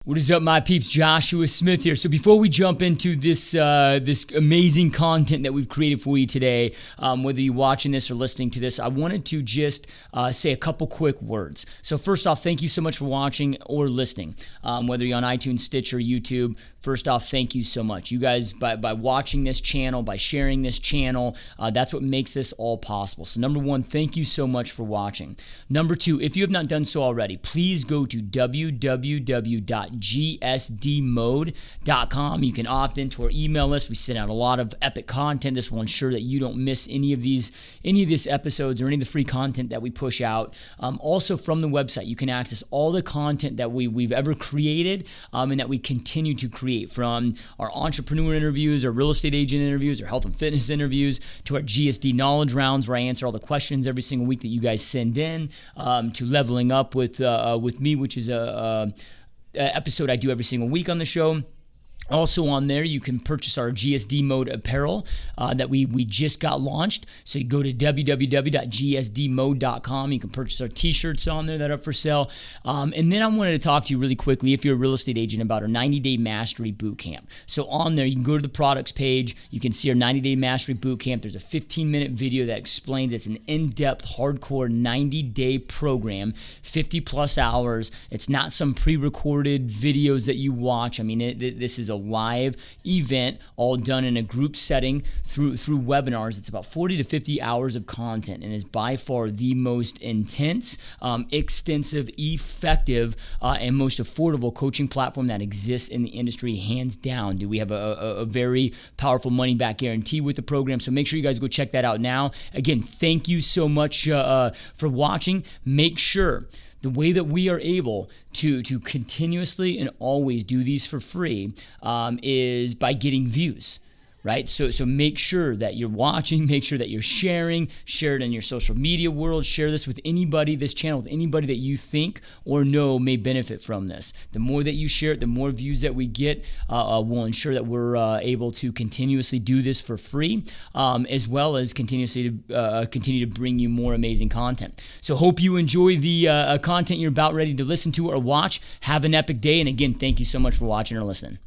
What is up, my peeps? Joshua Smith here. So before we jump into this this amazing content that we've created for you today, whether you're watching this or listening to this, I wanted to just say a couple quick words. So first off, thank you so much for watching or listening, whether you're on iTunes, Stitcher, YouTube. First off, thank you so much. You guys, by watching this channel, by sharing this channel, that's what makes this all possible. So number one, thank you so much for watching. Number two, if you have not done so already, please go to www.gsdmode.com. You can opt into our email list. We send out a lot of epic content. This will ensure that you don't miss any of these episodes or any of the free content that we push out. Also from the website, you can access all the content that we've ever created and that we continue to create, from our entrepreneur interviews, our real estate agent interviews, our health and fitness interviews, to our GSD knowledge rounds where I answer all the questions every single week that you guys send in, to leveling up with me, which is a episode I do every single week on the show. Also on there, you can purchase our GSD Mode apparel that we just got launched. So you go to www.gsdmode.com. You can purchase our t-shirts on there that are up for sale. And then I wanted to talk to you really quickly, if you're a real estate agent, about our 90-day Mastery Bootcamp. So on there, you can go to the products page. You can see our 90-day Mastery Bootcamp. There's a 15-minute video that explains it's an in-depth, hardcore 90-day program, 50-plus hours. It's not some pre-recorded videos that you watch. I mean, this is a live event, all done in a group setting through webinars. It's about 40 to 50 hours of content and is by far the most intense, extensive, effective, and most affordable coaching platform that exists in the industry, hands down. We have a very powerful money back guarantee with the program, so make sure you guys go check that out now. Again, thank you so much for watching. Make sure the way that we are able to continuously and always do these for free is by getting views, right? So make sure that you're watching, make sure that you're sharing, share it in your social media world, share this with anybody, this channel with anybody that you think or know may benefit from this. The more that you share it, the more views that we get will ensure that we're able to continuously do this for free, as well as continue to bring you more amazing content. So hope you enjoy the content you're about ready to listen to or watch. Have an epic day, and again, thank you so much for watching or listening.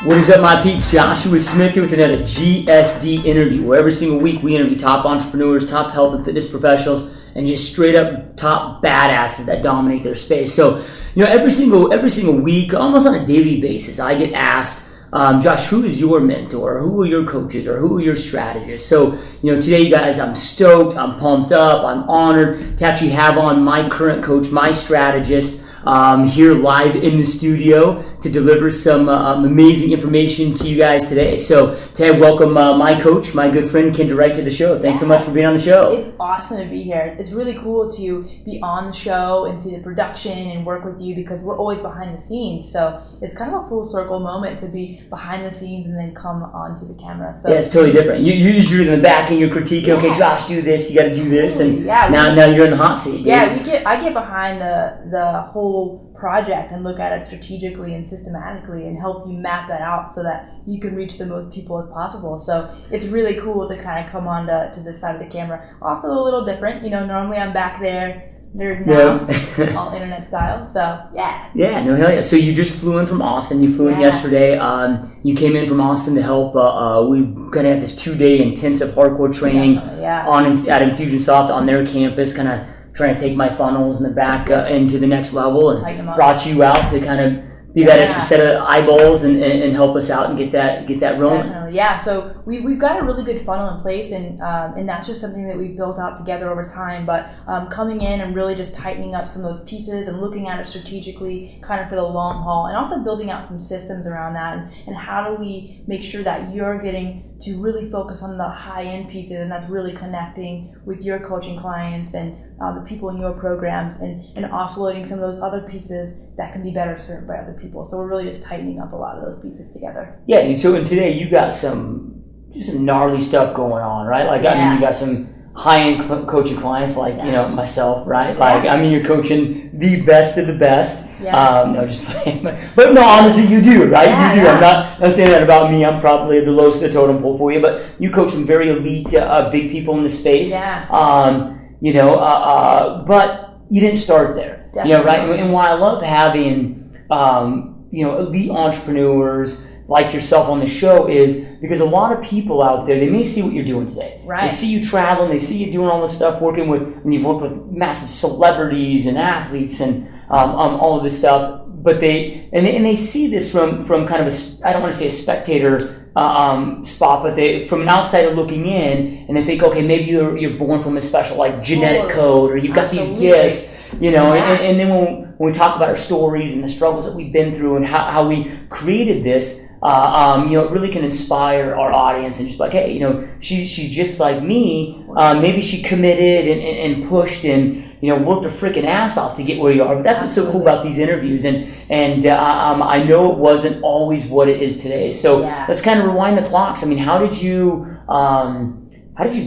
What is up, my peeps? Joshua Smith here with another GSD interview, where every single week we interview top entrepreneurs, top health and fitness professionals, and just straight up top badasses that dominate their space. So, every single week, almost on a daily basis, I get asked, Josh, who is your mentor? Who are your coaches? Or who are your strategists? So, today, guys, I'm stoked, I'm pumped up, I'm honored to actually have on my current coach, my strategist, here live in the studio to deliver some amazing information to you guys today. So today I welcome my coach, my good friend Kendra Wright, to the show. Thanks so much for being on the show. It's awesome to be here. It's really cool to be on the show and see the production and work with you, because we're always behind the scenes. So it's kind of a full circle moment to be behind the scenes and then come onto the camera. So yeah, it's totally different. You're usually in the back and you're critiquing, okay, Josh, do this, you got to do this, and now you're in the hot seat. Dude. Yeah, I get behind the whole project and look at it strategically and systematically and help you map that out so that you can reach the most people as possible. So it's really cool to kind of come on to this side of the camera. Also a little different, normally I'm back there, nerd now, all internet style. So yeah. Yeah, no, hell yeah. So you just flew in from Austin. You flew in yesterday. You came in from Austin to help. We kind of had this 2-day intensive hardcore training at Infusionsoft on their campus, kind of trying to take my funnels in the back into the next level, and brought you out to kind of be that extra set of eyeballs and help us out and get that rolling. Definitely. Yeah, so we've got a really good funnel in place, and that's just something that we've built out together over time. But coming in and really just tightening up some of those pieces and looking at it strategically, kind of for the long haul, and also building out some systems around that, and how do we make sure that you're getting to really focus on the high-end pieces, and that's really connecting with your coaching clients and the people in your programs, and offloading some of those other pieces that can be better served by other people. So we're really just tightening up a lot of those pieces together. Yeah, and so today you got some gnarly stuff going on, right? Like, I mean, you got some high-end coaching clients like, myself, right? Like, I mean, you're coaching the best of the best. No, just playing. But no, honestly, you do, right? You do. I'm not saying that about me. I'm probably the lowest of the totem pole for you, but you coach some very elite, big people in the space. But you didn't start there. Definitely. Right? And why I love having, elite entrepreneurs like yourself on the show is because a lot of people out there, they may see what you're doing today. Right. They see you traveling, they see you doing all this stuff, and you've worked with massive celebrities and athletes and all of this stuff. But they see this from kind of I don't want to say a spectator spot, but from an outsider looking in, and they think, okay, maybe you're born from a special like genetic code, or you've got these gifts, and then when we talk about our stories and the struggles that we've been through and how we created this, it really can inspire our audience and just like, hey, she's just like me. Maybe she committed and pushed and worked her freaking ass off to get where you are. But that's what's so cool about these interviews. And I know it wasn't always what it is today. So let's kind of rewind the clocks. I mean, how did you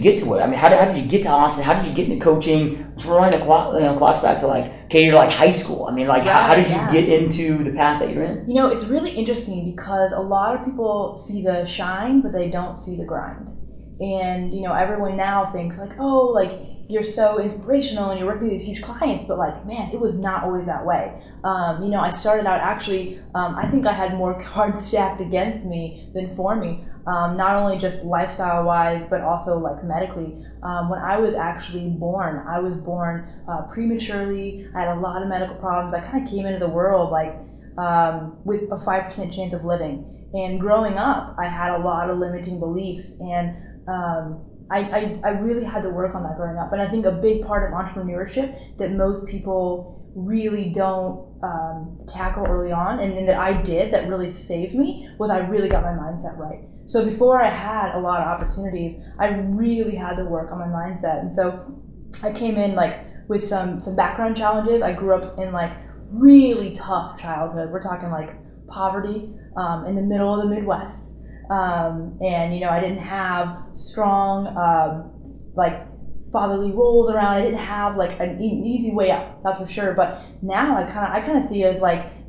get to it? I mean, how did you get to Austin? How did you get into coaching? Let's rewind the clocks back to you're like high school. I mean, how did you get into the path that you're in? It's really interesting because a lot of people see the shine, but they don't see the grind. And, everyone now thinks you're so inspirational and you're working with these huge clients, but man, it was not always that way. I started out actually, I think I had more cards stacked against me than for me. Not only just lifestyle wise, but also medically. When I was actually born, I was born prematurely. I had a lot of medical problems. I kind of came into the world with a 5% chance of living. And growing up, I had a lot of limiting beliefs, and I really had to work on that growing up. And I think a big part of entrepreneurship that most people really don't tackle early on, and that I did, that really saved me, was I really got my mindset right. So before I had a lot of opportunities, I really had to work on my mindset. And so I came in with some background challenges. I grew up in really tough childhood. We're talking poverty in the middle of the Midwest. And I didn't have strong fatherly roles around. I didn't have an easy way up, that's for sure. But now I kind of see it as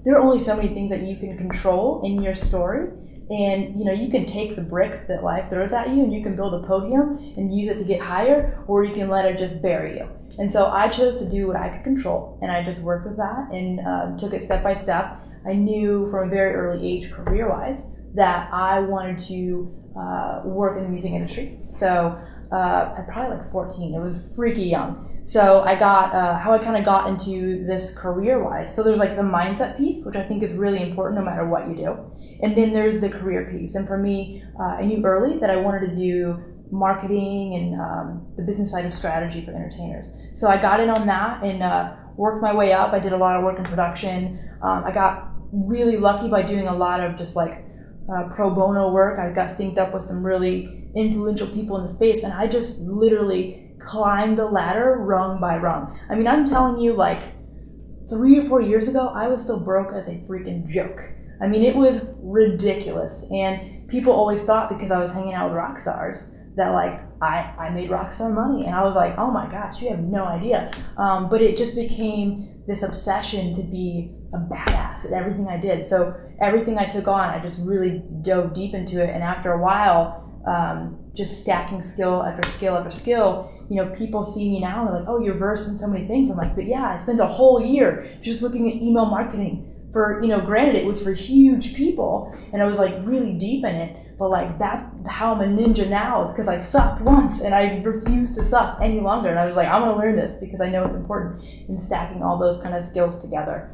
there are only so many things that you can control in your story. And you can take the bricks that life throws at you and you can build a podium and use it to get higher, or you can let it just bury you. And so I chose to do what I could control, and I just worked with that and took it step by step. I knew from a very early age, career-wise, that I wanted to work in the music industry. So I'm probably 14. It was freaky young. So I got how I kind of got into this career-wise. So there's the mindset piece, which I think is really important no matter what you do. And then there's the career piece. And for me, I knew early that I wanted to do marketing and the business side of strategy for entertainers. So I got in on that and worked my way up. I did a lot of work in production. I got really lucky by doing a lot of just pro bono work. I got synced up with some really influential people in the space, and I just literally climbed the ladder rung by rung. I mean, I'm telling you, 3 or 4 years ago, I was still broke as a freaking joke. I mean, it was ridiculous. And people always thought because I was hanging out with rock stars that I made rock star money. And I was like, oh my gosh, you have no idea. But it just became this obsession to be a badass at everything I did. So everything I took on, I just really dove deep into it. And after a while, just stacking skill after skill after skill, people see me now and they're like, oh, you're versed in so many things. I'm like, but yeah, I spent a whole year just looking at email marketing. For, granted it was for huge people and I was really deep in it, but that's how I'm a ninja now, is because I sucked once and I refused to suck any longer. And I was like, I'm going to learn this because I know it's important in stacking all those kind of skills together.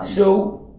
So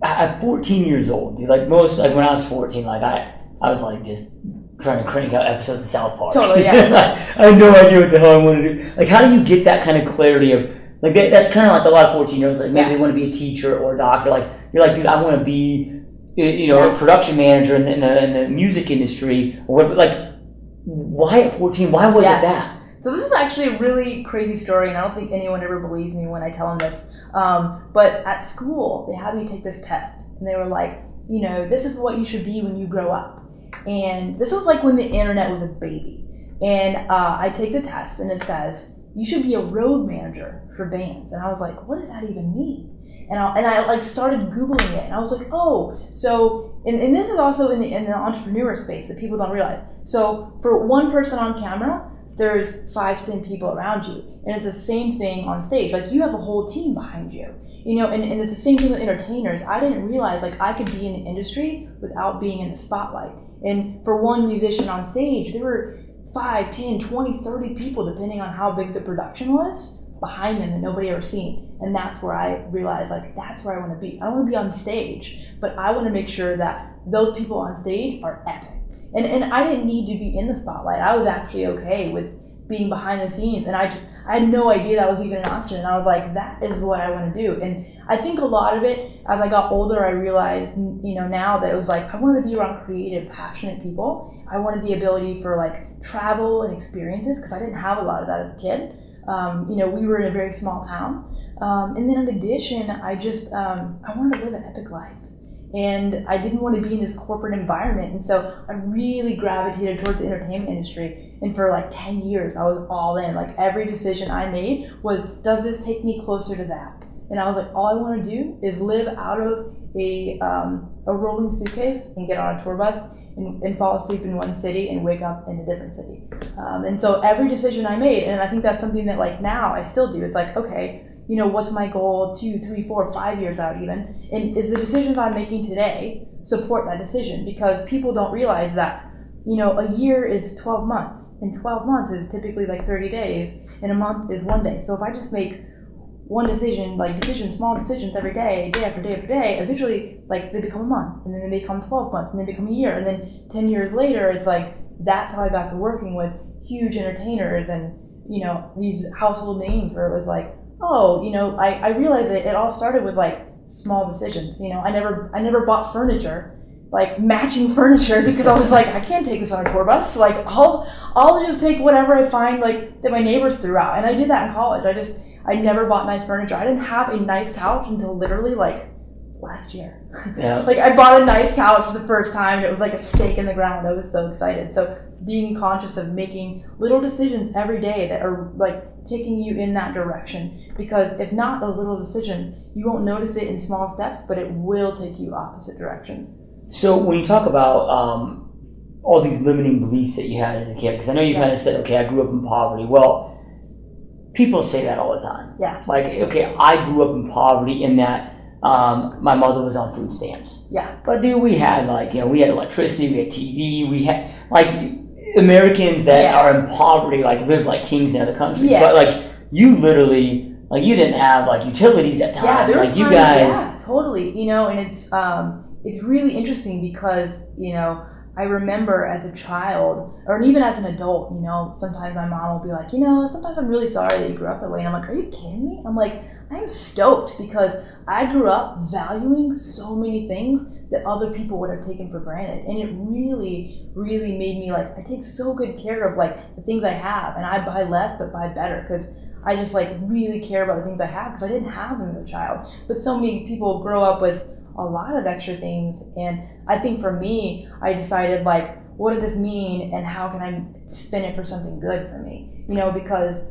at 14 years old, dude, when I was 14, I was just trying to crank out episodes of South Park. Totally, yeah. I had no idea what the hell I wanted to do. How do you get that kind of clarity of, that's kind of a lot of 14-year-olds, maybe they want to be a teacher or a doctor. You're dude, I want to be, a production manager in the music industry or whatever. Why at 14? Why was it that? So this is actually a really crazy story, and I don't think anyone ever believes me when I tell them this. But at school, they had me take this test, and they were like, this is what you should be when you grow up. And this was when the internet was a baby. And I take the test, and it says, you should be a road manager for bands. And I was like, what does that even mean? And I like started Googling it, and I was like, oh, so, and this is also in the entrepreneur space that people don't realize. So for one person on camera, there's 5 to 10 people around you. And it's the same thing on stage. Like, you have a whole team behind you. And it's the same thing with entertainers. I didn't realize, like, I could be in the industry without being in the spotlight. And for one musician on stage, there were 5, 10, 20, 30 people, depending on how big the production was, behind them that nobody ever seen. And that's where I realized, like, that's where I want to be. I don't want to be on stage, but I want to make sure that those people on stage are epic. And I didn't need to be in the spotlight. I was actually okay with being behind the scenes, and I had no idea that was even an option. And I was like, that is what I want to do. And I think a lot of it, as I got older, I realized, now that it was like, I wanted to be around creative, passionate people. I wanted the ability for like travel and experiences, because I didn't have a lot of that as a kid. We were in a very small town. And then in addition, I wanted to live an epic life. And I didn't want to be in this corporate environment. And so I really gravitated towards the entertainment industry. And for like 10 years, I was all in. Like, every decision I made was, does this take me closer to that? And I was like, all I want to do is live out of a rolling suitcase and get on a tour bus and fall asleep in one city and wake up in a different city. And so every decision I made, and I think that's something that like now I still do. It's like, okay, what's my goal 2, 3, 4, 5 years out even? And is the decisions I'm making today support that decision? Because people don't realize that, a year is 12 months, and 12 months is typically like 30 days, and a month is 1 day. So if I just make one decision, small decisions every day, day after day after day, eventually like they become a month, and then they become 12 months, and they become a year, and then 10 years later, it's like, that's how I got to working with huge entertainers and, these household names where it was like, oh, I realized it all started with like small decisions. I never bought furniture, like matching furniture, because I was like, I can't take this on a tour bus. Like, I'll just take whatever I find like that my neighbors threw out. And I did that in college. I never bought nice furniture. I didn't have a nice couch until literally like last year. Yeah. Like, I bought a nice couch for the first time, and it was like a stake in the ground. I was so excited. So being conscious of making little decisions every day that are like taking you in that direction, because if not those little decisions, you won't notice it in small steps, but it will take you opposite directions. So when you talk about all these limiting beliefs that you had as a kid, because I know you kind of said, okay, I grew up in poverty. Well, people say that all the time. Yeah. Like, okay, I grew up in poverty in that my mother was on food stamps. Yeah. But dude, we had we had electricity, we had TV, we had like Americans that are in poverty like live like kings in other countries. Yeah. But like you literally, like, you didn't have like utilities at times. Yeah, there were like times, you guys. Yeah, totally. And it's really interesting because I remember as a child, or even as an adult, sometimes my mom will be like, sometimes I'm really sorry that you grew up that way. And I'm like, are you kidding me? I'm like, I'm stoked, because I grew up valuing so many things that other people would have taken for granted. And it really, really made me like, I take so good care of like the things I have, and I buy less but buy better, because I just like really care about the things I have, because I didn't have them as a child. But so many people grow up with a lot of extra things, and I think for me, I decided like, what does this mean, and how can I spin it for something good for me? Because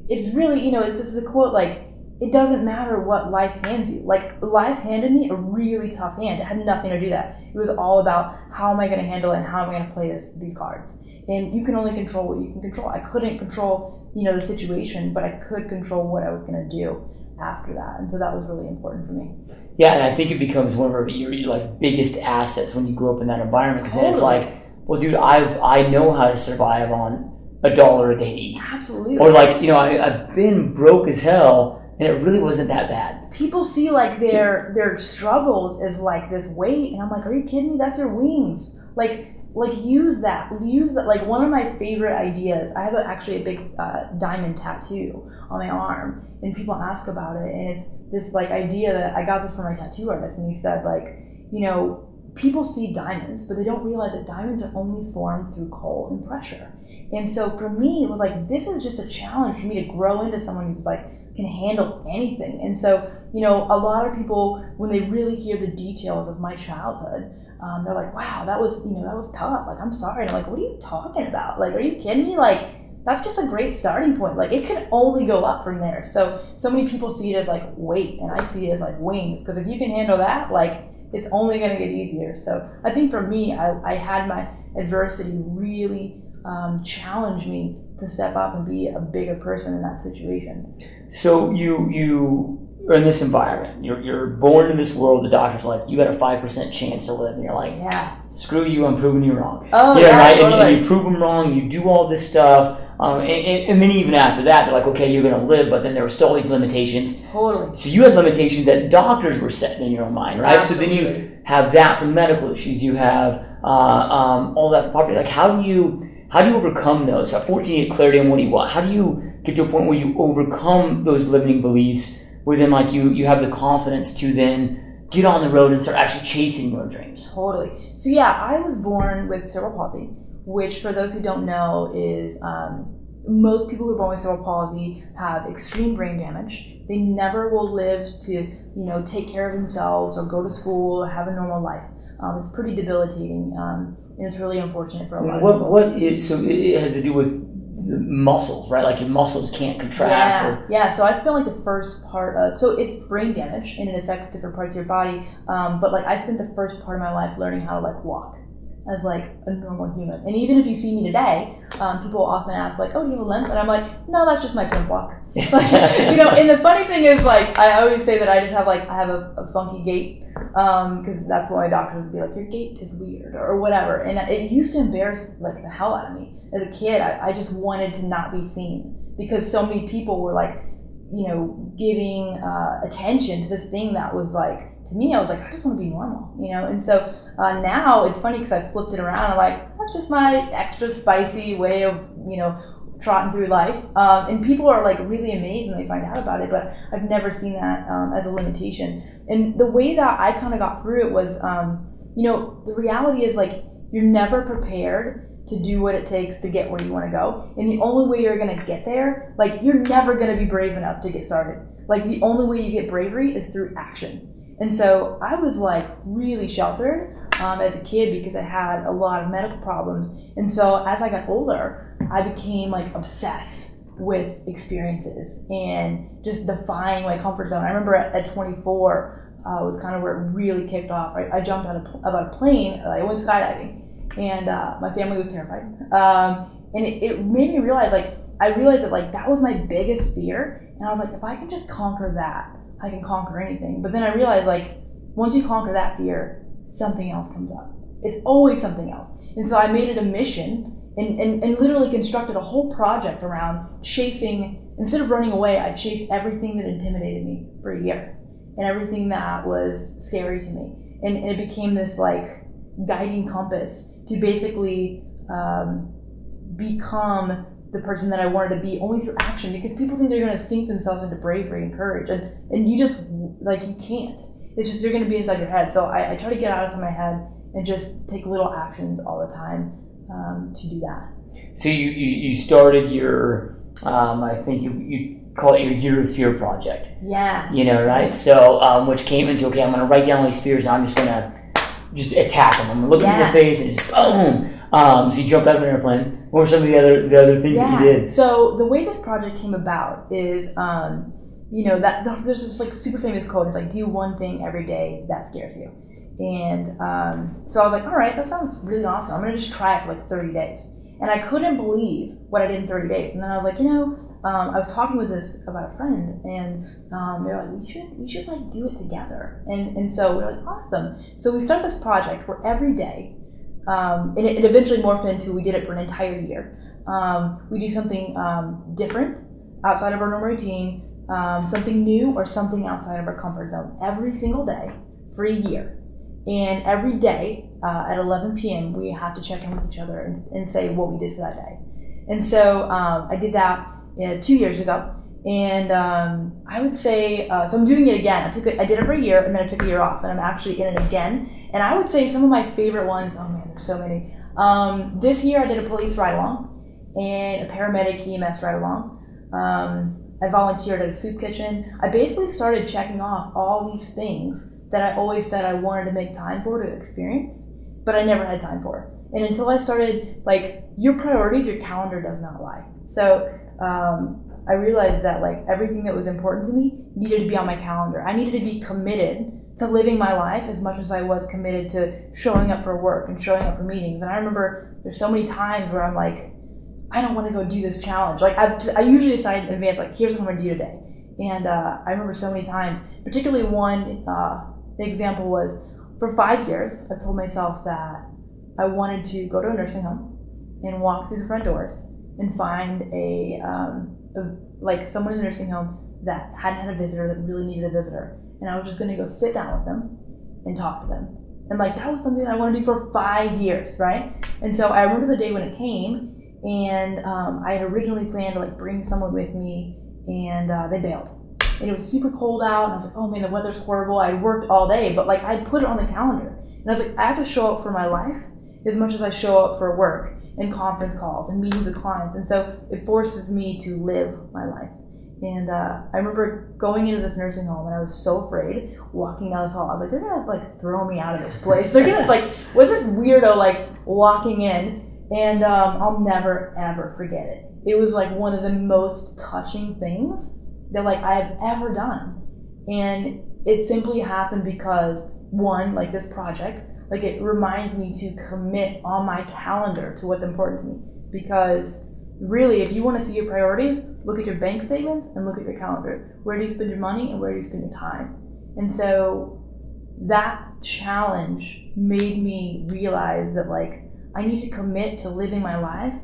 it's really, it's a quote like, it doesn't matter what life hands you. Like, life handed me a really tough hand. It had nothing to do that. It was all about, how am I going to handle it, and how am I going to play these cards? And you can only control what you can control. I couldn't control, the situation, but I could control what I was going to do after that. And so that was really important for me. Yeah, and I think it becomes one of your like biggest assets when you grow up in that environment, because then it's like, well, dude, I know how to survive on $1 a day to eat. Absolutely. Or like, I've been broke as hell, and it really wasn't that bad. People see like their struggles as like this weight, and I'm like, are you kidding me? That's your wings. Like use that. Like, one of my favorite ideas, I have actually a big diamond tattoo on my arm, and people ask about it, and it's this like idea that I got this from my tattoo artist, and he said like, people see diamonds, but they don't realize that diamonds are only formed through coal and pressure. And so for me, it was like, this is just a challenge for me to grow into someone who's like can handle anything. And so, you know, a lot of people, when they really hear the details of my childhood, they're like, wow, that was tough. Like, I'm sorry. And I'm like, what are you talking about? Like, are you kidding me? Like, that's just a great starting point. Like, it can only go up from there. So many people see it as like weight, and I see it as like wings. Because if you can handle that, like, it's only going to get easier. So I think for me, I had my adversity really challenge me to step up and be a bigger person in that situation. So you are in this environment. You're born in this world. The doctor's like, you got a 5% chance to live, and you're like, yeah, screw you, I'm proving you wrong. Oh, yeah, right. Totally. And you prove them wrong. You do all this stuff, and then even after that, they're like, okay, you're gonna live, but then there were still all these limitations. Totally. So you had limitations that doctors were setting in your own mind, right? Absolutely. So then you have that from medical issues. You have all that property. Like, how do you overcome those? At 14, you get clarity on what do you want. How do you get to a point where you overcome those limiting beliefs, where then like you have the confidence to then get on the road and start actually chasing your dreams? Totally. So yeah, I was born with cerebral palsy, which for those who don't know is most people who are born with cerebral palsy have extreme brain damage. They never will live to, you know, take care of themselves or go to school or have a normal life. It's pretty debilitating, and it's really unfortunate for a lot of people. So it has to do with the muscles, right? Like your muscles can't contract. Yeah. So I spent like the first part of, so it's brain damage and it affects different parts of your body. But like I spent the first part of my life learning how to like walk as like a normal human. And even if you see me today, people often ask like, oh, do you have a limp? And I'm like, no, that's just my pimp walk. Like, you know, and the funny thing is, like, I always say that I just have like, I have a funky gait, because that's what my doctors would be like, your gait is weird or whatever. And it used to embarrass like the hell out of me. As a kid, I just wanted to not be seen because so many people were like, you know, giving attention to this thing that was like, to me, I was like, I just want to be normal, you know? And so now it's funny because I flipped it around. I'm like, that's just my extra spicy way of, you know, trotting through life. And people are like really amazed when they find out about it, but I've never seen that as a limitation. And the way that I kind of got through it was, you know, the reality is like, you're never prepared to do what it takes to get where you want to go. And the only way you're going to get there, like, you're never going to be brave enough to get started. Like, the only way you get bravery is through action. And so I was like really sheltered as a kid because I had a lot of medical problems. And so as I got older, I became like obsessed with experiences and just defying my comfort zone. I remember at 24 was kind of where it really kicked off. I jumped out of a plane. I went skydiving. And my family was terrified. And it made me realize, like, I realized that, like, that was my biggest fear. And I was like, if I can just conquer that, I can conquer anything. But then I realized, like, once you conquer that fear, something else comes up. It's always something else. And so I made it a mission and literally constructed a whole project around chasing, instead of running away, I chased everything that intimidated me for a year and everything that was scary to me. And it became this, like, guiding compass to basically become the person that I wanted to be only through action, because people think they're going to think themselves into bravery and courage, and you just, like, you can't. It's just, you're going to be inside your head. So I try to get out of my head and just take little actions all the time to do that. So you started your, I think you call it your Year of Fear project. Yeah. You know, right? So, which came into, okay, I'm going to write down all these fears and I'm just going to attack them. I'm going to look them in the face and just boom. So you jumped out of an airplane. What were some of the other things that you did? So the way this project came about is, you know, that there's this like super famous quote. It's like, do one thing every day that scares you. And so I was like, all right, that sounds really awesome. I'm going to just try it for like 30 days. And I couldn't believe what I did in 30 days. And then I was like, you know, I was talking with this about a friend, and they're like, we should like do it together. And so we're like, awesome. So we started this project where every day, and it eventually morphed into, we did it for an entire year. We do something different outside of our normal routine, something new or something outside of our comfort zone every single day for a year. And every day at 11 p.m. we have to check in with each other and say what we did for that day. And so I did that 2 years ago. And I would say, so I'm doing it again. I did it for a year, and then I took a year off, and I'm actually in it again. And I would say some of my favorite ones, oh man, there's so many. This year I did a police ride-along and a paramedic EMS ride-along. I volunteered at a soup kitchen. I basically started checking off all these things that I always said I wanted to make time for to experience, but I never had time for. And until I started, like, your priorities, your calendar does not lie. So I realized that like everything that was important to me needed to be on my calendar. I needed to be committed to living my life as much as I was committed to showing up for work and showing up for meetings. And I remember there's so many times where I'm like, I don't want to go do this challenge. Like I usually decide in advance, like, here's what I'm going to do today. And I remember so many times, particularly one example was for 5 years, I told myself that I wanted to go to a nursing home and walk through the front doors and find like someone in the nursing home that hadn't had a visitor, that really needed a visitor. And I was just going to go sit down with them and talk to them. And like, that was something I wanted to do for 5 years, right? And so I remember the day when it came, and I had originally planned to like bring someone with me, and they bailed. And it was super cold out, and I was like, oh man, the weather's horrible. I worked all day, but like I'd put it on the calendar. And I was like, I have to show up for my life as much as I show up for work and conference calls and meetings with clients. And so it forces me to live my life. And I remember going into this nursing home, and I was so afraid walking down this hall. I was like, they're gonna like throw me out of this place. They're gonna like, what's this weirdo like walking in? And I'll never ever forget it. It was like one of the most touching things that like I have ever done. And it simply happened because one, like this project, like it reminds me to commit on my calendar to what's important to me. Because really, if you want to see your priorities, look at your bank statements and look at your calendars. Where do you spend your money and where do you spend your time? And so that challenge made me realize that like I need to commit to living my life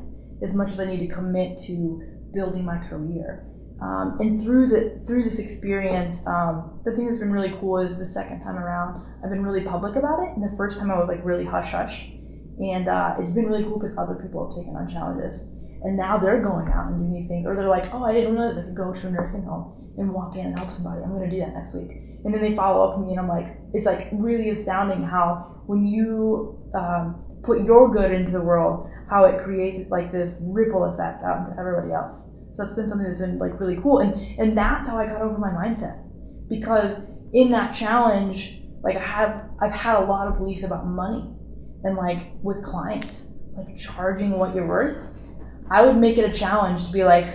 as much as I need to commit to building my career. And through this experience, the thing that's been really cool is the second time around, I've been really public about it. And the first time I was like really hush hush. And it's been really cool because other people have taken on challenges. And now they're going out and doing these things. Or they're like, oh, I didn't realize I could go to a nursing home and walk in and help somebody. I'm going to do that next week. And then they follow up with me, and I'm like, it's like really astounding how when you put your good into the world, how it creates like this ripple effect out into everybody else. So that's been something that's been like really cool. And that's how I got over my mindset. Because in that challenge, like I've had a lot of beliefs about money. And like with clients, like charging what you're worth, I would make it a challenge to be like,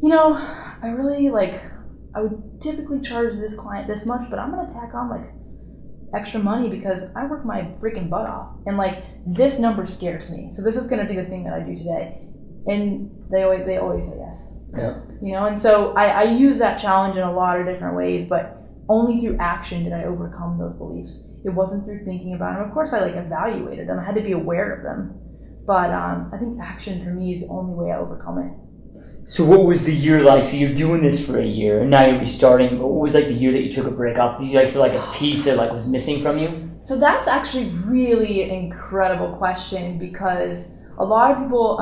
you know, I would typically charge this client this much, but I'm going to tack on like extra money because I work my freaking butt off. And like this number scares me. So this is going to be the thing that I do today. And they always say yes. Yeah. You know, and so I use that challenge in a lot of different ways, but only through action did I overcome those beliefs. It wasn't through thinking about them. Of course, I like evaluated them. I had to be aware of them. But I think action for me is the only way I overcome it. So what was the year like? So you're doing this for a year, and now you're restarting. But what was like the year that you took a break off? Did you like feel like a piece that like was missing from you? So that's actually really an incredible question, because a lot of people.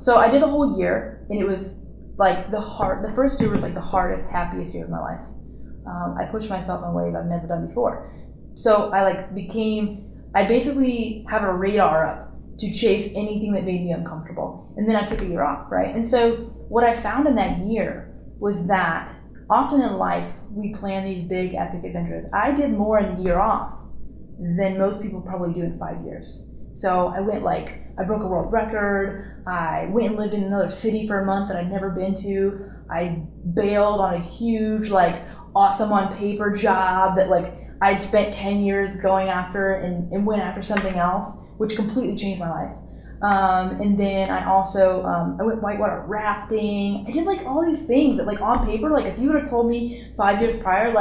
So I did a whole year, and it was like the first year was like the hardest, happiest year of my life. I pushed myself in ways I've never done before. So I basically have a radar up to chase anything that made me uncomfortable. And then I took a year off, right? And so what I found in that year was that often in life, we plan these big epic adventures. I did more in the year off than most people probably do in 5 years. So I broke a world record. I went and lived in another city for a month that I'd never been to. I bailed on a huge, awesome on paper job that I'd spent 10 years going after and went after something else, which completely changed my life. And then I also, I went whitewater rafting. I did all these things that on paper, if you would have told me 5 years prior,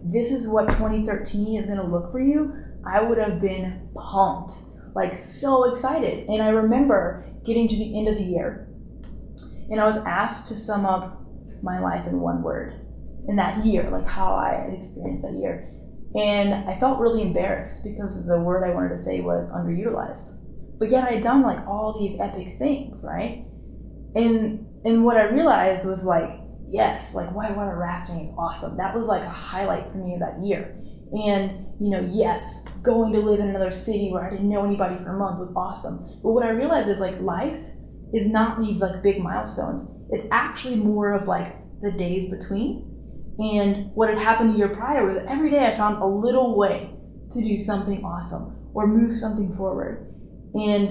this is what 2013 is going to look for you, I would have been pumped, so excited. And I remember getting to the end of the year and I was asked to sum up my life in one word in that year, how I had experienced that year. And I felt really embarrassed because the word I wanted to say was underutilized. But yet I had done all these epic things, right? And what I realized was yes, whitewater rafting is awesome. That was a highlight for me of that year. And yes, going to live in another city where I didn't know anybody for a month was awesome. But what I realized is life is not these like big milestones. It's actually more of like the days between. And what had happened the year prior was every day I found a little way to do something awesome or move something forward. And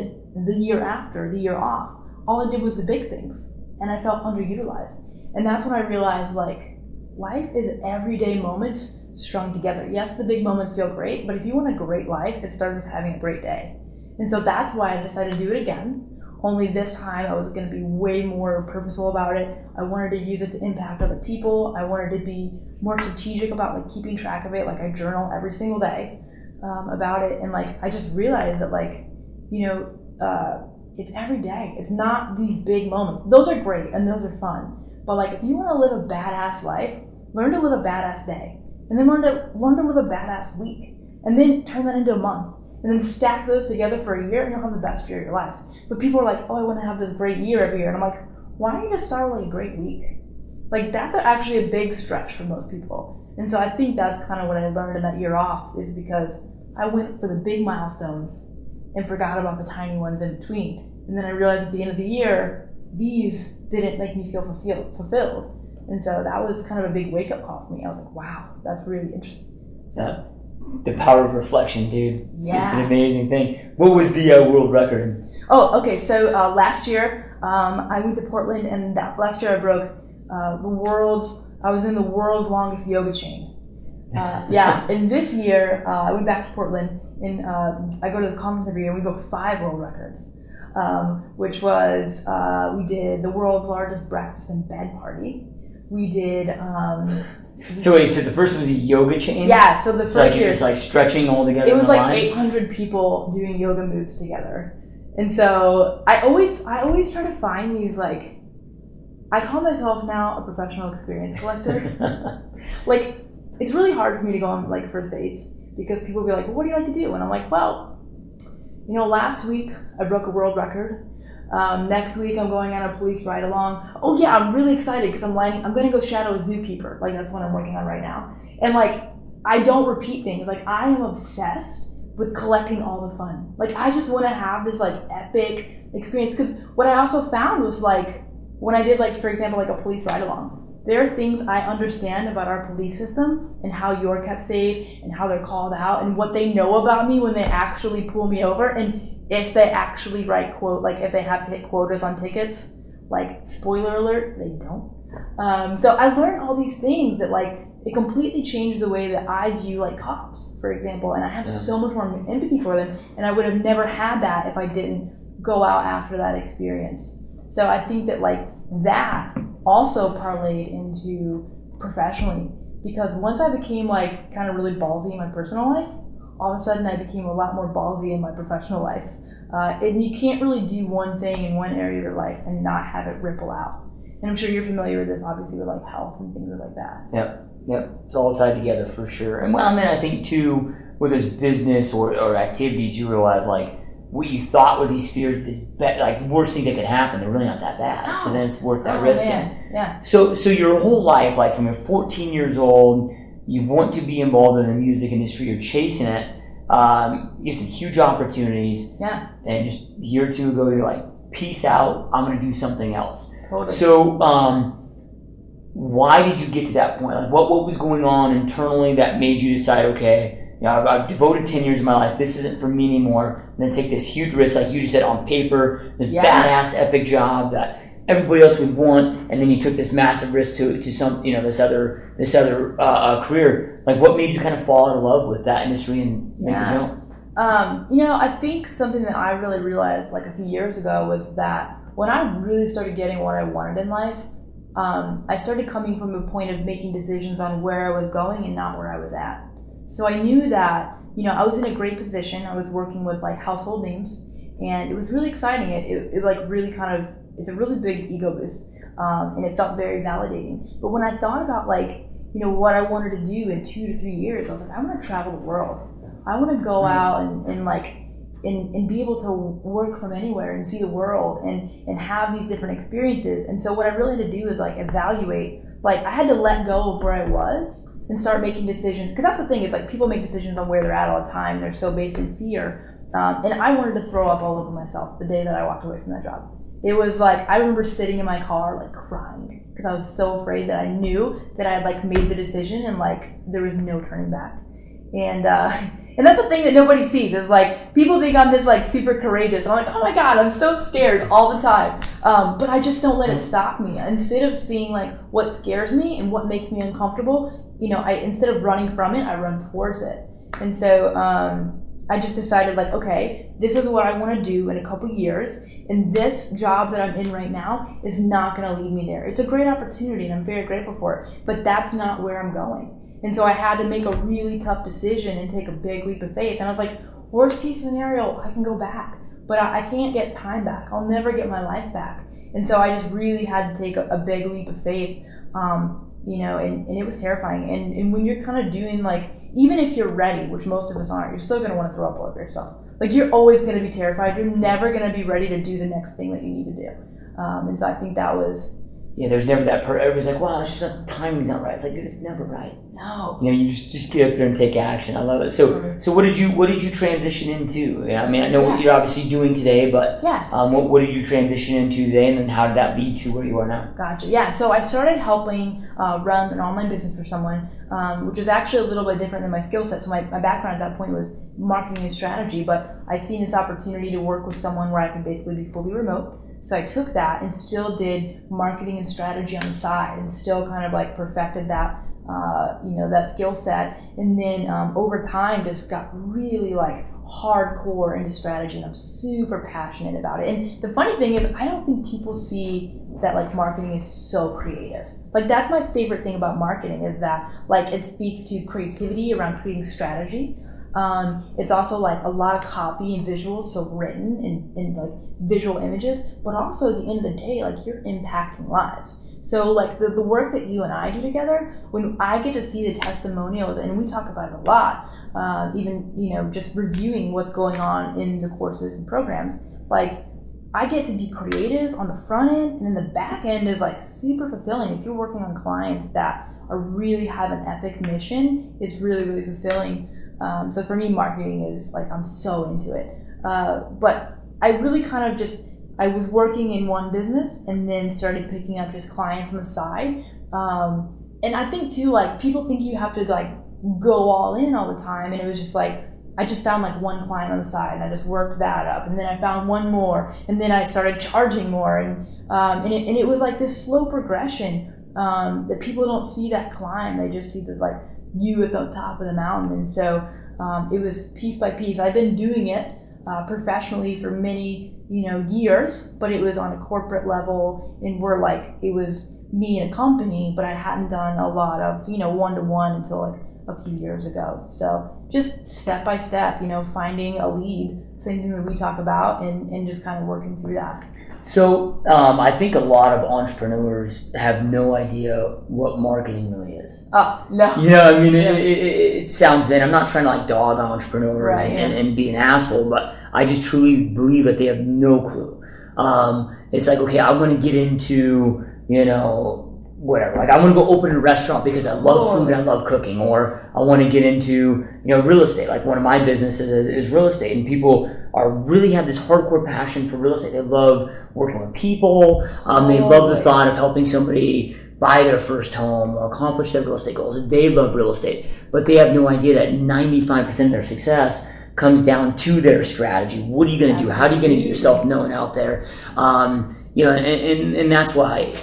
the year after, the year off, all I did was the big things, and I felt underutilized. And that's when I realized, like, life is everyday moments strung together. Yes, the big moments feel great, but if you want a great life, it starts with having a great day. And so that's why I decided to do it again. Only this time I was going to be way more purposeful about it. I wanted to use it to impact other people. I wanted to be more strategic about like keeping track of it. Like I journal every single day about it. And like I just realized that like, it's every day. It's not these big moments. Those are great and those are fun. But like if you want to live a badass life, learn to live a badass day. And then learn to live a badass week. And then turn that into a month. And then stack those together for a year and you'll have the best year of your life. But people are like, oh, I want to have this great year every year. And I'm like, why don't you just start with like a great week? Like that's actually a big stretch for most people. And so I think that's kind of what I learned in that year off is because I went for the big milestones and forgot about the tiny ones in between. And then I realized at the end of the year, these didn't make me feel fulfilled. And so that was kind of a big wake-up call for me. I was like, wow, that's really interesting. Yeah. The power of reflection, dude. Yeah. It's an amazing thing. What was the world record? Oh, okay. So last year, I went to Portland, and last year I broke I was in the world's longest yoga chain. And this year, I went back to Portland, and I go to the conference every year, and we broke 5 world records, which was, we did the world's largest breakfast and bed party. We did... So the first was a yoga chain? Yeah, so the first year... It's like stretching all together. It was like line? 800 people doing yoga moves together. And so I always try to find these like, I call myself now a professional experience collector. Like, it's really hard for me to go on like first dates because people will be like, well, what do you like to do? And I'm like, well, last week I broke a world record. Next week I'm going on a police ride along. Oh yeah, I'm really excited because I'm going to go shadow a zookeeper. Like that's what I'm working on right now. And like, I don't repeat things. Like I am obsessed with collecting all the fun. Like I just want to have this like epic experience. Because what I also found was like, when I did like, for example, like a police ride along, there are things I understand about our police system and how you're kept safe and how they're called out and what they know about me when they actually pull me over. And if they actually write if they have to hit quotas on tickets, like spoiler alert, they don't. So I learned all these things that like, it completely changed the way that I view like cops, for example, and I have so much more empathy for them, and I would have never had that if I didn't go out after that experience. So I think that like that also parlayed into professionally, because once I became like kind of really ballsy in my personal life, all of a sudden I became a lot more ballsy in my professional life. And you can't really do one thing in one area of your life and not have it ripple out. And I'm sure you're familiar with this, obviously, with like health and things like that. Yep. It's all tied together for sure. And well, then I think too, whether it's business or activities, you realize like what you thought were these fears, like the worst thing that could happen, they're really not that bad. So then it's worth that risk. Yeah. So your whole life, like from you're 14 years old, you want to be involved in the music industry, you're chasing it. You get some huge opportunities. Yeah. And just a year or two ago, you're like, peace out, I'm going to do something else. Totally. So, why did you get to that point? Like, what was going on internally that made you decide, okay, I've devoted 10 years of my life, this isn't for me anymore, and then take this huge risk, like you just said, on paper, this badass epic job that everybody else would want, and then you took this massive risk to some, this other career. Like, what made you kind of fall in love with that industry and make the jump? I think something that I really realized like a few years ago was that when I really started getting what I wanted in life, I started coming from a point of making decisions on where I was going and not where I was at. So I knew that, I was in a great position. I was working with like household names, and it was really exciting. It like really kind of, it's a really big ego boost, and it felt very validating. But when I thought about like, what I wanted to do in 2 to 3 years, I was like, I want to travel the world. I want to go out and be able to work from anywhere and see the world and have these different experiences. And so what I really had to do is like evaluate, like I had to let go of where I was and start making decisions. Because that's the thing, is like people make decisions on where they're at all the time. They're so based in fear. And I wanted to throw up all over myself the day that I walked away from that job. It was like, I remember sitting in my car like crying because I was so afraid that I knew that I had like made the decision and like there was no turning back. And that's the thing that nobody sees is like people think I'm just like super courageous. I'm like, oh my God, I'm so scared all the time. But I just don't let it stop me. Instead of seeing like what scares me and what makes me uncomfortable, you know, instead of running from it, I run towards it. And so I just decided like, okay, this is what I want to do in a couple years. And this job that I'm in right now is not going to lead me there. It's a great opportunity and I'm very grateful for it, but that's not where I'm going. And so I had to make a really tough decision and take a big leap of faith. And I was like, worst case scenario, I can go back, but I can't get time back. I'll never get my life back. And so I just really had to take a big leap of faith, you know, and it was terrifying. And when you're kind of doing like, even if you're ready, which most of us aren't, you're still going to want to throw up all over yourself. Like you're always going to be terrified. You're never going to be ready to do the next thing that you need to do. And so I think that was... Yeah, there's never that everybody's like, wow, it's just timing's not right. It's like, dude, it's never right. No. You know, you just get up there and take action. I love it. So what did you transition into? Yeah, I mean, I know what you're obviously doing today, but what did you transition into today, and then how did that lead to where you are now? Gotcha. Yeah, so I started helping run an online business for someone, which is actually a little bit different than my skill set. So my background at that point was marketing and strategy, but I seen this opportunity to work with someone where I could basically be fully remote. So I took that and still did marketing and strategy on the side and still kind of like perfected that, you know, that skill set. And then over time just got really like hardcore into strategy and I'm super passionate about it. And the funny thing is I don't think people see that like marketing is so creative. Like that's my favorite thing about marketing is that like it speaks to creativity around creating strategy. It's also like a lot of copy and visuals, so written in like visual images, but also at the end of the day, like you're impacting lives. So like the work that you and I do together, when I get to see the testimonials, and we talk about it a lot, even, you know, just reviewing what's going on in the courses and programs, like I get to be creative on the front end, and then the back end is like super fulfilling. If you're working on clients that are really have an epic mission, it's really, really fulfilling. So for me, marketing is like, I'm so into it. But I really kind of I was working in one business and then started picking up just clients on the side. And I think too, like people think you have to like go all in all the time. And it was just like, I just found like one client on the side and I just worked that up. And then I found one more and then I started charging more. And it was like this slow progression that people don't see that climb. They just see the like, you at the top of the mountain. And so it was piece by piece. I've been doing it professionally for many, you know, years, but it was on a corporate level and it was me and a company, but I hadn't done a lot of, you know, one-to-one until like a few years ago. So just step by step, you know, finding a lead, same thing that we talk about, and just kind of working through that. So I think a lot of entrepreneurs have no idea what marketing really is. Oh, no. You know, I mean, it sounds bad. I'm not trying to like dog entrepreneurs and be an asshole, but I just truly believe that they have no clue. It's like, okay, I'm going to get into, you know, whatever. Like, I'm going to go open a restaurant because I love food and I love cooking. Or I want to get into, you know, real estate. Like, one of my businesses is real estate. And people really have this hardcore passion for real estate. They love working with people. They love the thought of helping somebody buy their first home or accomplish their real estate goals. They love real estate. But they have no idea that 95% of their success comes down to their strategy. What are you going to do? How are you going to get yourself known out there? You know, and that's why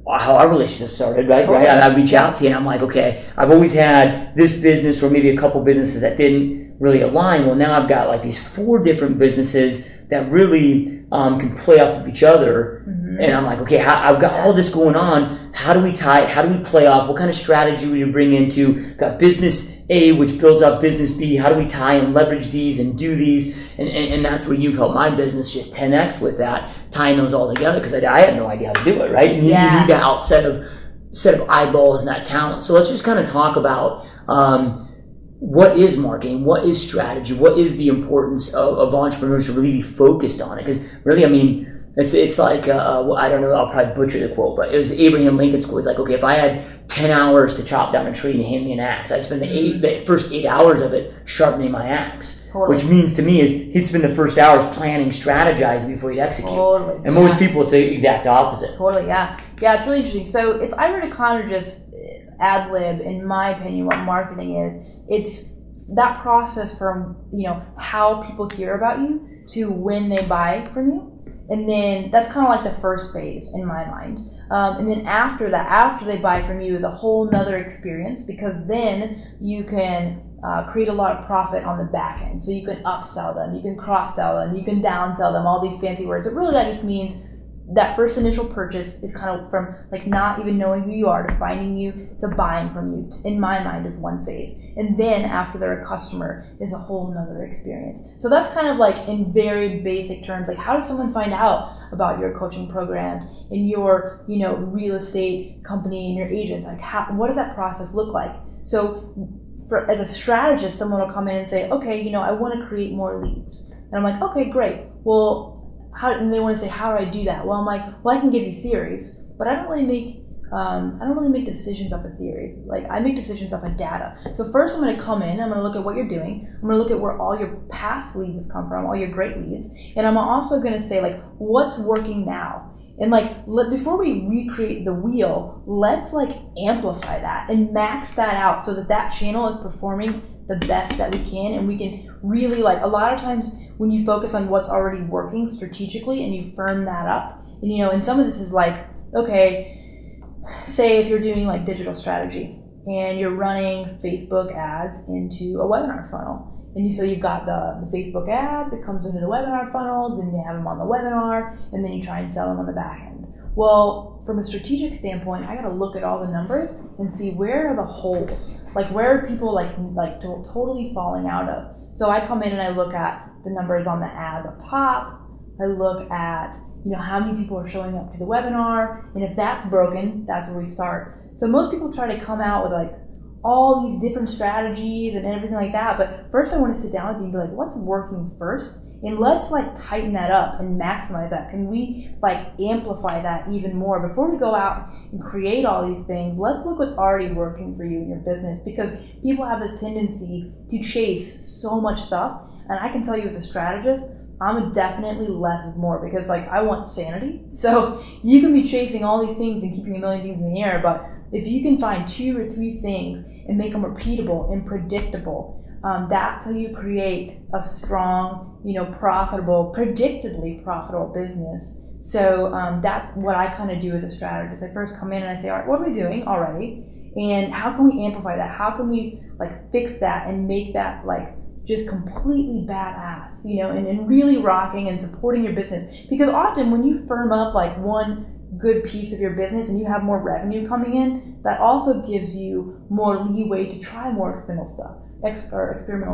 how our relationship started, right? I reach out to you and I'm like, okay, I've always had this business or maybe a couple businesses that didn't really align. Well, now I've got like these 4 different businesses that really can play off of each other. Mm-hmm. And I'm like, okay, I've got all this going on. How do we tie it? How do we play off? What kind of strategy do we bring into? Got business A, which builds up business B. How do we tie and leverage these and do these? And that's where you've helped my business just 10x with that, tying those all together, because I had no idea how to do it, right? And you need that set of eyeballs and that talent. So let's just kind of talk about what is marketing, what is strategy, what is the importance of entrepreneurs to really be focused on it? Because really, I mean, It's like, I don't know, I'll probably butcher the quote, but it was Abraham Lincoln's quote. It's like, okay, if I had 10 hours to chop down a tree and hand me an axe, I'd spend the first 8 hours of it sharpening my axe. Totally. Which means to me is he'd spend the first hours planning, strategizing before he'd execute. Totally. And most people would say the exact opposite. Totally, yeah. Yeah, it's really interesting. So if I were to kind of just ad lib, in my opinion, what marketing is, it's that process from, how people hear about you to when they buy from you. And then that's kind of like the first phase in my mind. And then after that, after they buy from you, is a whole nother experience, because then you can create a lot of profit on the back end. So you can upsell them, you can cross-sell them, you can downsell them, all these fancy words. But really that just means that first initial purchase is kind of from like not even knowing who you are to finding you to buying from you, in my mind, is one phase. And then after they're a customer is a whole nother experience. So that's kind of like in very basic terms, like how does someone find out about your coaching programs in your, real estate company and your agents? Like what does that process look like? So as a strategist, someone will come in and say, okay, I want to create more leads. And I'm like, okay, great. Well, and they want to say, how do I do that? Well, I'm like, I can give you theories, but I don't really make decisions off of theories. Like I make decisions off of data. So first I'm going to come in, I'm going to look at what you're doing. I'm going to look at where all your past leads have come from, all your great leads. And I'm also going to say like, what's working now? And like, before we recreate the wheel, let's like amplify that and max that out so that channel is performing the best that we can. And we can really, like, a lot of times when you focus on what's already working strategically and you firm that up, and and some of this is like, okay, say if you're doing like digital strategy and you're running Facebook ads into a webinar funnel. And so you've got the Facebook ad that comes into the webinar funnel, then you have them on the webinar, and then you try and sell them on the back end. Well, from a strategic standpoint, I got to look at all the numbers and see where are the holes, like where are people like totally falling out of. So I come in and I look at the numbers on the ads up top. I look at how many people are showing up to the webinar, and if that's broken, that's where we start. So most people try to come out with like all these different strategies and everything like that. But first I want to sit down with you and be like, what's working first? And let's like tighten that up and maximize that. Can we like amplify that even more? Before we go out and create all these things, let's look what's already working for you in your business, because people have this tendency to chase so much stuff. And I can tell you as a strategist, I'm definitely less is more, because like I want sanity. So you can be chasing all these things and keeping a million things in the air, but if you can find 2 or 3 things and make them repeatable and predictable, that's how you create a strong, profitable, predictably profitable business. So that's what I kind of do as a strategist. I first come in and I say, all right, what are we doing already? And how can we amplify that? How can we like fix that and make that like just completely badass, and really rocking and supporting your business? Because often when you firm up like one good piece of your business and you have more revenue coming in, that also gives you more leeway to try more experimental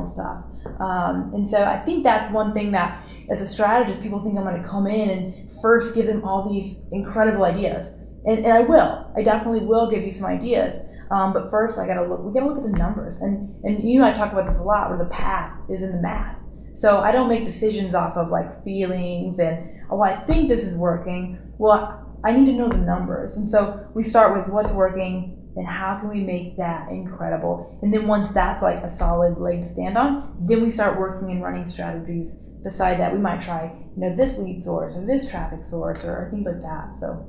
stuff. And so I think that's one thing that as a strategist, people think I'm going to come in and first give them all these incredible ideas. And I will. I definitely will give you some ideas. But first we got to look at the numbers. And I talk about this a lot, where the path is in the math. So I don't make decisions off of like feelings and, I think this is working. Well, I need to know the numbers. And so we start with what's working and how can we make that incredible. And then once that's like a solid leg to stand on, then we start working and running strategies beside that. We might try, this lead source or this traffic source or things like that. So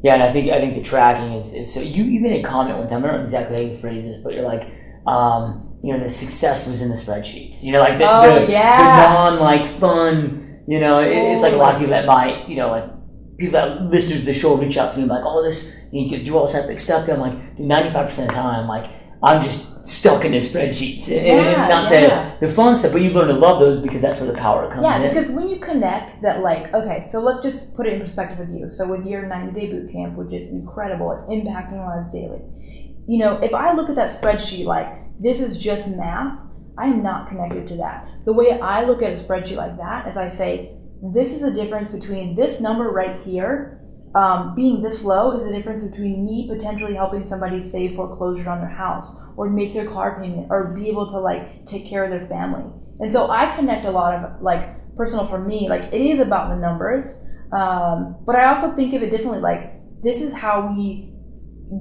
yeah, and I think the tracking is so. You made a comment one time. I don't know exactly how you phrase this, but you're like, the success was in the spreadsheets. Like the non like fun. It's like a lot of people that might like people that listeners of the show reach out to me like, oh, this you can do all this epic stuff. I'm like, 95% of the time, like I'm just stuck in the spreadsheets and not the fun stuff. But you learn to love those because that's where the power comes in. Yeah, because when you connect that, like, okay, so let's just put it in perspective with you. So with your 90-day bootcamp, which is incredible, it's impacting lives daily. If I look at that spreadsheet like this is just math, I am not connected to that. The way I look at a spreadsheet like that is I say, this is a difference between this number right here being this low is the difference between me potentially helping somebody save foreclosure on their house or make their car payment or be able to like take care of their family. And so I connect a lot of like personal for me, like it is about the numbers, But I also think of it differently. Like, this is how we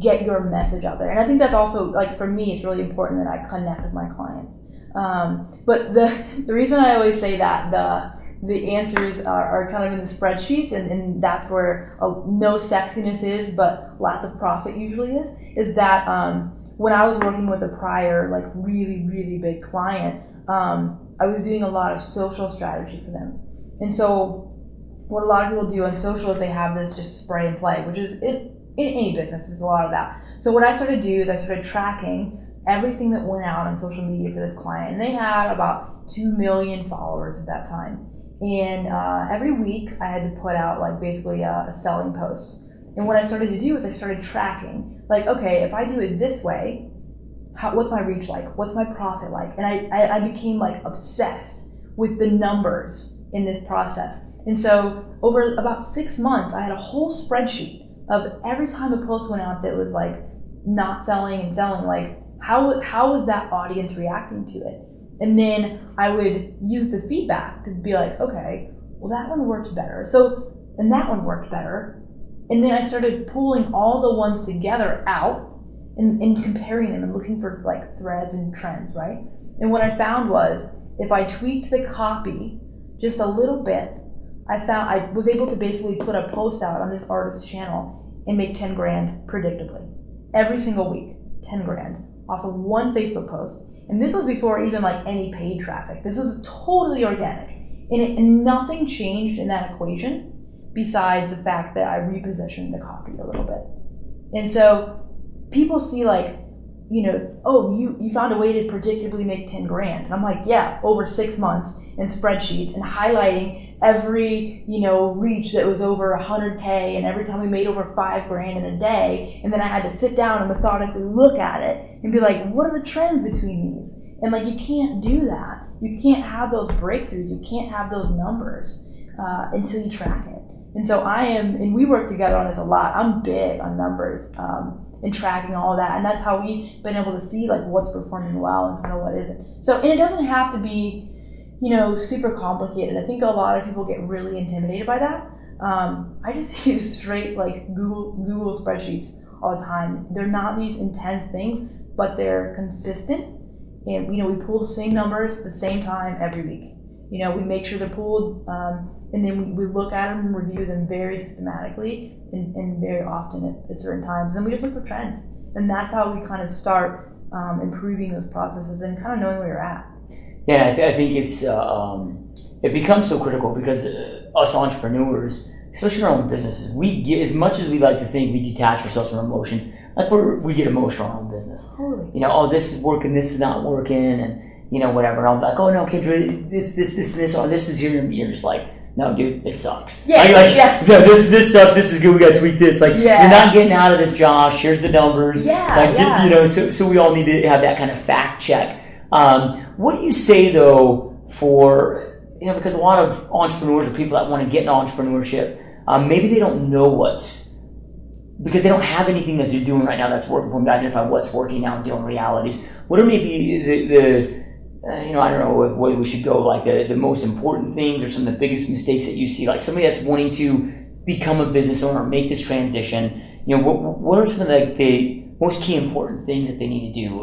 get your message out there. And I think that's also, like, for me, it's really important that I connect with my clients. But the reason I always say that the answers are kind of in the spreadsheets, and that's where no sexiness is, but lots of profit usually is that when I was working with a prior, like, really, really big client, I was doing a lot of social strategy for them. And so what a lot of people do on social is they have this just spray and play, which is in any business, there's a lot of that. So what I started to do is I started tracking everything that went out on social media for this client. And they had about 2 million followers at that time. And every week I had to put out, like, basically a selling post. And what I started to do is I started tracking, like, okay, if I do it this way, what's my reach like? What's my profit like? And I became, like, obsessed with the numbers in this process. And so over about 6 months, I had a whole spreadsheet of every time a post went out that was, like, not selling and selling, like, how was that audience reacting to it? And then I would use the feedback to be like, okay, well, that one worked better. So, and that one worked better. And then I started pulling all the ones together out and comparing them and looking for, like, threads and trends, right? And what I found was, if I tweaked the copy just a little bit, I was able to basically put a post out on this artist's channel and make 10 grand predictably. Every single week, 10 grand off of one Facebook post. And this was before even, like, any paid traffic. This was totally organic. And nothing changed in that equation besides the fact that I repositioned the copy a little bit. And so people see, like, you know, oh, you found a way to predictably make 10 grand. And I'm like, yeah, over 6 months in spreadsheets and highlighting every, you know, reach that was over 100K, and every time we made over 5 grand in a day. And then I had to sit down and methodically look at it and be like, what are the trends between these? And, like, you can't do that. You can't have those breakthroughs. You can't have those numbers until you track it. And so and we work together on this a lot. I'm big on numbers and tracking all that. And that's how we've been able to see, like, what's performing well and kind of what isn't. So, and it doesn't have to be, you know, super complicated. I think a lot of people get really intimidated by that. I just use straight, like, Google spreadsheets all the time. They're not these intense things, but they're consistent. And, you know, we pull the same numbers at the same time every week. You know, we make sure they're pulled, and then we look at them and review them very systematically and very often at certain times. And we just look for trends. And that's how we kind of start improving those processes and kind of knowing where you're at. Yeah, I think it's it becomes so critical because us entrepreneurs, especially in our own businesses, we get, as much as we like to think we detach ourselves from emotions, like we get emotional in our own business. Totally. You know, oh, this is working, this is not working, and, you know, whatever. I'm like, oh no, Kendra, this, oh, this is here, and you're just like, no, dude, it sucks. Yeah, yeah. No, this sucks. This is good. We got to tweak this. Like, yeah. You're not getting out of this, Josh. Here's the numbers. Yeah, like, yeah. You know, so we all need to have that kind of fact check. What do you say though for, you know, because a lot of entrepreneurs or people that want to get into entrepreneurship, maybe they don't know because they don't have anything that they're doing right now that's working for them to identify what's working now and dealing with realities. What are maybe the you know, I don't know where we should go, like the most important things or some of the biggest mistakes that you see, like somebody that's wanting to become a business owner or make this transition, you know, what are some of the most key important things that they need to do,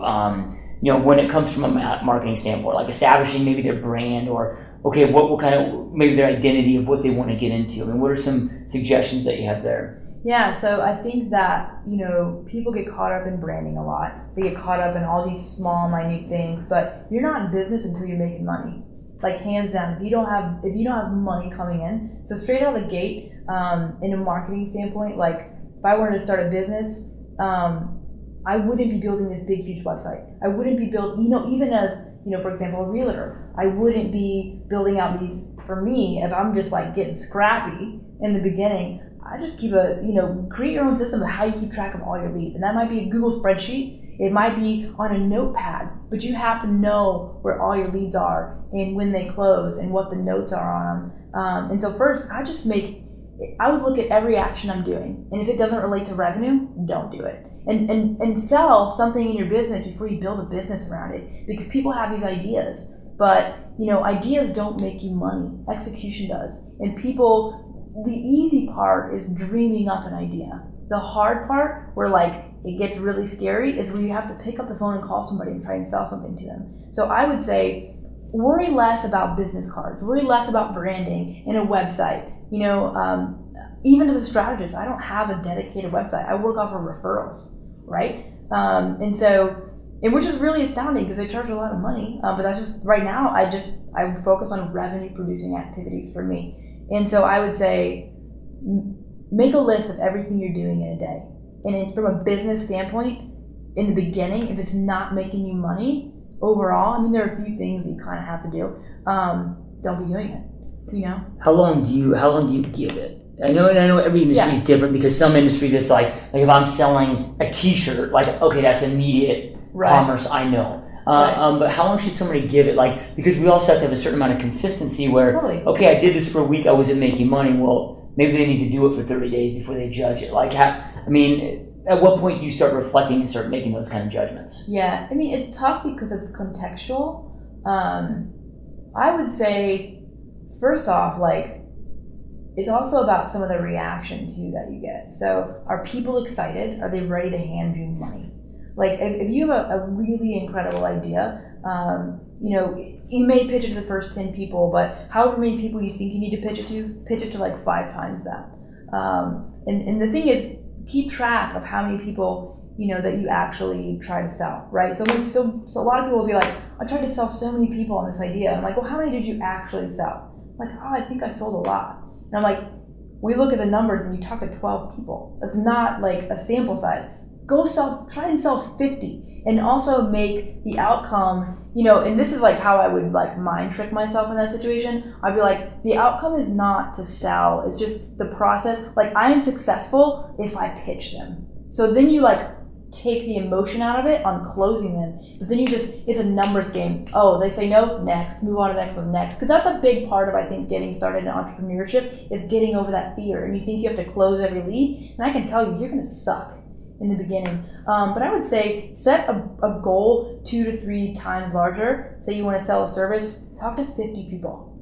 you know, when it comes from a marketing standpoint, like establishing maybe their brand or, okay, what kind of, maybe their identity of what they want to get into? I mean, what are some suggestions that you have there? Yeah, so I think that, you know, people get caught up in branding a lot. They get caught up in all these small, minute things, but you're not in business until you're making money. Like, hands down, if you don't have money coming in, so straight out of the gate, in a marketing standpoint, like, if I wanted to start a business, I wouldn't be building this big, huge website. I wouldn't be you know, even as, you know, for example, a realtor, I wouldn't be building out these, for me, if I'm just, like, getting scrappy in the beginning, I just keep create your own system of how you keep track of all your leads. And that might be a Google spreadsheet. It might be on a notepad, but you have to know where all your leads are and when they close and what the notes are on them. And so first, I would look at every action I'm doing. And if it doesn't relate to revenue, don't do it. And sell something in your business before you build a business around it, because people have these ideas, but, you know, ideas don't make you money. Execution does. And people the easy part is dreaming up an idea. The hard part, where like it gets really scary, is where you have to pick up the phone and call somebody and try and sell something to them. So I would say, worry less about business cards, worry less about branding and a website. Even as a strategist, I don't have a dedicated website. I work off of referrals, right? And which is really astounding because they charge a lot of money. But that's just, right now, I focus on revenue producing activities for me. And so I would say, make a list of everything you're doing in a day. And from a business standpoint, in the beginning, if it's not making you money overall, there are a few things that you kind of have to do. Don't be doing it, How long do you give it? I know every industry is different, because some industries it's like if I'm selling a T-shirt, like, okay, that's immediate commerce, I know. But how long should somebody give it? Like, because we also have to have a certain amount of consistency where, okay, I did this for a week, I wasn't making money. Well, maybe they need to do it for 30 days before they judge it. Like, at what point do you start reflecting and start making those kind of judgments? Yeah, it's tough because it's contextual. I would say, first off, it's also about some of the reaction too that you get. So are people excited? Are they ready to hand you money? Like if you have a really incredible idea, you may pitch it to the first 10 people, but however many people you think you need to pitch it to like 5 times that. And the thing is, keep track of how many people, that you actually try to sell, right? So a lot of people will be like, I tried to sell so many people on this idea. I'm like, well, how many did you actually sell? I'm like, I think I sold a lot. And I'm like, we look at the numbers and you talk to 12 people. That's not like a sample size. Try and sell 50, and also make the outcome, and this is like how I would like mind trick myself in that situation. I'd be like, the outcome is not to sell, it's just the process. Like, I am successful if I pitch them. So then you like take the emotion out of it on closing them, but then it's a numbers game. Oh, they say no, next, move on to the next one, next. Because that's a big part of, I think, getting started in entrepreneurship, is getting over that fear. And you think you have to close every lead, and I can tell you, you're going to suck in the beginning. But I would say, set a goal 2 to 3 times larger. Say you want to sell a service, talk to 50 people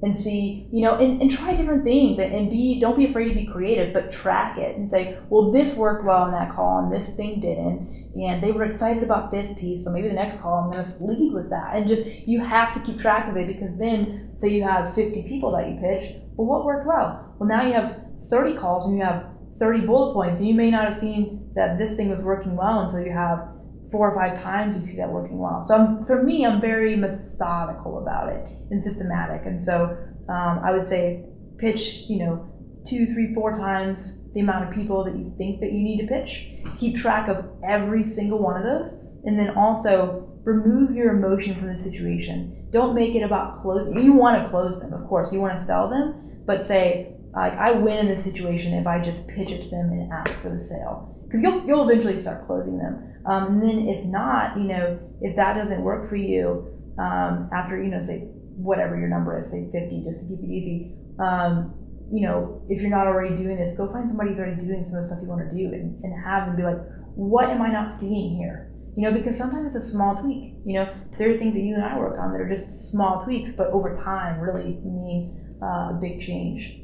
and see, and try different things, and don't be afraid to be creative, but track it and say, well, this worked well in that call and this thing didn't, and they were excited about this piece, so maybe the next call I'm going to lead with that. And you have to keep track of it, because then say you have 50 people that you pitch, well, what worked well? Well, now you have 30 calls and you have 30 bullet points, and you may not have seen that this thing was working well until you have 4 or 5 times you see that working well. So for me, I'm very methodical about it and systematic. And so I would say pitch, 2, 3, 4 times the amount of people that you think that you need to pitch. Keep track of every single one of those. And then also remove your emotion from the situation. Don't make it about closing. You want to close them, of course. You want to sell them, but say, I win in this situation if I just pitch it to them and ask for the sale. Because you'll eventually start closing them. And then if not, if that doesn't work for you, after, say whatever your number is, say 50, just to keep it easy, if you're not already doing this, go find somebody who's already doing some of the stuff you want to do, and have them be like, what am I not seeing here? Because sometimes it's a small tweak. There are things that you and I work on that are just small tweaks, but over time really mean a big change.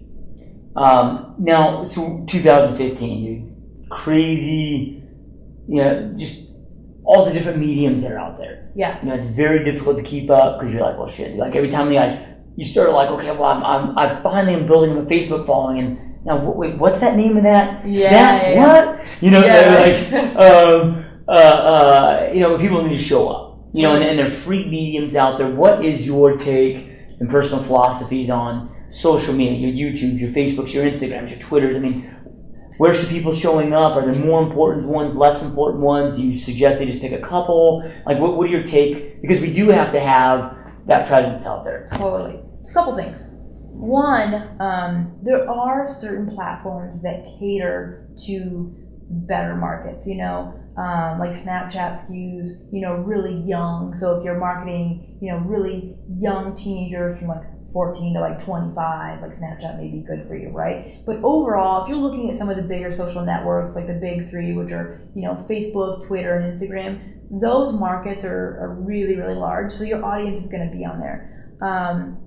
Now, so 2015, you crazy, just all the different mediums that are out there. Yeah. It's very difficult to keep up, because you're like, well, shit. Like every time you start like, okay, well, I finally am building a Facebook following, and now wait, what's that name of that? Yeah. What? People need to show up. And there are free mediums out there. What is your take and personal philosophies on social media, your YouTubes, your Facebooks, your Instagrams, your Twitters? Where should people showing up? Are there more important ones, less important ones? Do you suggest they just pick a couple? Like, what are your take? Because we do have to have that presence out there. Totally. It's a couple things. One, there are certain platforms that cater to better markets, like Snapchat skews, really young. So if you're marketing, really young teenagers from like 14 to like 25, like Snapchat may be good for you, right? But overall, if you're looking at some of the bigger social networks, like the big 3, which are, Facebook, Twitter, and Instagram, those markets are really, really large. So your audience is going to be on there.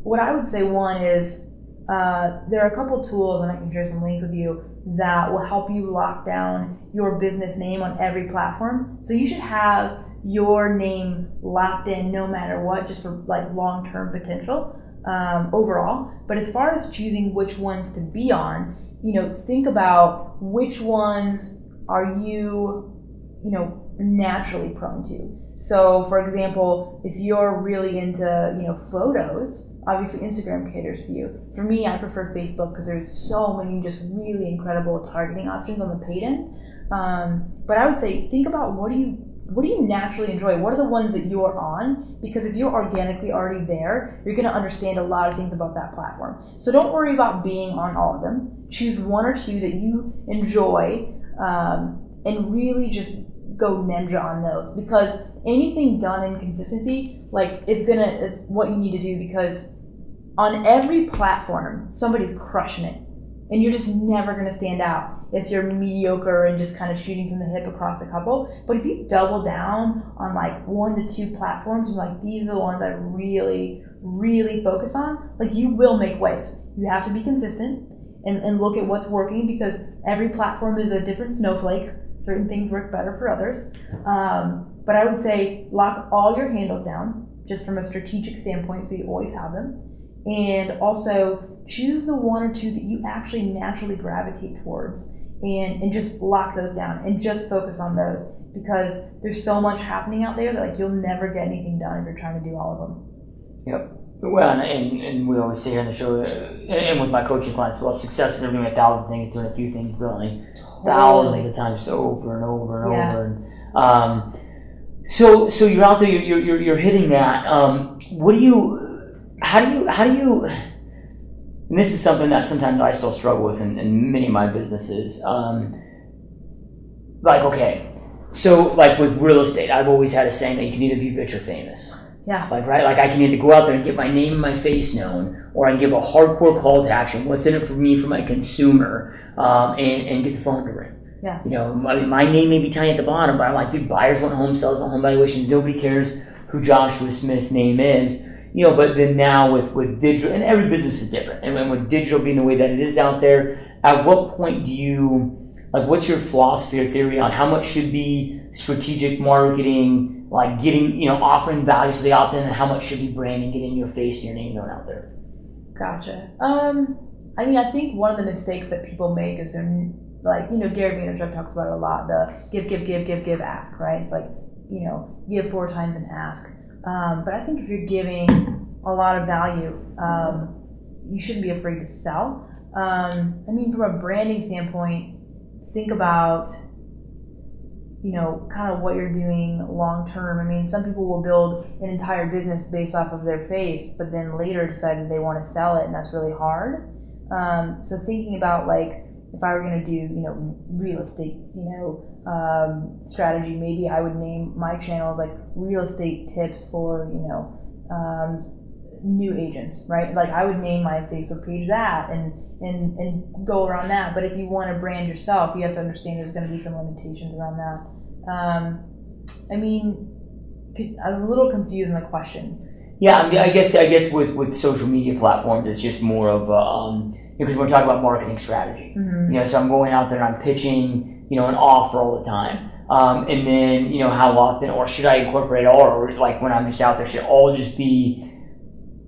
What I would say, one is there are a couple tools, and I can share some links with you, that will help you lock down your business name on every platform. So you should have your name locked in no matter what, just for like long-term potential overall. But as far as choosing which ones to be on, think about which ones are you naturally prone to. So, for example, if you're really into, photos, obviously Instagram caters to you. For me, I prefer Facebook because there's so many just really incredible targeting options on the paid end. But I would say, think about what do you naturally enjoy? What are the ones that you're on? Because if you're organically already there, you're going to understand a lot of things about that platform. So don't worry about being on all of them. Choose one or two that you enjoy, and really just go ninja on those, because anything done in consistency, it's what you need to do, because on every platform somebody's crushing it, and you're just never going to stand out if you're mediocre and just kind of shooting from the hip across a couple. But if you double down on like 1 to 2 platforms, and like these are the ones I really focus on, like you will make waves. You have to be consistent and look at what's working, because every platform is a different snowflake. Certain things work better for others. But I would say lock all your handles down, just from a strategic standpoint, so you always have them. And also choose the 1 or 2 that you actually naturally gravitate towards, and just lock those down and just focus on those, because there's so much happening out there that you'll never get anything done if you're trying to do all of them. Yep. Well, and we always say here on the show, and with my coaching clients, well, success isn't doing 1,000 things, doing a few things brilliantly, thousands of times, over and over and over. And so you're out there, you're hitting that. How do you? And this is something that sometimes I still struggle with in many of my businesses. So with real estate, I've always had a saying that you can either be rich or famous. Yeah. I can either go out there and get my name and my face known, or I can give a hardcore call to action. What's in it for me, for my consumer, and get the phone to ring. Yeah. My name may be tiny at the bottom, but I'm like, dude, buyers want home, sellers want home valuations. Nobody cares who Joshua Smith's name is. But then now with digital, and every business is different, and with digital being the way that it is out there, at what point do you, what's your philosophy or theory on how much should be strategic marketing, getting, offering value to the opt-in, and how much should be branding, getting your face and your name known out there? Gotcha. I think one of the mistakes that people make is they're Gary Vaynerchuk talks about it a lot, the give, ask, right? It's give 4 times and ask. But I think if you're giving a lot of value, you shouldn't be afraid to sell. From a branding standpoint, think about, kind of what you're doing long term. Some people will build an entire business based off of their face, but then later decide that they want to sell it, and that's really hard. So thinking about if I were going to do, real estate, strategy, maybe I would name my channels real estate tips for, new agents, right? I would name my Facebook page that and go around that. But if you want to brand yourself, you have to understand there's going to be some limitations around that. I'm a little confused in the question. Yeah, I guess with social media platforms, it's just more of because we're talking about marketing strategy. Mm-hmm. So I'm going out there and I'm pitching, an offer all the time. And then, how often, or should I incorporate all, or when I'm just out there, should all just be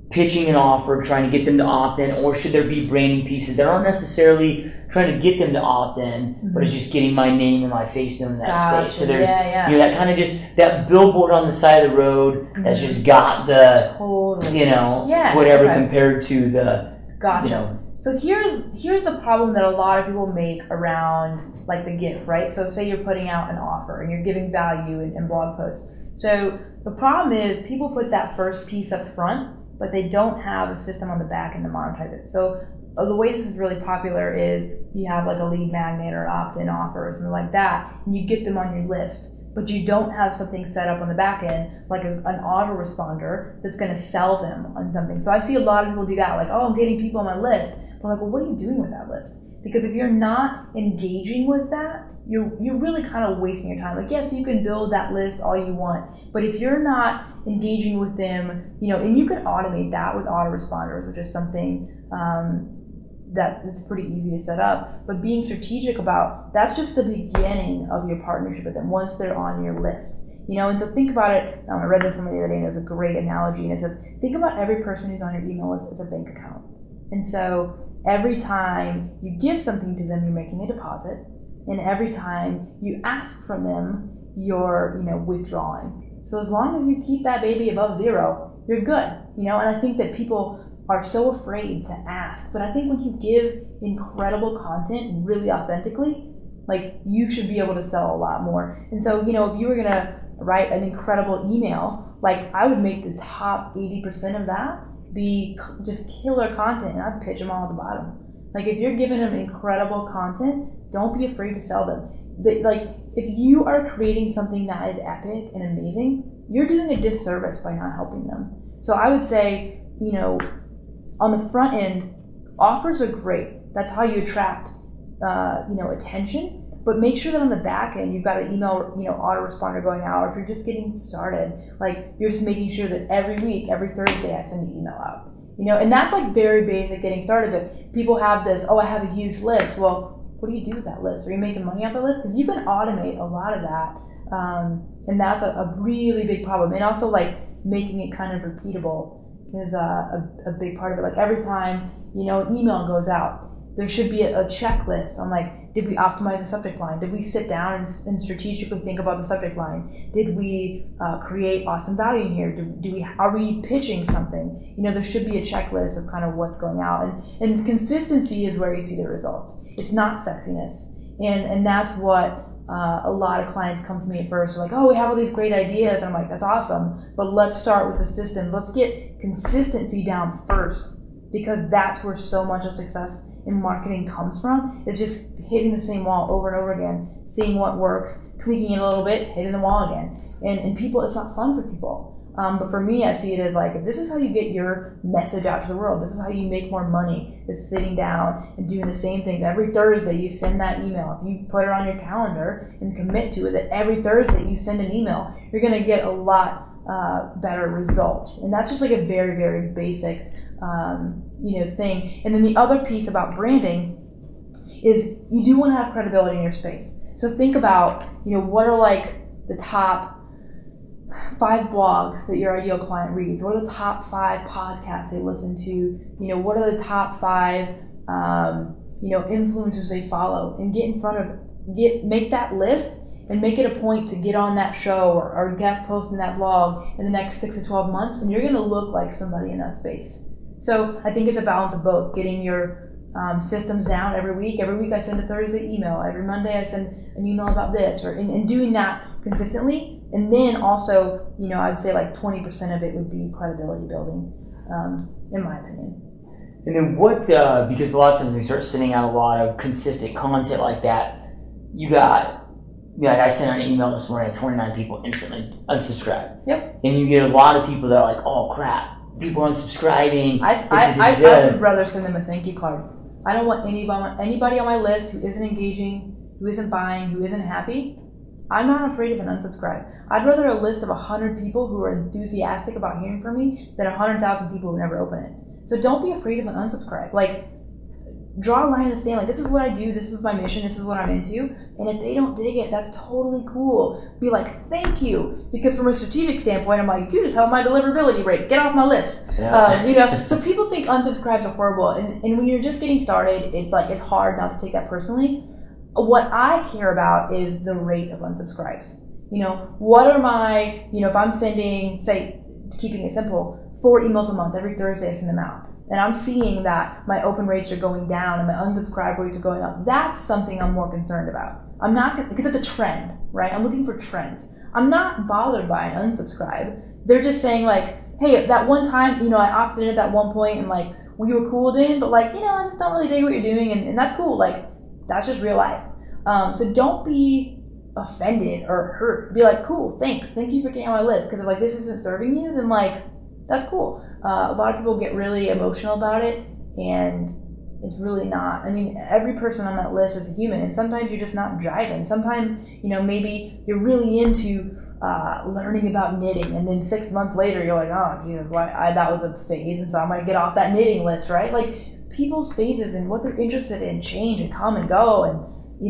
pitching an offer, trying to get them to opt in, or should there be branding pieces that aren't necessarily trying to get them to opt in, mm-hmm. but it's just getting my name and my face known in that space. So there's, that kind of just, that billboard on the side of the road mm-hmm. that's just got the, whatever compared to the, Gotcha. So here's a problem that a lot of people make around the gift, right? So say you're putting out an offer and you're giving value in blog posts. So the problem is people put that first piece up front, but they don't have a system on the back end to monetize it. So the way this is really popular is you have a lead magnet or opt-in offer or something like that, and you get them on your list, but you don't have something set up on the back end, an autoresponder that's going to sell them on something. So I see a lot of people do that, I'm getting people on my list. But well, what are you doing with that list? Because if you're not engaging with that, you're really kind of wasting your time. Like, yes, you can build that list all you want, but if you're not engaging with them, and you can automate that with autoresponders, which is something it's pretty easy to set up. But being strategic about that's just the beginning of your partnership with them once they're on your list. And so think about it. I read this somewhere the other day, and it was a great analogy. And it says, think about every person who's on your email list as a bank account. And so every time you give something to them, you're making a deposit. And every time you ask from them, you're withdrawing. So as long as you keep that baby above zero, you're good. And I think that people are so afraid to ask. But I think when you give incredible content really authentically, like, you should be able to sell a lot more. And so, if you were going to write an incredible email, like, I would make the top 80% of that be just killer content, and I'd pitch them all at the bottom. Like, if you're giving them incredible content, don't be afraid to sell them. Like, if you are creating something that is epic and amazing, you're doing a disservice by not helping them. So I would say, on the front end, offers are great. That's how you attract, attention. But make sure that on the back end, you've got an email, autoresponder going out. Or if you're just getting started, like, you're just making sure that every week, every Thursday, I send an email out. And that's like very basic getting started. But people have this, I have a huge list. Well, what do you do with that list? Are you making money off the list? Because you can automate a lot of that. And that's a really big problem. And also, like, making it kind of repeatable is a big part of it. Like, every time, an email goes out, there should be a checklist on, like, did we optimize the subject line? Did we sit down and strategically think about the subject line? Did we create awesome value in here? Are we pitching something? There should be a checklist of kind of what's going out. And consistency is where you see the results. It's not sexiness. And that's what a lot of clients come to me at first. They're like, we have all these great ideas. I'm like, that's awesome. But let's start with the system. Let's get consistency down first, because that's where so much of success in marketing comes from. Is just hitting the same wall over and over again, seeing what works, tweaking it a little bit, hitting the wall again. And people, it's not fun for people. But for me, I see it as like, if this is how you get your message out to the world, this is how you make more money, is sitting down and doing the same things. Every Thursday you send that email. If you put it on your calendar and commit to it, that every Thursday you send an email, you're gonna get a lot better results. And that's just like a very, very basic thing. And then the other piece about branding is you do want to have credibility in your space. So think about, what are like the top 5 blogs that your ideal client reads? What are the top 5 podcasts they listen to? What are the top 5 influencers they follow? And get in front of, make that list and make it a point to get on that show or guest post in that blog in the next 6 to 12 months, and you're going to look like somebody in that space. So I think it's a balance of both, getting your systems down every week. Every week I send a Thursday email. Every Monday I send an email about this, and doing that consistently. And then also, I'd say like 20% of it would be credibility building, in my opinion. And then what, because a lot of times we start sending out a lot of consistent content like that, you got, I sent out an email this morning, 29 people instantly unsubscribe. Yep. And you get a lot of people that are like, oh crap, people are unsubscribing. I would rather send them a thank you card. I don't want anybody on my list who isn't engaging, who isn't buying, who isn't happy. I'm not afraid of an unsubscribe. I'd rather a list of 100 people who are enthusiastic about hearing from me than 100,000 people who never open it. So don't be afraid of an unsubscribe. Like, draw a line in the sand. Like, this is what I do. This is my mission. This is what I'm into. And if they don't dig it, that's totally cool. Be like, thank you. Because from a strategic standpoint, I'm like, you just helped my deliverability rate. Get off my list. Yeah. So people think unsubscribes are horrible. And when you're just getting started, it's hard not to take that personally. What I care about is the rate of unsubscribes. What are my, if I'm sending, say, keeping it simple, 4 emails a month, every Thursday I send them out. And I'm seeing that my open rates are going down and my unsubscribe rates are going up. That's something I'm more concerned about. I'm not, because it's a trend, right? I'm looking for trends. I'm not bothered by an unsubscribe. They're just saying like, hey, that one time, I opted in at that one point and like, we were cool then, but like, I just don't really dig what you're doing, and that's cool. Like, that's just real life. So don't be offended or hurt. Be like, cool, thanks. Thank you for getting on my list. Because if like this isn't serving you, then like, that's cool. A lot of people get really emotional about it, and it's really not. I mean, every person on that list is a human, and sometimes you're just not driving. Sometimes, maybe you're really into learning about knitting, and then 6 months later you're like, oh Jesus, that was a phase, and so I'm gonna get off that knitting list, right? Like, people's phases and what they're interested in change and come and go, and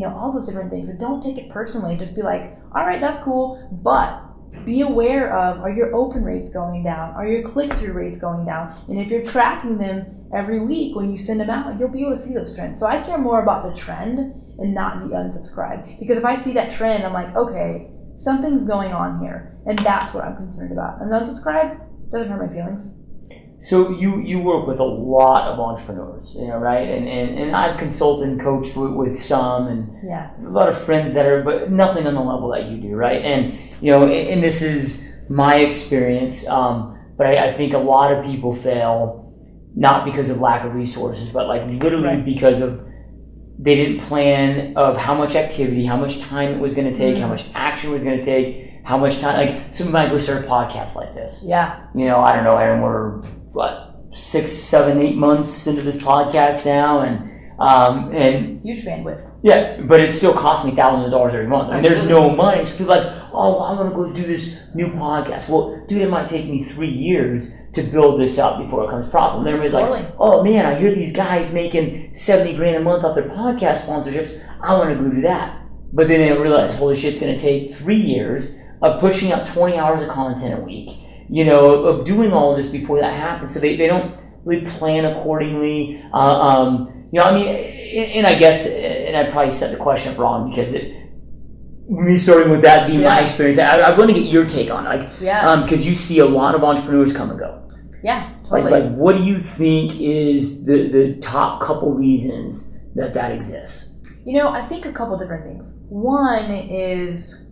all those different things. And don't take it personally. Just be like, all right, that's cool, but be aware of, are your open rates going down? Are your click-through rates going down? And if you're tracking them every week when you send them out, you'll be able to see those trends. So I care more about the trend and not the unsubscribe. Because if I see that trend, I'm like, okay, something's going on here. And that's what I'm concerned about. And unsubscribe doesn't hurt my feelings. So you work with a lot of entrepreneurs, right? And I've consulted and coached with some, and a lot of friends that are, but nothing on the level that you do, right? And and this is my experience, but I think a lot of people fail not because of lack of resources, but like literally because of they didn't plan of how much activity, how much time it was going to take, how much action it was going to take, how much time. Like, somebody might go start a podcast like this. Yeah. I don't know, Aaron, we're 6, 7, 8 months into this podcast now, and huge bandwidth. Yeah, but it still costs me thousands of dollars every month. I mean, there's no money. So people are like, oh, I want to go do this new podcast. Well, dude, it might take me 3 years to build this up before it comes profitable. And everybody's like, oh man, I hear these guys making $70,000 a month off their podcast sponsorships. I want to go do that. But then they realize, holy shit, it's going to take 3 years of pushing out 20 hours of content a week, of doing all of this before that happens. So they don't really plan accordingly. And I guess, and I probably set the question up wrong, because me starting with that being my experience, I want to get your take on it. Because you see a lot of entrepreneurs come and go. Yeah, totally. Like what do you think is the top couple reasons that exists? I think a couple different things. One is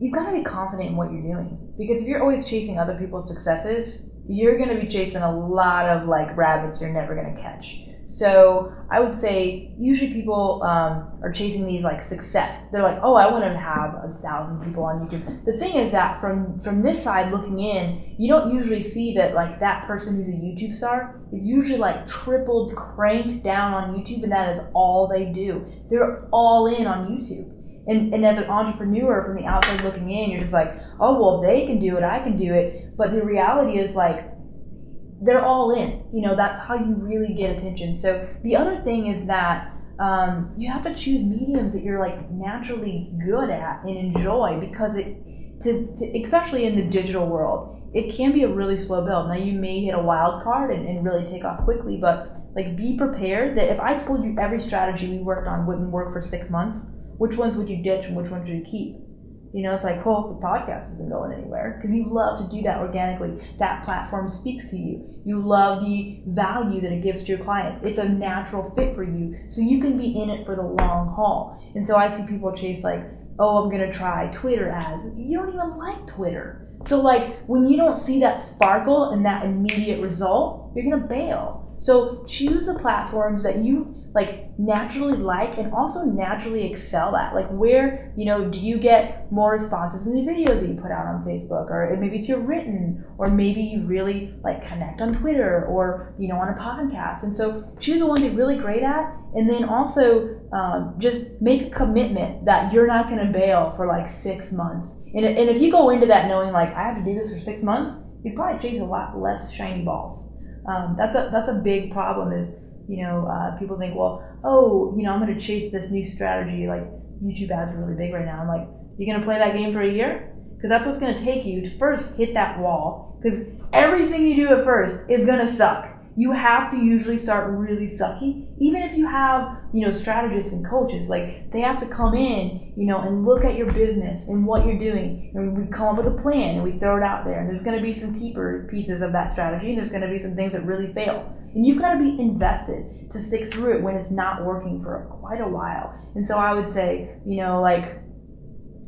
you've got to be confident in what you're doing, because if you're always chasing other people's successes, you're going to be chasing a lot of rabbits you're never going to catch. So I would say usually people are chasing these success. They're like, oh, I want to have 1,000 people on YouTube. The thing is that from this side looking in, you don't usually see that that person who's a YouTube star is usually tripled, cranked down on YouTube, and that is all they do. They're all in on YouTube. And as an entrepreneur from the outside looking in, you're just like, oh, well, if they can do it, I can do it. But the reality is they're all in. That's how you really get attention. So the other thing is that you have to choose mediums that you're naturally good at and enjoy, because especially in the digital world, it can be a really slow build. Now you may hit a wild card and really take off quickly, but be prepared that if I told you every strategy we worked on wouldn't work for 6 months, which ones would you ditch and which ones would you keep? It's the podcast isn't going anywhere, because you love to do that organically. That platform speaks to you. You love the value that it gives to your clients. It's a natural fit for you, so you can be in it for the long haul. And so I see people chase oh, I'm going to try Twitter ads. You don't even like Twitter. So when you don't see that sparkle and that immediate result, you're going to bail. So choose the platforms that you naturally like and also naturally excel at. Where, do you get more responses in the videos that you put out on Facebook, or maybe it's your written, or maybe you really connect on Twitter, or, on a podcast. And so choose the ones you're really great at, and then also just make a commitment that you're not going to bail for 6 months. And if you go into that knowing I have to do this for 6 months, you probably chase a lot less shiny balls. That's a big problem is, people think, well, I'm going to chase this new strategy. YouTube ads are really big right now. I'm like, you're going to play that game for a year? Because that's what's going to take you to first hit that wall. Because everything you do at first is going to suck. You have to usually start really sucky. Even if you have, strategists and coaches, they have to come in, and look at your business and what you're doing. And we come up with a plan and we throw it out there. And there's going to be some keeper pieces of that strategy. And there's going to be some things that really fail. And you've got to be invested to stick through it when it's not working for quite a while. And so I would say,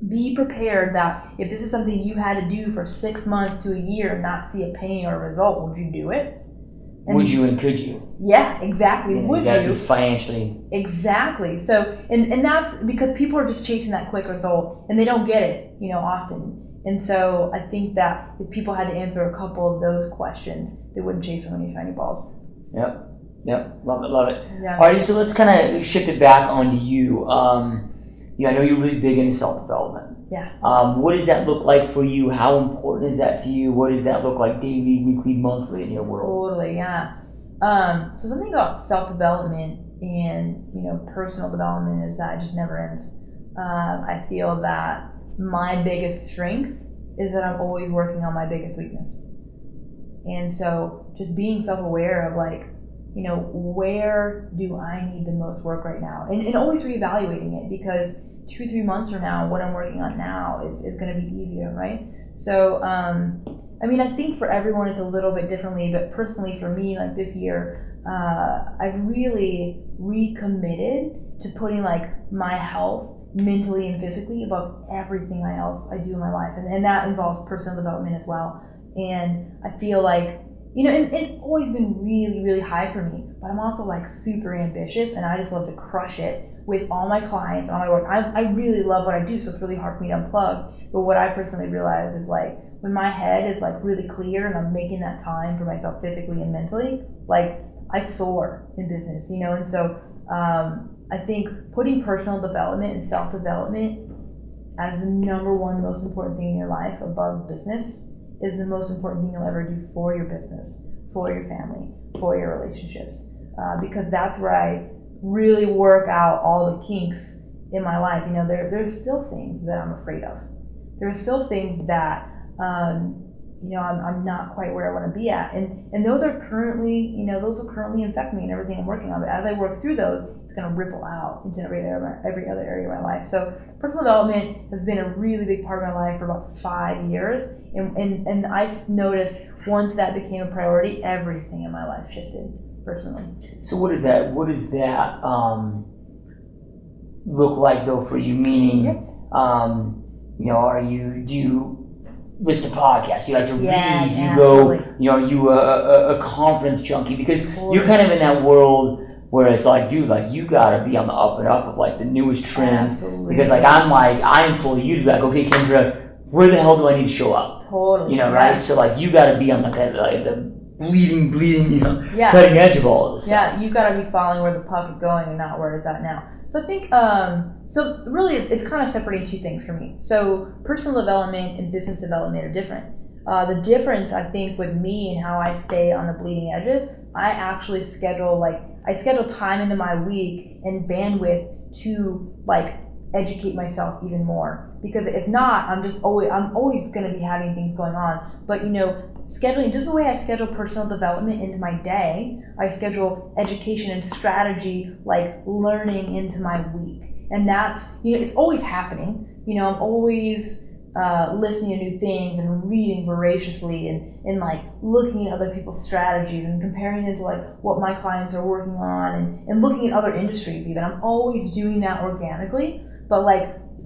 be prepared that if this is something you had to do for 6 months to a year and not see a penny or a result, would you do it? And would you and could you? Yeah, exactly. Yeah, would you? Gotta you? be financially. Exactly. So, and that's because people are just chasing that quick result and they don't get it, often. And so I think that if people had to answer a couple of those questions, they wouldn't chase so many shiny balls. Yep. Yep, love it, love it. Yeah. Alrighty, so let's kind of shift it back onto you. I know you're really big into self-development. Yeah. What does that look like for you? How important is that to you? What does that look like daily, weekly, monthly in your world? Totally, yeah. So something about self-development and personal development is that it just never ends. I feel that my biggest strength is that I'm always working on my biggest weakness. And so just being self-aware of where do I need the most work right now? And always reevaluating it, because 2-3 months from now, what I'm working on now is going to be easier, right? So, I think for everyone it's a little bit differently, but personally for me, like this year, I've really recommitted to putting my health mentally and physically above everything else I do in my life. And that involves personal development as well. And I feel like, and it's always been really, really high for me, but I'm also super ambitious, and I just love to crush it with all my clients, all my work. I really love what I do, so it's really hard for me to unplug. But what I personally realize is when my head is really clear and I'm making that time for myself physically and mentally, I soar in business, and so I think putting personal development and self-development as the number one most important thing in your life above business is the most important thing you'll ever do for your business, for your family, for your relationships, because that's where I really work out all the kinks in my life. There's still things that I'm afraid of. There are still things that I'm not quite where I want to be at, and those are currently affect me and everything I'm working on. But as I work through those, it's going to ripple out into every other area of my life. So personal development has been a really big part of my life for about 5 years, and I noticed once that became a priority, everything in my life shifted personally. So what does that look like though for you? Meaning, do you listen to podcasts? Do you like to read? Do you go? Totally. Are you a conference junkie? Because you're kind of in that world where it's dude, you gotta be on the up and up of the newest trends. Absolutely. Because I implore you to be okay, Kendra, where the hell do I need to show up? Totally. Right? So you gotta be on the bleeding, cutting edge of all of this stuff. Yeah, you gotta be following where the puck is going and not where it's at now. So I think, so really it's kind of separating two things for me. So personal development and business development are different. The difference, I think, with me and how I stay on the bleeding edges, I actually schedule time into my week and bandwidth to educate myself even more. Because if not, I'm always going to be having things going on. But scheduling, just the way I schedule personal development into my day, I schedule education and strategy, learning into my week. And that's, it's always happening. I'm always listening to new things and reading voraciously and looking at other people's strategies and comparing them to what my clients are working on and looking at other industries even. I'm always doing that organically, but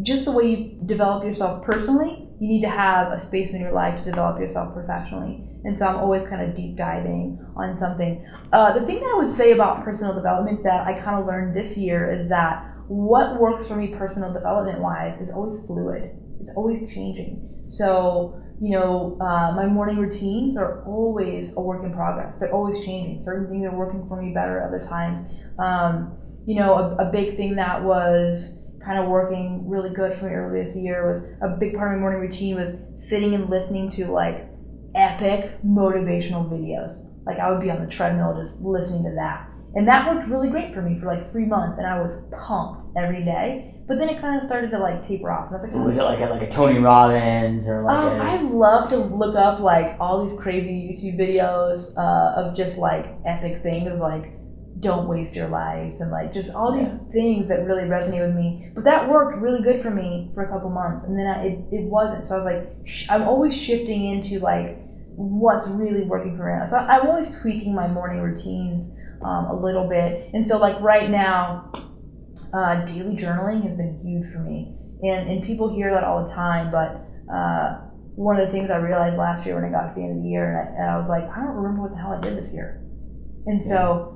just the way you develop yourself personally, you need to have a space in your life to develop yourself professionally. And so I'm always kind of deep diving on something. The thing that I would say about personal development that I kind of learned this year is that what works for me personal development wise is always fluid. It's always changing. So, my morning routines are always a work in progress. They're always changing. Certain things are working for me better other times. A big thing that was kind of working really good for me earlier this year was a big part of my morning routine was sitting and listening to epic motivational videos. I would be on the treadmill just listening to that. And that worked really great for me for 3 months, and I was pumped every day. But then it kind of started to taper off. And I was so was it like a Tony Robbins or I love to look up all these crazy YouTube videos of just epic things of don't waste your life and just all these things that really resonate with me. But that worked really good for me for a couple months, and then it wasn't. So I was I'm always shifting into what's really working for me now. So I'm always tweaking my morning routines a little bit. And so right now, daily journaling has been huge for me. And people hear that all the time, but one of the things I realized last year when I got to the end of the year, and I was I don't remember what the hell I did this year. And so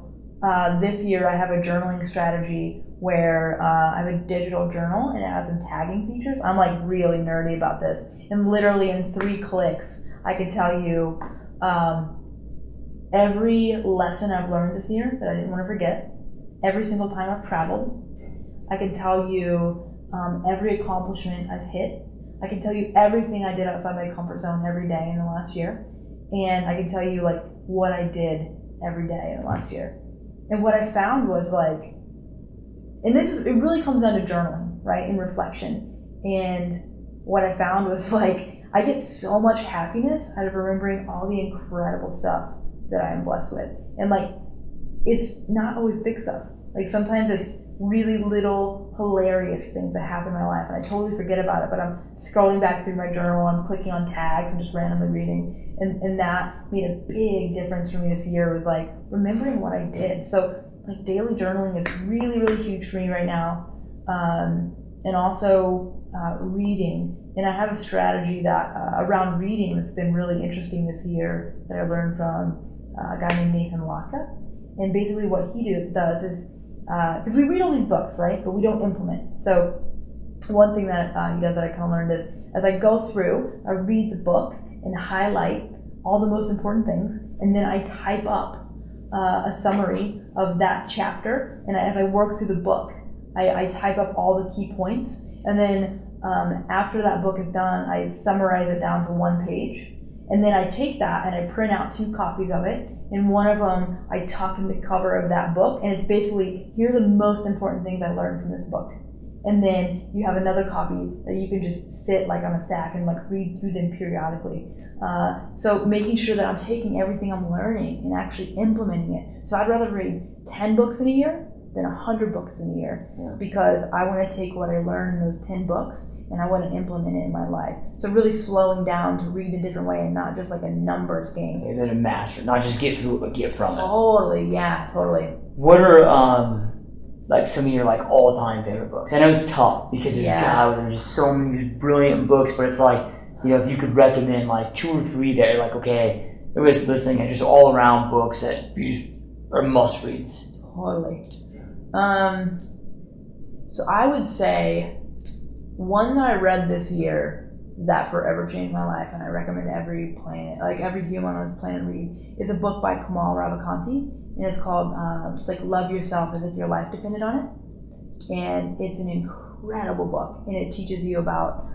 this year I have a journaling strategy where I have a digital journal and it has some tagging features. I'm really nerdy about this. And literally in 3 clicks, I can tell you every lesson I've learned this year that I didn't want to forget, every single time I've traveled. I can tell you every accomplishment I've hit. I can tell you everything I did outside my comfort zone every day in the last year. And I can tell you like what I did every day in the last year. And what I found was like, and it really comes down to journaling, right? And reflection. And what I found was like, I get so much happiness out of remembering all the incredible stuff that I am blessed with. And like, it's not always big stuff. Like sometimes it's really little hilarious things that happen in my life and I totally forget about it, but I'm scrolling back through my journal, I'm clicking on tags and just randomly reading. And that made a big difference for me this year, was like remembering what I did. So like daily journaling is really, really huge for me right now. And also reading. And I have a strategy that around reading that's been really interesting this year that I learned from a guy named Nathan Laka. And basically what he does is, because we read all these books, right? But we don't implement. So one thing that he does that I kind of learned is, as I go through, I read the book and highlight all the most important things, and then I type up a summary of that chapter. And as I work through the book, I type up all the key points. And then after that book is done, I summarize it down to one page. And then I take that and I print out 2 copies of it. And one of them I tuck in the cover of that book. And it's basically, here are the most important things I learned from this book. And then you have another copy that you can just sit like on a stack and like read through them periodically. So making sure that I'm taking everything I'm learning and actually implementing it. So I'd rather read 10 books in a year than 100 books in a year, because I want to take what I learned in those 10 books and I want to implement it in my life. So really slowing down to read a different way and not just like a numbers game. And then a master, not just get through it, but get from it. Totally, yeah, totally. What are like some of your like all-time favorite books? I know it's tough because there's just so many brilliant books, but it's like, you know, if you could recommend like 2 or 3 that are like, okay, everybody's listening, and just all around books that you just are must reads. Totally. So I would say one that I read this year that forever changed my life, and I recommend every human on this planet read, is a book by Kamal Ravikant, and it's called it's like Love Yourself as If Your Life Depended on It. And it's an incredible book, and it teaches you about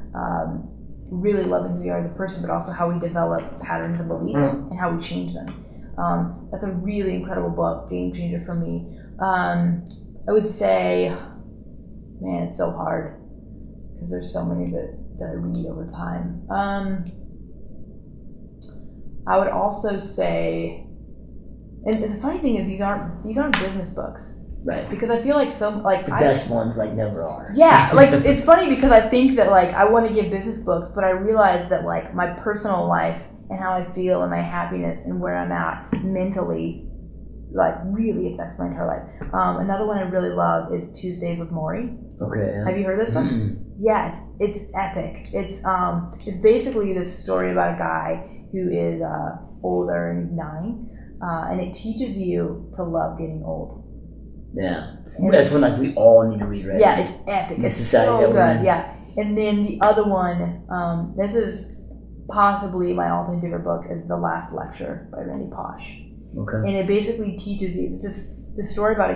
really loving who you are as a person, but also how we develop patterns and beliefs and how we change them. That's a really incredible book, game changer for me. I would say, man, it's so hard because there's so many that I read over time. I would also say, and the funny thing is these aren't business books, right? Because I feel like the best ones like never are. Yeah, like it's funny because I think that like I want to give business books, but I realize that like my personal life and how I feel and my happiness and where I'm at mentally like really affects my entire life. Another one I really love is Tuesdays with Morrie. Okay. Yeah. Have you heard this one? Yeah, it's epic. It's basically this story about a guy who is older and he's dying, and it teaches you to love getting old. Yeah, that's one like we all need to read, right? Yeah, it's epic. It's so good. Yeah, and then the other one, this is possibly my all-time favorite book, is The Last Lecture by Randy Pausch. Okay. And it basically teaches you, it's just this story about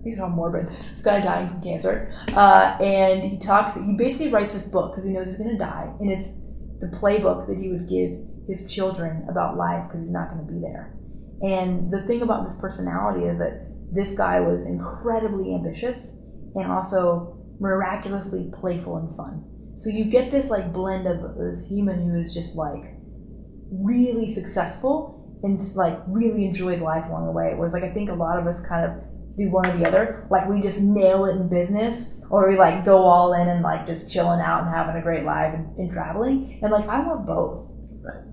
these are all morbid. This guy dying from cancer, and he basically writes this book because he knows he's going to die, and it's the playbook that he would give his children about life because he's not going to be there. And the thing about this personality is that this guy was incredibly ambitious and also miraculously playful and fun. So you get this like blend of this human who is just like really successful and like really enjoyed life along the way. Whereas like I think a lot of us kind of do one or the other. Like we just nail it in business, or we like go all in and like just chilling out and having a great life and traveling. And like I love both.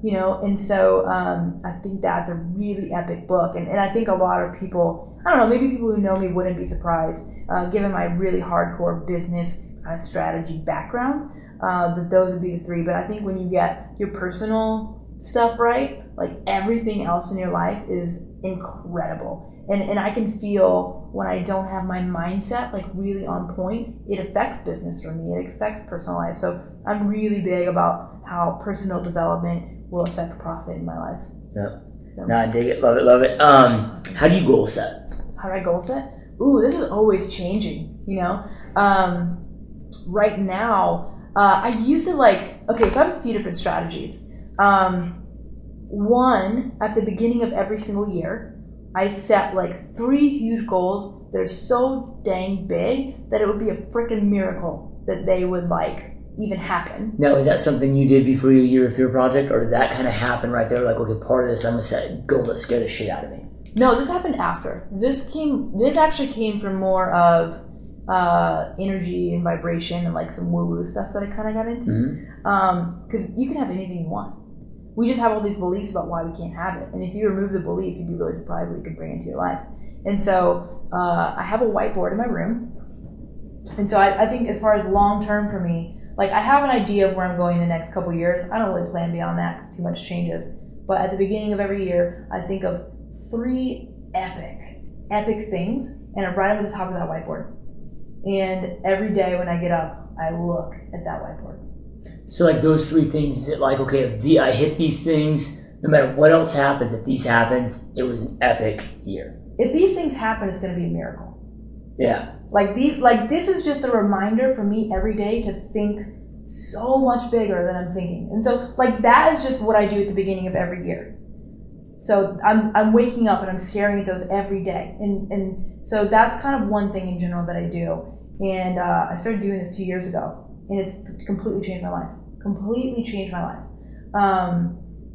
You know, and so I think that's a really epic book. And I think a lot of people, I don't know, maybe people who know me wouldn't be surprised, given my really hardcore business kind of strategy background, that those would be the 3. But I think when you get your personal stuff right, like everything else in your life is incredible. And I can feel when I don't have my mindset like really on point, it affects business for me. It affects personal life. So I'm really big about how personal development will affect profit in my life. Yeah. So, No, I dig it. Love it. How do you goal set? how do I goal set? Ooh, this is always changing, you know? Right now, I used to okay, so I have a few different strategies. One, at the beginning of every single year, I set 3 huge goals that are so dang big that it would be a freaking miracle that they would even happen. Now, is that something you did before your year of fear project, or did that kind of happen right there? Okay, part of this, I'm gonna set a goal that scare the shit out of me. No, this happened after. This actually came from more of energy and vibration and some woo-woo stuff that I kind of got into. Because you can have anything you want. We just have all these beliefs about why we can't have it. And if you remove the beliefs, you'd be really surprised what you could bring into your life. And so I have a whiteboard in my room. And so I think as far as long term for me, I have an idea of where I'm going in the next couple of years. I don't really plan beyond that because too much changes. But at the beginning of every year, I think of 3 epic things, and I write them at the top of that whiteboard. And every day when I get up, I look at that whiteboard. So those 3 things, is it okay, if I hit these things, no matter what else happens, if these happens, it was an epic year? If these things happen, it's going to be a miracle. Yeah. This is just a reminder for me every day to think so much bigger than I'm thinking. And so that is just what I do at the beginning of every year. So I'm waking up and I'm staring at those every day. And so that's kind of one thing in general that I do. And I started doing this 2 years ago. And it's completely changed my life.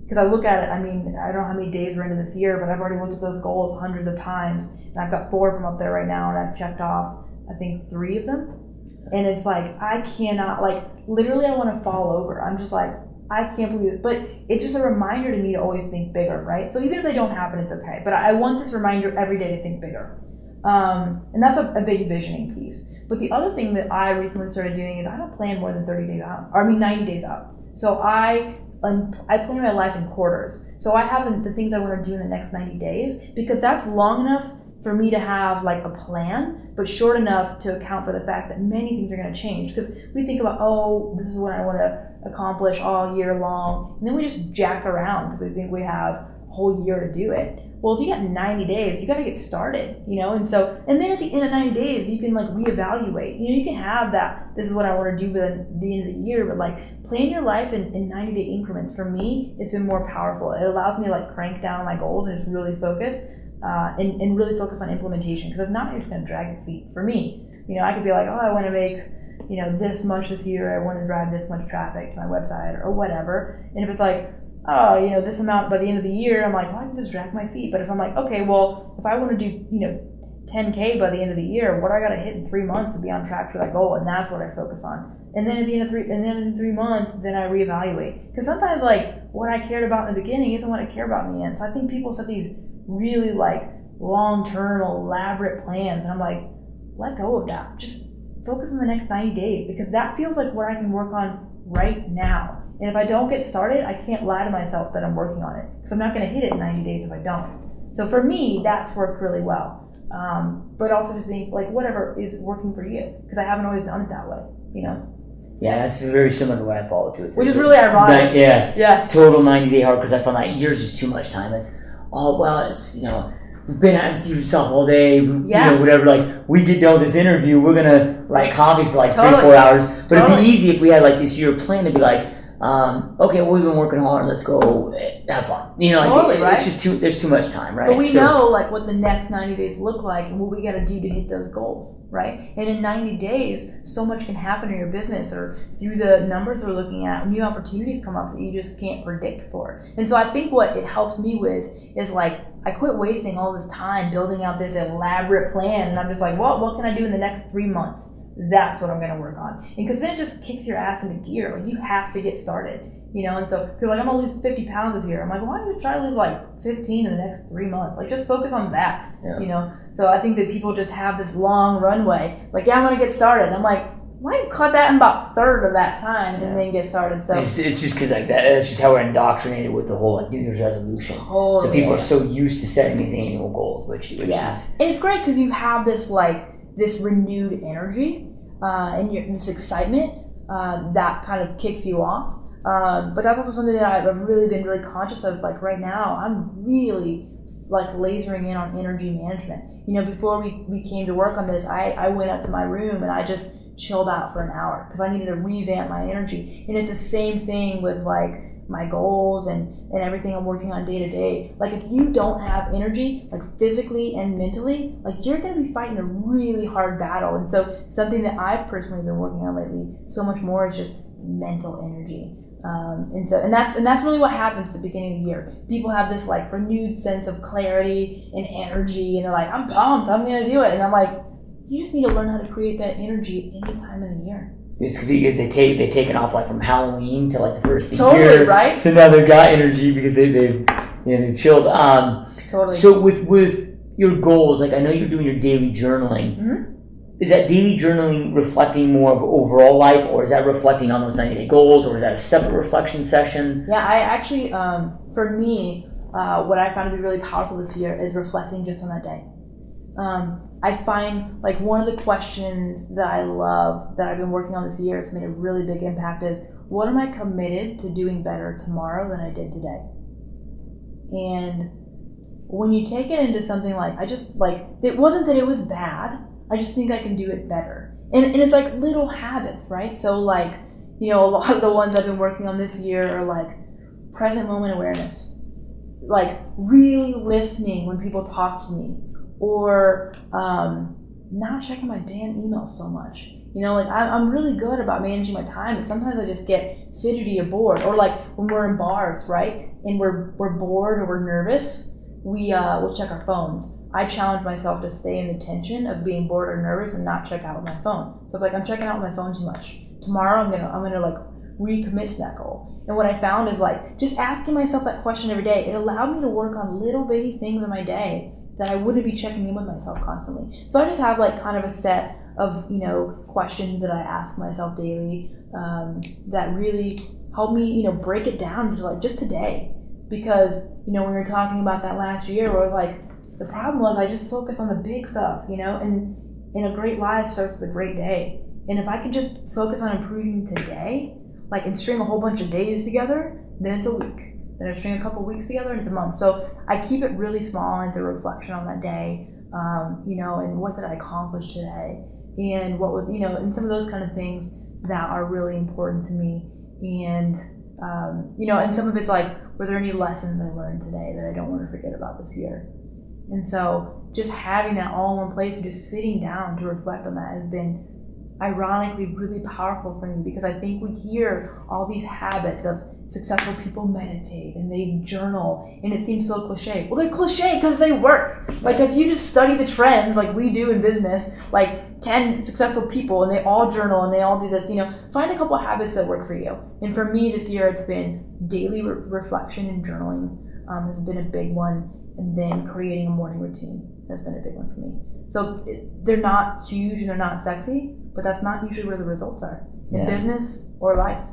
Because I look at it, I don't know how many days we're into this year, but I've already looked at those goals hundreds of times. And I've got 4 of them up there right now, and I've checked off, I think, 3 of them. And it's I cannot, literally I want to fall over. I'm just I can't believe it. But it's just a reminder to me to always think bigger, right? So even if they don't happen, it's okay. But I want this reminder every day to think bigger. And that's a big visioning piece. But the other thing that I recently started doing is I don't plan more than 90 days out. So I plan my life in quarters. So I have the things I want to do in the next 90 days because that's long enough for me to have a plan, but short enough to account for the fact that many things are going to change. Because we think about, this is what I want to accomplish all year long. And then we just jack around because we think we have a whole year to do it. Well, if you got 90 days, you got to get started, and then at the end of 90 days, you can reevaluate. You can have that. This is what I want to do by the end of the year, but plan your life in 90-day increments. For me, it's been more powerful. It allows me to crank down my goals and just really focus and really focus on implementation. Because if not, you're just going to drag your feet. For me, I could be I want to make this much this year. I want to drive this much traffic to my website or whatever. And if it's this amount by the end of the year, I'm I can just drag my feet. But if I'm okay, well, if I want to do, 10K by the end of the year, what do I got to hit in 3 months to be on track for that goal? And that's what I focus on. And then at the end of 3 months, then I reevaluate. Because sometimes what I cared about in the beginning isn't what I care about in the end. So I think people set these really long-term, elaborate plans. And I'm let go of that. Just focus on the next 90 days because that feels like what I can work on right now. And if I don't get started, I can't lie to myself that I'm working on it because I'm not going to hit it in 90 days if I don't. So for me, that's worked really well. But also just being whatever is working for you because I haven't always done it that way, Yeah, that's very similar to what I follow too. Which is really ironic. Yeah. It's total 90-day hard because I found years is too much time. It's you've been at yourself all day, whatever. We get done with this interview, we're gonna write copy for 3-4 hours. But it'd be easy if we had this year plan to be okay, well, we've been working hard. Let's go have fun. Right? It's just there's too much time, right? But we know what the next 90 days look like and what we got to do to hit those goals, right? And in 90 days, so much can happen in your business or through the numbers we're looking at. New opportunities come up that you just can't predict for. And so I think what it helps me with is I quit wasting all this time building out this elaborate plan, and I'm just well, what can I do in the next 3 months? That's what I'm going to work on. And because then it just kicks your ass into gear. You have to get started, And so people are I'm going to lose 50 pounds this year. I'm why don't you try to lose 15 in the next 3 months? Just focus on that, So I think that people just have this long runway. I'm going to get started. I'm why don't you cut that in about a third of that time and then get started? So it's just because that's just how we're indoctrinated with the whole New Year's resolution. So people are so used to setting these annual goals, which is... And it's great because you have this this renewed energy and this excitement that kind of kicks you off. But that's also something that I've really been really conscious of. Like right now, I'm really like lasering in on energy management. Before we came to work on this, I went up to my room and I just chilled out for an hour because I needed to revamp my energy. And it's the same thing with like my goals and everything I'm working on day to day. Like if you don't have energy, like physically and mentally, like you're going to be fighting a really hard battle. And so something that I've personally been working on lately so much more is just mental energy. And that's really what happens at the beginning of the year. People have this like renewed sense of clarity and energy, and they're like, I'm pumped, I'm gonna do it. And I'm like, you just need to learn how to create that energy any time in the year. This could be because they've taken off like from Halloween to like the first of the Totally, year, right? So now they've got energy because they've chilled. Totally. So with your goals, like I know you're doing your daily journaling. Mm-hmm. Is that daily journaling reflecting more of overall life, or is that reflecting on those 90-day goals, or is that a separate reflection session? Yeah, I actually, for me, what I found to be really powerful this year is reflecting just on that day. I find like one of the questions that I love that I've been working on this year, it's made a really big impact, is what am I committed to doing better tomorrow than I did today? And when you take it into something like, I just like, it wasn't that it was bad, I just think I can do it better. And it's like little habits, right? So like, a lot of the ones I've been working on this year are like present moment awareness, like really listening when people talk to me, or not checking my damn email so much. Like I'm really good about managing my time, but sometimes I just get fidgety or bored. Or like when we're in bars, right? And we're bored or we're nervous, we'll check our phones. I challenge myself to stay in the tension of being bored or nervous and not check out with my phone. So like I'm checking out with my phone too much. Tomorrow I'm gonna like recommit to that goal. And what I found is like just asking myself that question every day, it allowed me to work on little baby things in my day that I wouldn't be checking in with myself constantly. So I just have like kind of a set of questions that I ask myself daily that really help me break it down to like just today. Because when we were talking about that last year, where it was like the problem was I just focused on the big stuff, and a great life starts with a great day. And if I can just focus on improving today, like and string a whole bunch of days together, then it's a week. Then I string a couple weeks together and it's a month. So I keep it really small and it's a reflection on that day, and what did I accomplish today? And what was, and some of those kind of things that are really important to me. And, and some of it's like, were there any lessons I learned today that I don't want to forget about this year? And so just having that all in one place and just sitting down to reflect on that has been ironically really powerful for me, because I think we hear all these habits of successful people meditate and they journal, and it seems so cliche. Well, they're cliche because they work. Like if you just study the trends like we do in business, like 10 successful people and they all journal and they all do this, find a couple of habits that work for you. And for me this year, it's been daily reflection and journaling has been a big one. And then creating a morning routine has been a big one for me. So they're not huge and they're not sexy, but that's not usually where the results are in business or life.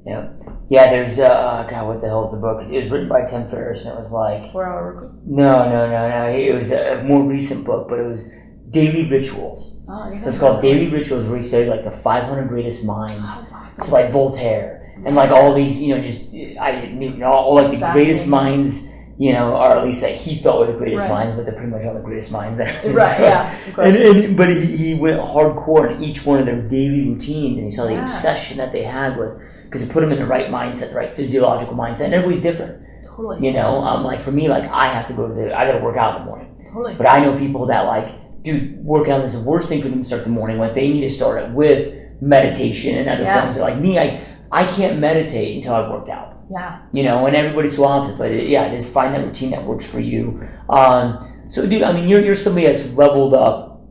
Yeah, there's God, what the hell is the book? It was written by Tim Ferriss, and it was like 4 Hour Work Week. No. It was a more recent book, but it was Daily Rituals. So it's called Daily Rituals, where he studied like the 500 greatest minds. That's awesome. So like Voltaire and like all these, just Isaac Newton, all like the greatest minds. Or at least that he felt were the greatest minds, but they're pretty much all the greatest minds that right, yeah. But he went hardcore on each one of their daily routines, and he saw the obsession that they had with, because it put them in the right mindset, the right physiological mindset, and everybody's different. Totally. Like for me, like I have to I got to work out in the morning. Totally. But I know people that like, dude, workout is the worst thing for them to start the morning. Like they need to start it with meditation and other forms. Like me, I can't meditate until I've worked out. Yeah. And everybody swaps it, but just find that routine that works for you. So, dude, I mean, you're somebody that's leveled up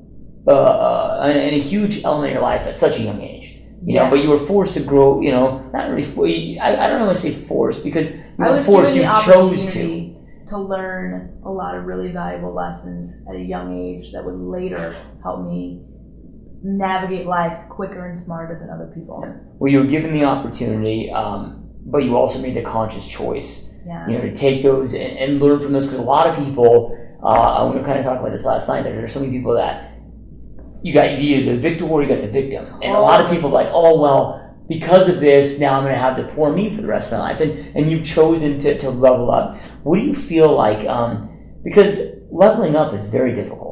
in a huge element of your life at such a young age, but you were forced to grow, not really, I don't want to say forced, because you weren't forced, you chose to learn a lot of really valuable lessons at a young age that would later help me navigate life quicker and smarter than other people. Well, you were given the opportunity, but you also made the conscious choice, to take those and learn from those. Because a lot of people, we were kind of talking about this last night, there are so many people that you got either the victor or you got the victim. And a lot of people are like, oh, well, because of this, now I'm going to have to pour me for the rest of my life. And you've chosen to level up. What do you feel like, because leveling up is very difficult.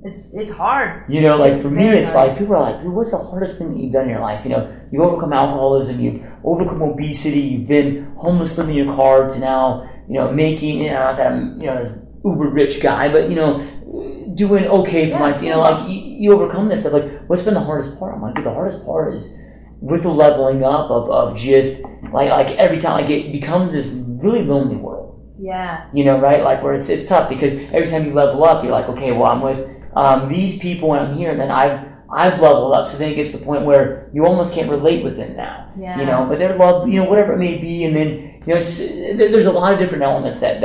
It's hard. You know, like It's for me, very it's hard. like, people are like, what's the hardest thing that you've done in your life? You know, you've overcome alcoholism, you've overcome obesity, you've been homeless living in your car to now, you know, making, you know, not that I'm, you know, this uber rich guy, but, you know, doing okay for myself. You know, like you overcome this stuff. Like, what's been the hardest part? I'm like, the hardest part is with the leveling up of just like every time it becomes this really lonely world. Yeah. You know, right? Like where it's tough because every time you level up, you're like, okay, well, I'm with these people when I'm here, and then I've leveled up. So then it gets to the point where you almost can't relate with them now. Yeah. You know, but their love, you know, whatever it may be, and then, you know, there's a lot of different elements that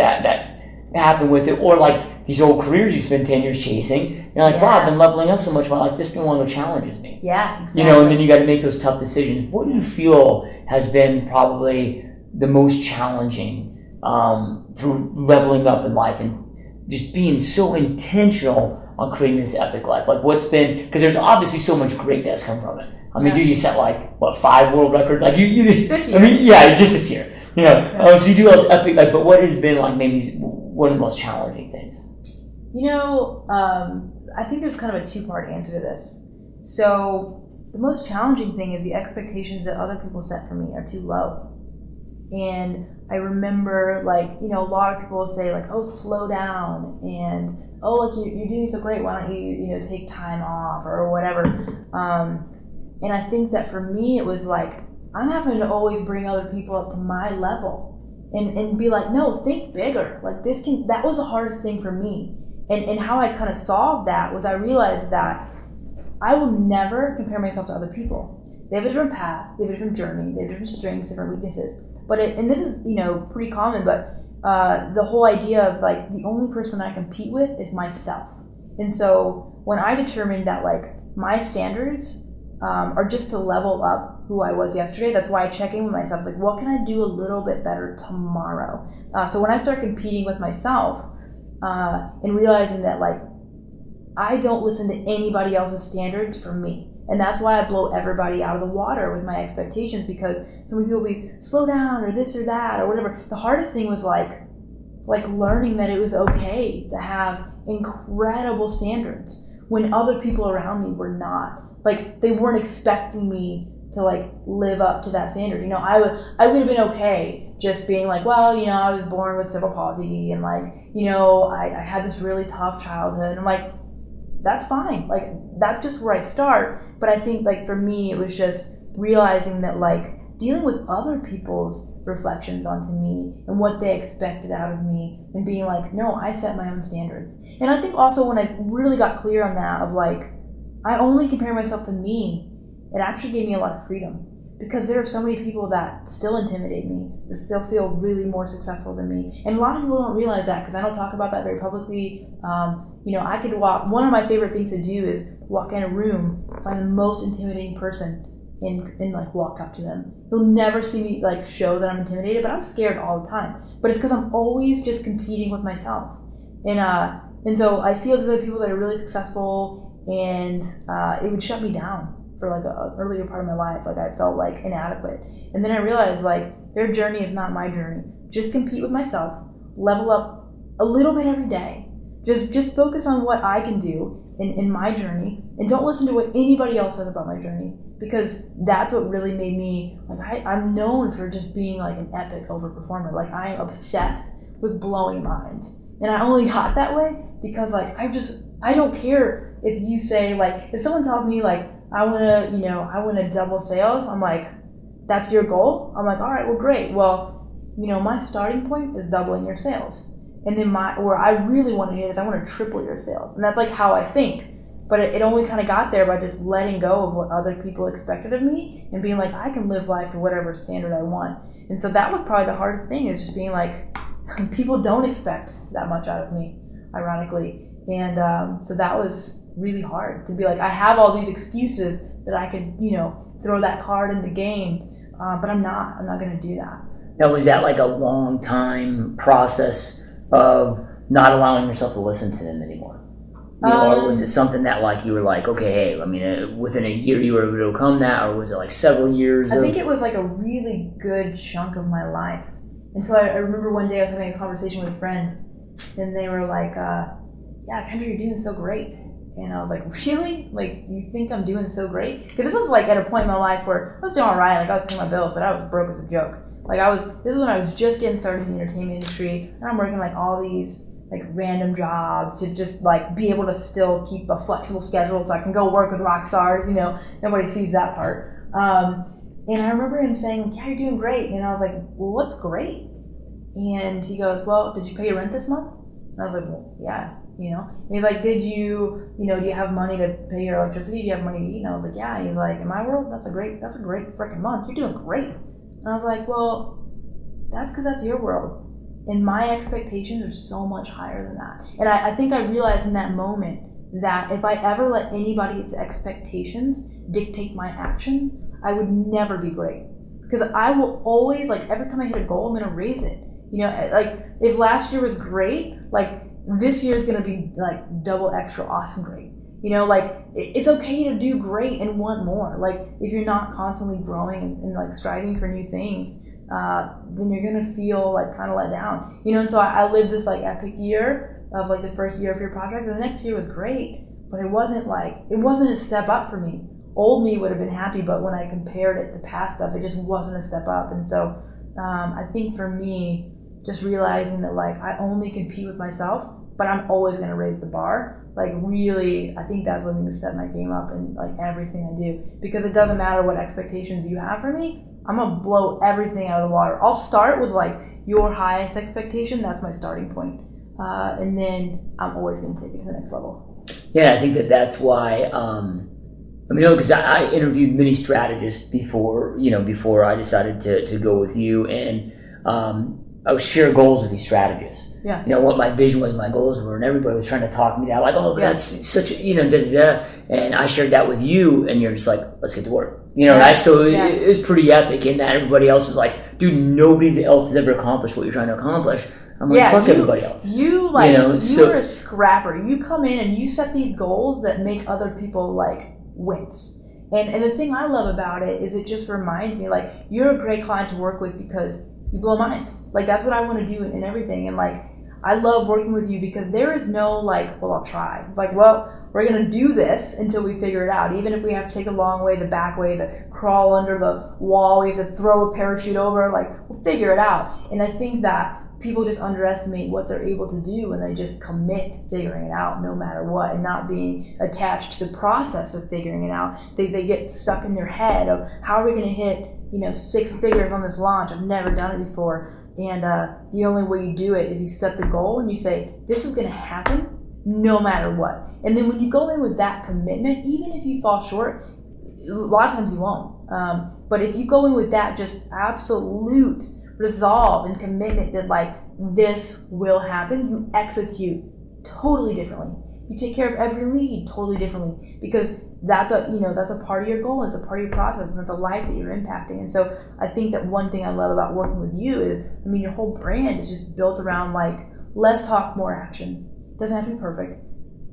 happen with it, or like these old careers you spend 10 years chasing. You're like, wow, I've been leveling up so much in my life, this no longer challenges me. Yeah, exactly. You know, and then you got to make those tough decisions. What do you feel has been probably the most challenging through leveling up in life and just being so intentional on creating this epic life? Like, what's been, because there's obviously so much great that's come from it. I mean, dude, you set like, what, 5 world records? Like, you This year. I mean, yeah, just this year. You know, so you do all this epic, like, but what has been like maybe one of the most challenging things? You know, I think there's kind of a two-part answer to this. So the most challenging thing is the expectations that other people set for me are too low. And I remember, like, you know, a lot of people will say, like, oh, slow down, and oh, like, you're doing so great, why don't you, you know, take time off or whatever. And I think that for me, it was like, I'm having to always bring other people up to my level and be like, no, think bigger. Like, that was the hardest thing for me. And how I kind of solved that was I realized that I will never compare myself to other people. They have a different path, they have a different journey, they have different strengths, different weaknesses. But and this is, you know, pretty common, but the whole idea of like the only person I compete with is myself. And so when I determined that like my standards are just to level up who I was yesterday, that's why I check in with myself. It's like, what can I do a little bit better tomorrow? So when I start competing with myself and realizing that like I don't listen to anybody else's standards for me. And that's why I blow everybody out of the water with my expectations, because so many people will be slow down or this or that or whatever. The hardest thing was like learning that it was okay to have incredible standards when other people around me were not. Like, they weren't expecting me to like live up to that standard. You know, I would have been okay just being like, well, you know, I was born with cerebral palsy and like, you know, I had this really tough childhood. And I'm like, that's fine. Like, that's just where I start. But I think like for me, it was just realizing that like dealing with other people's reflections onto me and what they expected out of me and being like, no, I set my own standards. And I think also when I really got clear on that of like, I only compare myself to me, it actually gave me a lot of freedom, because there are so many people that still intimidate me, that still feel really more successful than me. And a lot of people don't realize that, because I don't talk about that very publicly. You know, I could one of my favorite things to do is walk in a room, find the most intimidating person and like walk up to them. You'll never see me like show that I'm intimidated, but I'm scared all the time. But it's because I'm always just competing with myself. And so I see other people that are really successful, and it would shut me down for like an earlier part of my life. Like, I felt like inadequate. And then I realized like their journey is not my journey. Just compete with myself, level up a little bit every day. Just focus on what I can do in my journey, and don't listen to what anybody else says about my journey, because that's what really made me like, I'm known for just being like an epic overperformer. Like, I am obsessed with blowing minds, and I only got that way because like I don't care if you say like, if someone tells me like I want to double sales, I'm like, that's your goal? I'm like, all right, well, great. Well, you know, my starting point is doubling your sales. And then where I really want to hit is I want to triple your sales. And that's like how I think. But it only kind of got there by just letting go of what other people expected of me and being like, I can live life to whatever standard I want. And so that was probably the hardest thing, is just being like, people don't expect that much out of me, ironically. And so that was really hard to be like, I have all these excuses that I could, you know, throw that card in the game, but I'm not going to do that. Now, was that like a long time process of not allowing yourself to listen to them anymore? Or was it something that like you were like, okay, hey, I mean, within a year you were able to overcome that, or was it like several years? I think it was like a really good chunk of my life. And so I remember one day I was having a conversation with a friend, and they were like, yeah, Kendra, you're doing so great. And I was like, really? Like, you think I'm doing so great? Because this was like at a point in my life where I was doing all right. Like, I was paying my bills, but I was broke as a joke. Like, this is when I was just getting started in the entertainment industry, and I'm working like all these like random jobs to just like be able to still keep a flexible schedule so I can go work with rock stars. You know, nobody sees that part. And I remember him saying, yeah, you're doing great. And I was like, well, what's great? And he goes, well, did you pay your rent this month? And I was like, well, yeah, you know. And he's like, do you have money to pay your electricity? Do you have money to eat? And I was like, yeah. And he's like, in my world, that's a great freaking month. You're doing great. And I was like, well, that's because that's your world. And my expectations are so much higher than that. And I think I realized in that moment that if I ever let anybody's expectations dictate my action, I would never be great. Because I will always, like, every time I hit a goal, I'm going to raise it. You know, like, if last year was great, like, this year is going to be, like, double extra awesome great. You know, like, it's okay to do great and want more. Like, if you're not constantly growing and like, striving for new things, then you're going to feel, like, kind of let down. You know, and so I lived this, like, epic year of, like, the first year of your project. And the next year was great, but it wasn't a step up for me. Old me would have been happy, but when I compared it to past stuff, it just wasn't a step up. And so I think for me, just realizing that, like, I only compete with myself, but I'm always going to raise the bar. Like, really, I think that's what made me set my game up in, like, everything I do. Because it doesn't matter what expectations you have for me, I'm going to blow everything out of the water. I'll start with, like, your highest expectation. That's my starting point. And then I'm always going to take it to the next level. Yeah, I think that's why... because I interviewed many strategists before I decided to go with you, and I would share goals with these strategists. Yeah. You know, what my vision was, my goals were, and everybody was trying to talk me down, like, oh, but that's such a, da-da-da. And I shared that with you, and you're just like, let's get to work. You know, right? So it was pretty epic, and that everybody else was like, dude, nobody else has ever accomplished what you're trying to accomplish. I'm like, fuck everybody else. You're a scrapper. You come in and you set these goals that make other people, like, wince. And the thing I love about it is it just reminds me, like, you're a great client to work with because you blow minds. Like, that's what I want to do in everything. And, like, I love working with you because there is no, like, well, I'll try. It's like, well, we're going to do this until we figure it out. Even if we have to take the long way, the back way, the crawl under the wall, we have to throw a parachute over, like, we'll figure it out. And I think that people just underestimate what they're able to do when they just commit to figuring it out no matter what, and not being attached to the process of figuring it out. They get stuck in their head of, how are we going to hit 6 figures on this launch? I've never done it before. And the only way you do it is you set the goal and you say, this is going to happen no matter what. And then when you go in with that commitment, even if you fall short, a lot of times you won't. But if you go in with that just absolute resolve and commitment that, like, this will happen, you execute totally differently. You take care of every lead totally differently, because that's a part of your goal, it's a part of your process, and it's a life that you're impacting. And so I think that one thing I love about working with you is, your whole brand is just built around, like, less talk, more action. It doesn't have to be perfect,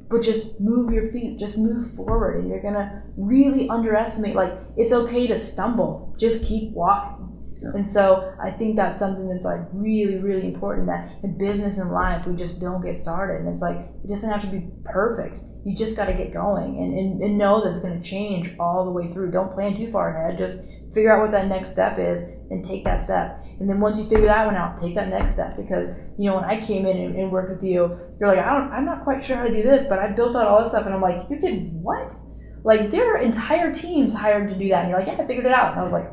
but just move your feet, just move forward, and you're gonna really underestimate, like, it's okay to stumble, just keep walking. And so I think that's something that's, like, really, really important, that in business and life, we just don't get started. And it's like, it doesn't have to be perfect. You just got to get going and know that it's going to change all the way through. Don't plan too far ahead. Just figure out what that next step is and take that step. And then once you figure that one out, take that next step. Because, when I came in and worked with you, you're like, I'm not quite sure how to do this, but I built out all this stuff. And I'm like, you did what? Like, there are entire teams hired to do that. And you're like, yeah, I figured it out. And I was like,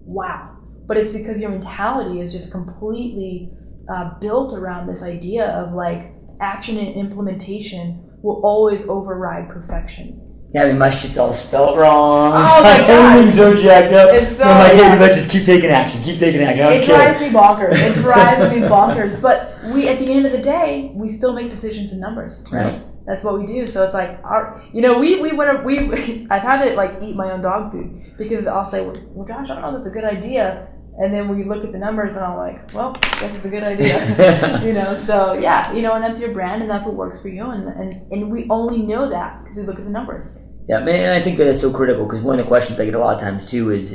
wow. But it's because your mentality is just completely built around this idea of, like, action and implementation will always override perfection. Yeah, my shit's all spelled wrong. Oh my God. Everything's so jacked up. It's so I'm like, hey, let's just keep taking action. It drives me bonkers. But we, at the end of the day, we still make decisions in numbers, right? That's what we do. So it's like, I've had to, like, eat my own dog food, because I'll say, well, Josh, I don't know if that's a good idea. And then we look at the numbers and I'm like, well, this is a good idea. So yeah, and that's your brand and that's what works for you. And we only know that because we look at the numbers. Yeah, man, I think that is so critical because one of the questions I get a lot of times too is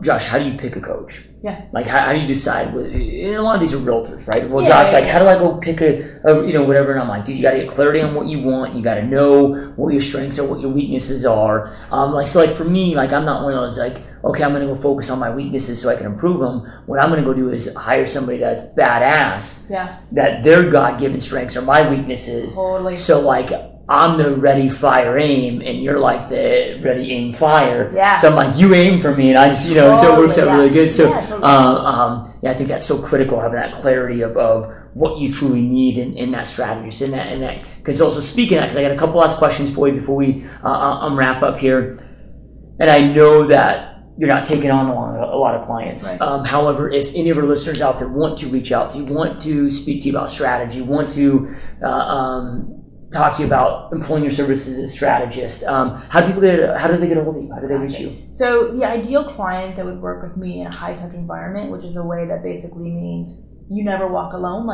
Josh, how do you pick a coach? Yeah. Like, how do you decide? And a lot of these are realtors, right? Well, Yeah, Josh, how do I go pick a whatever? And I'm like, dude, you got to get clarity on what you want. You got to know what your strengths are, what your weaknesses are. For me, I'm not one of those okay, I'm going to go focus on my weaknesses so I can improve them. What I'm going to go do is hire somebody that's badass. Yeah. That their God-given strengths are my weaknesses. Totally. So I'm the ready, fire, aim, and you're the ready, aim, fire. Yeah. So I'm you aim for me, and I just, so it works out really good. So, totally. I think that's so critical, having that clarity of what you truly need in that strategist, and that consult. So speaking of that, because I got a couple last questions for you before we wrap up here, and I know that you're not taking on a lot of clients. Right. However, if any of our listeners out there want to reach out to you, want to speak to you about strategy, want to talk to you about employing your services as a strategist, how do they get a hold of you? How do they reach you? So the ideal client that would work with me in a high-touch environment, which is a way that basically means you never walk alone.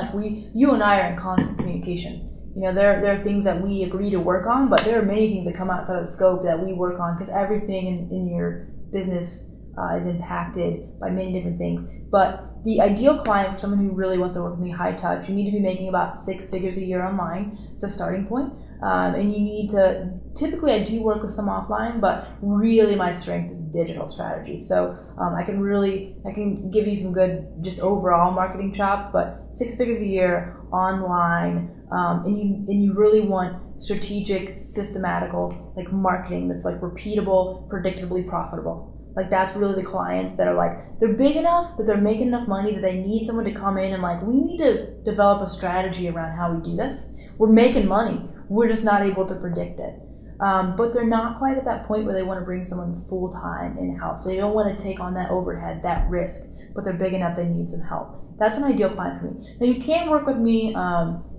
You and I are in constant communication. There are things that we agree to work on, but there are many things that come outside of the scope that we work on because everything in your business is impacted by many different things. But the ideal client for someone who really wants to work with me high touch, you need to be making about 6 figures a year online. It's a starting point. And you need to, typically I do work with some offline, but really my strength is digital strategy. So I can give you some good just overall marketing chops, but 6 figures a year online, and you really want strategic, systematical, marketing that's repeatable, predictably profitable. That's really the clients that are they're big enough that they're making enough money that they need someone to come in and we need to develop a strategy around how we do this. We're making money. We're just not able to predict it. But they're not quite at that point where they want to bring someone full-time in-house. They don't want to take on that overhead, that risk, but they're big enough they need some help. That's an ideal client for me. Now you can work with me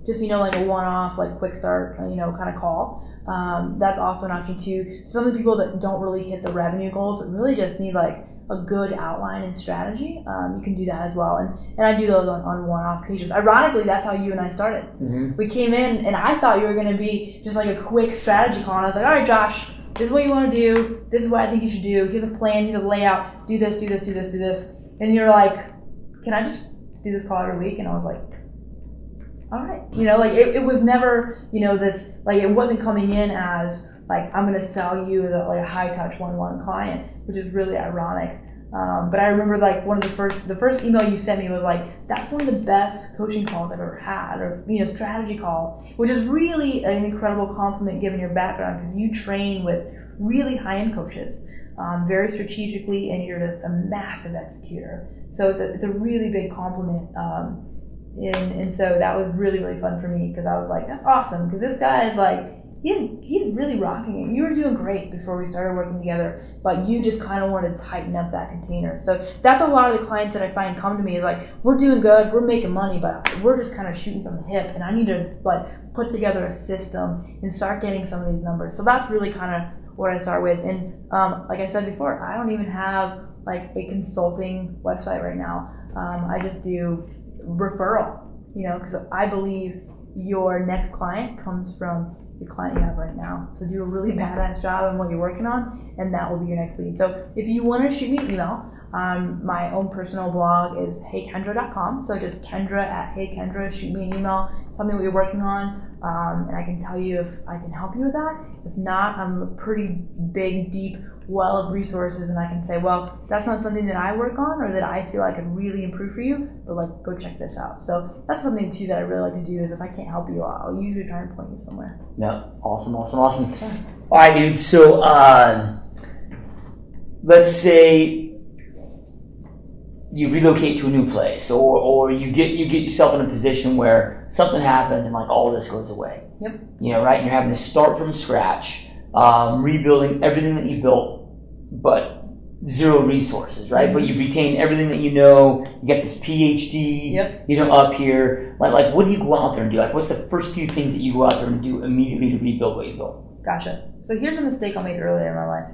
just, a one-off, quick start, kind of call. That's also an option too. Some of the people that don't really hit the revenue goals, but really just need a good outline and strategy, you can do that as well. And I do those on one-off occasions. Ironically, that's how you and I started. Mm-hmm. We came in and I thought you were going to be just a quick strategy call. And I was like, all right, Josh, this is what you want to do. This is what I think you should do. Here's a plan. Here's a layout. Do this, do this, do this, do this. And you're like, can I just do this call every week? And I was like, all right. It was never, this, it wasn't coming in as I'm going to sell you a high touch 1-1 client, which is really ironic. But I remember one of the first email you sent me was that's one of the best coaching calls I've ever had, or, strategy calls, which is really an incredible compliment given your background because you train with really high-end coaches, very strategically, and you're just a massive executor. So it's a really big compliment. And so that was really, really fun for me because I was like, that's awesome. Because this guy is he's really rocking it. You were doing great before we started working together, but you just kind of want to tighten up that container. So that's a lot of the clients that I find come to me is we're doing good, we're making money, but we're just kind of shooting from the hip. And I need to put together a system and start getting some of these numbers. So that's really kind of what I start with. And like I said before, I don't even have a consulting website right now. I just do referral, because I believe your next client comes from the client you have right now. So do a really badass job on what you're working on, and that will be your next lead. So if you want to shoot me an email, my own personal blog is heykendra.com. So just Kendra at heykendra, shoot me an email, tell me what you're working on, and I can tell you if I can help you with that. If not, I'm a pretty big, deep well of resources, and I can say, well, that's not something that I work on or that I feel I could really improve for you, but go check this out. So that's something too that I really like to do is if I can't help you, I'll usually try and point you somewhere. Yeah, awesome. Yeah. All right, dude. So let's say you relocate to a new place, or you get yourself in a position where something happens and all this goes away. Yep. Right? And you're having to start from scratch, rebuilding everything that you built, but zero resources, right? Mm-hmm. But you've retained everything that you know. You got this PhD, yep. Up here. What do you go out there and do? What's the first few things that you go out there and do immediately to rebuild what you built? Gotcha. So here's a mistake I made earlier in my life.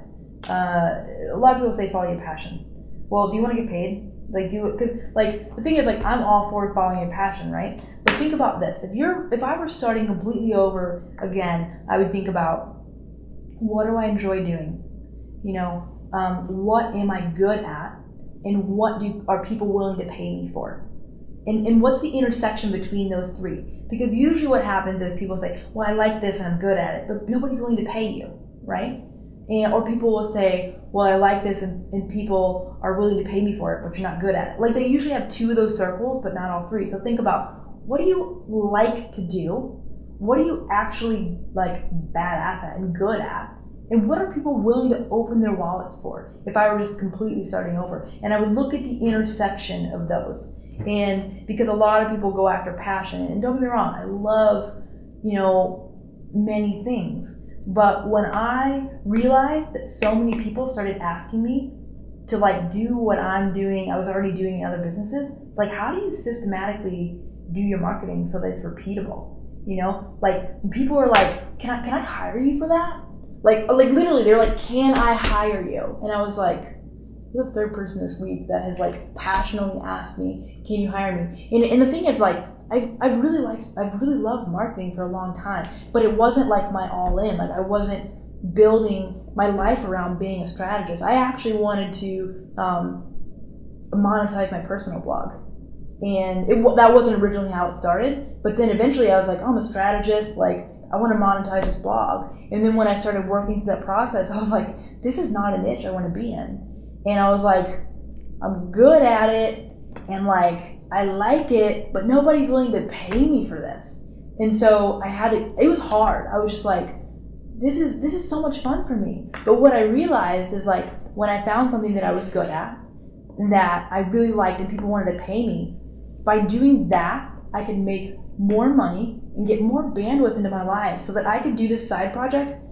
A lot of people say follow your passion. well, do you want to get paid? Like, because like the thing is, like, I'm all for following your passion, right? But think about this: if I were starting completely over again, I would think about, what do I enjoy doing? What am I good at, and what are people willing to pay me for? And what's the intersection between those three? Because usually what happens is people say, well, I like this and I'm good at it, but nobody's willing to pay you, right? Or people will say, well, I like this and people are willing to pay me for it, but you're not good at it. Like, they usually have two of those circles, but not all three. So think about, what do you like to do? What are you actually like badass at and good at? And what are people willing to open their wallets for if I were just completely starting over? And I would look at the intersection of those. And because a lot of people go after passion, and don't get me wrong, I love, many things. But when I realized that so many people started asking me to like do what I'm doing, I was already doing in other businesses, like, how do you systematically do your marketing so that it's repeatable? Like, people are like, can I hire you for that? Like literally, they're like, can I hire you? And I was like, you're the third person this week that has like passionately asked me, can you hire me? And the thing is, like, I've really loved marketing for a long time, but it wasn't like my all in. Like, I wasn't building my life around being a strategist. I actually wanted to monetize my personal blog. And that wasn't originally how it started, but then eventually I was like, oh, I'm a strategist, like, I want to monetize this blog. And then when I started working through that process, I was like, this is not a niche I want to be in. And I was like, I'm good at it, and like, I like it, but nobody's willing to pay me for this. And so it was hard. I was just like, this is so much fun for me. But what I realized is, like, when I found something that I was good at, that I really liked and people wanted to pay me, by doing that, I could make more money and get more bandwidth into my life so that I could do this side project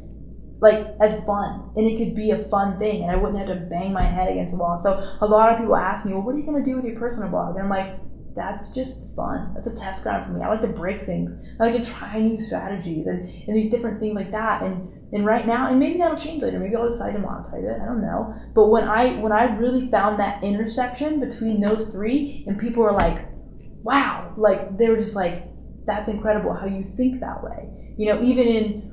like as fun, and it could be a fun thing, and I wouldn't have to bang my head against the wall. So a lot of people ask me, well, what are you going to do with your personal blog? And I'm like, that's just fun. That's a test ground for me. I like to break things. I like to try new strategies and these different things like that. And right now, and maybe that'll change later. Maybe I'll decide to monetize it. I don't know. But when I really found that intersection between those three, and people were like, wow, like, they were just like, that's incredible how you think that way. Even in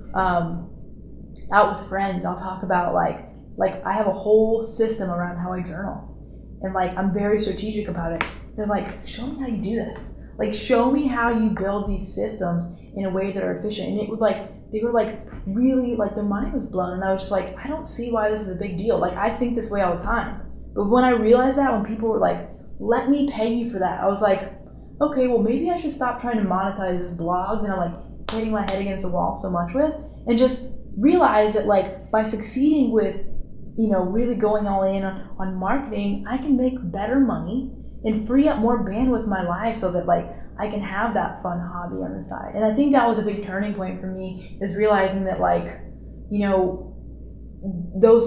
out with friends, I'll talk about like I have a whole system around how I journal, and like, I'm very strategic about it. They're like, show me how you do this. Like, show me how you build these systems in a way that are efficient. And it was like, they were like, really, like, their mind was blown. And I was just like, I don't see why this is a big deal. Like, I think this way all the time. But when I realized that, when people were like, let me pay you for that, I was like, okay, well, maybe I should stop trying to monetize this blog that I'm like hitting my head against the wall so much with, and just realize that, like, by succeeding with, really going all in on marketing, I can make better money and free up more bandwidth in my life so that, like, I can have that fun hobby on the side. And I think that was a big turning point for me, is realizing that, like,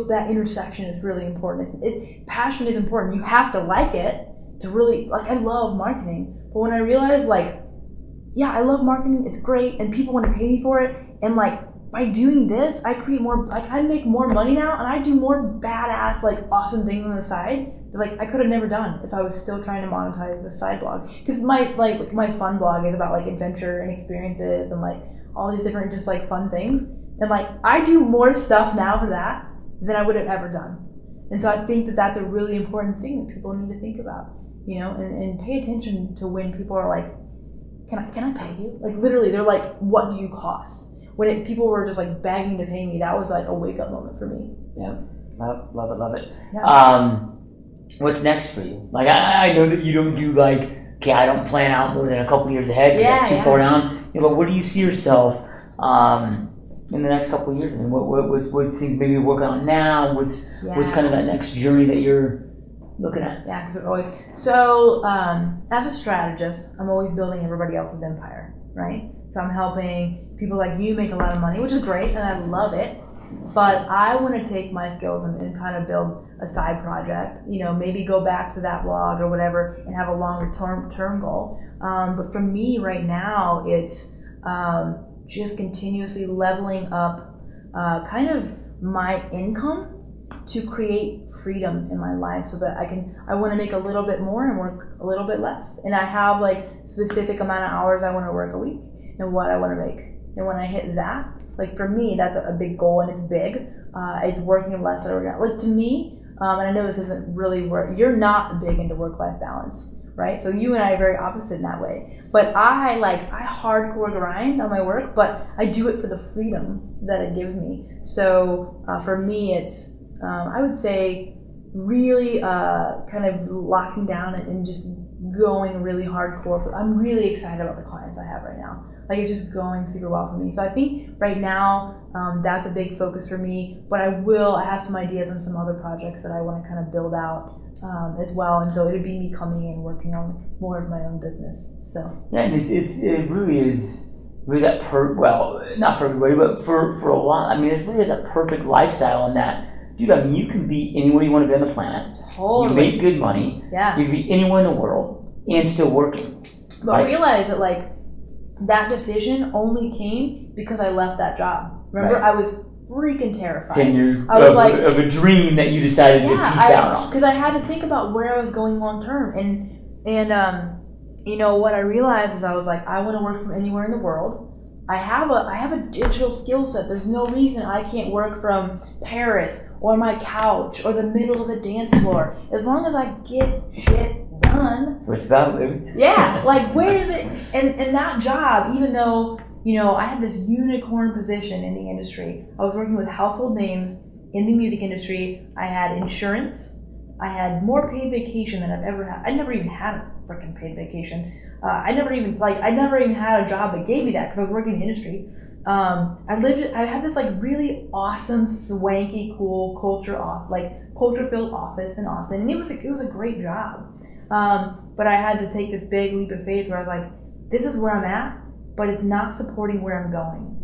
that intersection is really important. Passion is important. You have to like it to really, like, I love marketing. But when I realized, like, yeah, I love marketing, it's great, and people want to pay me for it, and like, by doing this, I create more, like, I make more money now, and I do more badass, like, awesome things on the side that, like, I could have never done if I was still trying to monetize the side blog. Because my fun blog is about, like, adventure and experiences and, like, all these different just, like, fun things. And, like, I do more stuff now for that than I would have ever done. And so I think that that's a really important thing that people need to think about, and pay attention to when people are like, can I pay you? Like, literally, they're like, what do you cost? When people were just like begging to pay me, that was like a wake up moment for me. Yeah, love it. Yeah. What's next for you? Like, I know that you don't do like, okay, I don't plan out more than a couple years ahead because that's too far down. But where do you see yourself in the next couple of years? I mean, what things maybe you're working on now? What's kind of that next journey that you're looking at? Yeah, because always. So as a strategist, I'm always building everybody else's empire, right? So I'm helping people like you make a lot of money, which is great, and I love it. But I want to take my skills and kind of build a side project, maybe go back to that blog or whatever and have a longer term goal. But for me right now, it's just continuously leveling up kind of my income to create freedom in my life so that I want to make a little bit more and work a little bit less. And I have like specific amount of hours I want to work a week and what I want to make. And when I hit that, like for me, that's a big goal, and it's big. It's working less at like to me, and I know this isn't really work. You're not big into work-life balance, right? So you and I are very opposite in that way. But I hardcore grind on my work, but I do it for the freedom that it gives me. So for me, it's I would say really kind of locking down and just going really hardcore. I'm really excited about the clients I have right now. Like it's just going super well for me. So I think right now that's a big focus for me. But I have some ideas on some other projects that I want to kind of build out as well. And so it'd be me coming in working on more of my own business. So yeah, and it really is really that not for everybody, but for a lot. I mean, it really is a perfect lifestyle in that, dude. I mean, you can be anywhere you want to be on the planet. Totally. You make good money. Yeah. You can be anywhere in the world and still working. But I realized that like that decision only came because I left that job. Remember, I was freaking terrified. 10 years I was of a dream that you decided to peace out on. Because I had to think about where I was going long term, and you know what I realized is I was like, I want to work from anywhere in the world. I have a digital skill set. There's no reason I can't work from Paris or my couch or the middle of the dance floor as long as I get shit done. So it's about, baby. Yeah, like where is it? And that job, even though, you know, I had this unicorn position in the industry, I was working with household names in the music industry. I had insurance. I had more paid vacation than I've ever had. I never even had a freaking paid vacation. I never even had a job that gave me that because I was working in the industry. I had this like really awesome, swanky, cool culture-filled office in Austin, and it was a great job. But I had to take this big leap of faith where I was like, this is where I'm at, but it's not supporting where I'm going.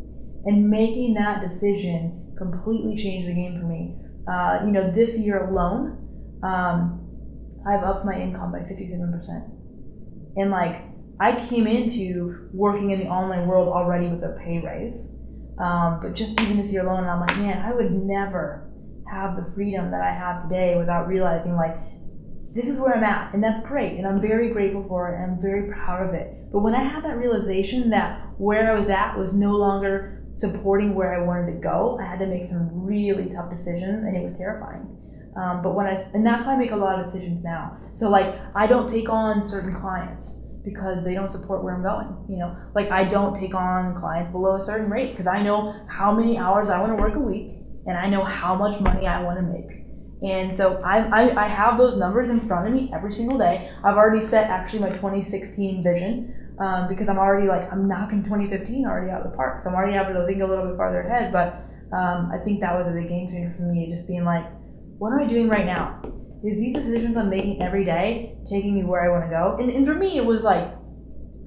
And making that decision completely changed the game for me. You know, this year alone, I've upped my income by 57%. And like, I came into working in the online world already with a pay raise. But just even this year alone, I'm like, man, I would never have the freedom that I have today without realizing like, this is where I'm at, and that's great, and I'm very grateful for it, and I'm very proud of it. But when I had that realization that where I was at was no longer supporting where I wanted to go, I had to make some really tough decisions, and it was terrifying. And that's why I make a lot of decisions now. So like, I don't take on certain clients because they don't support where I'm going. You know, like I don't take on clients below a certain rate because I know how many hours I want to work a week, and I know how much money I want to make. And so I have those numbers in front of me every single day. I've already set actually my 2016 vision because I'm knocking 2015 already out of the park. So I'm already able to think a little bit farther ahead. But I think that was a big game changer for me, just being like, what am I doing right now? Is these decisions I'm making every day taking me where I want to go? And for me, it was like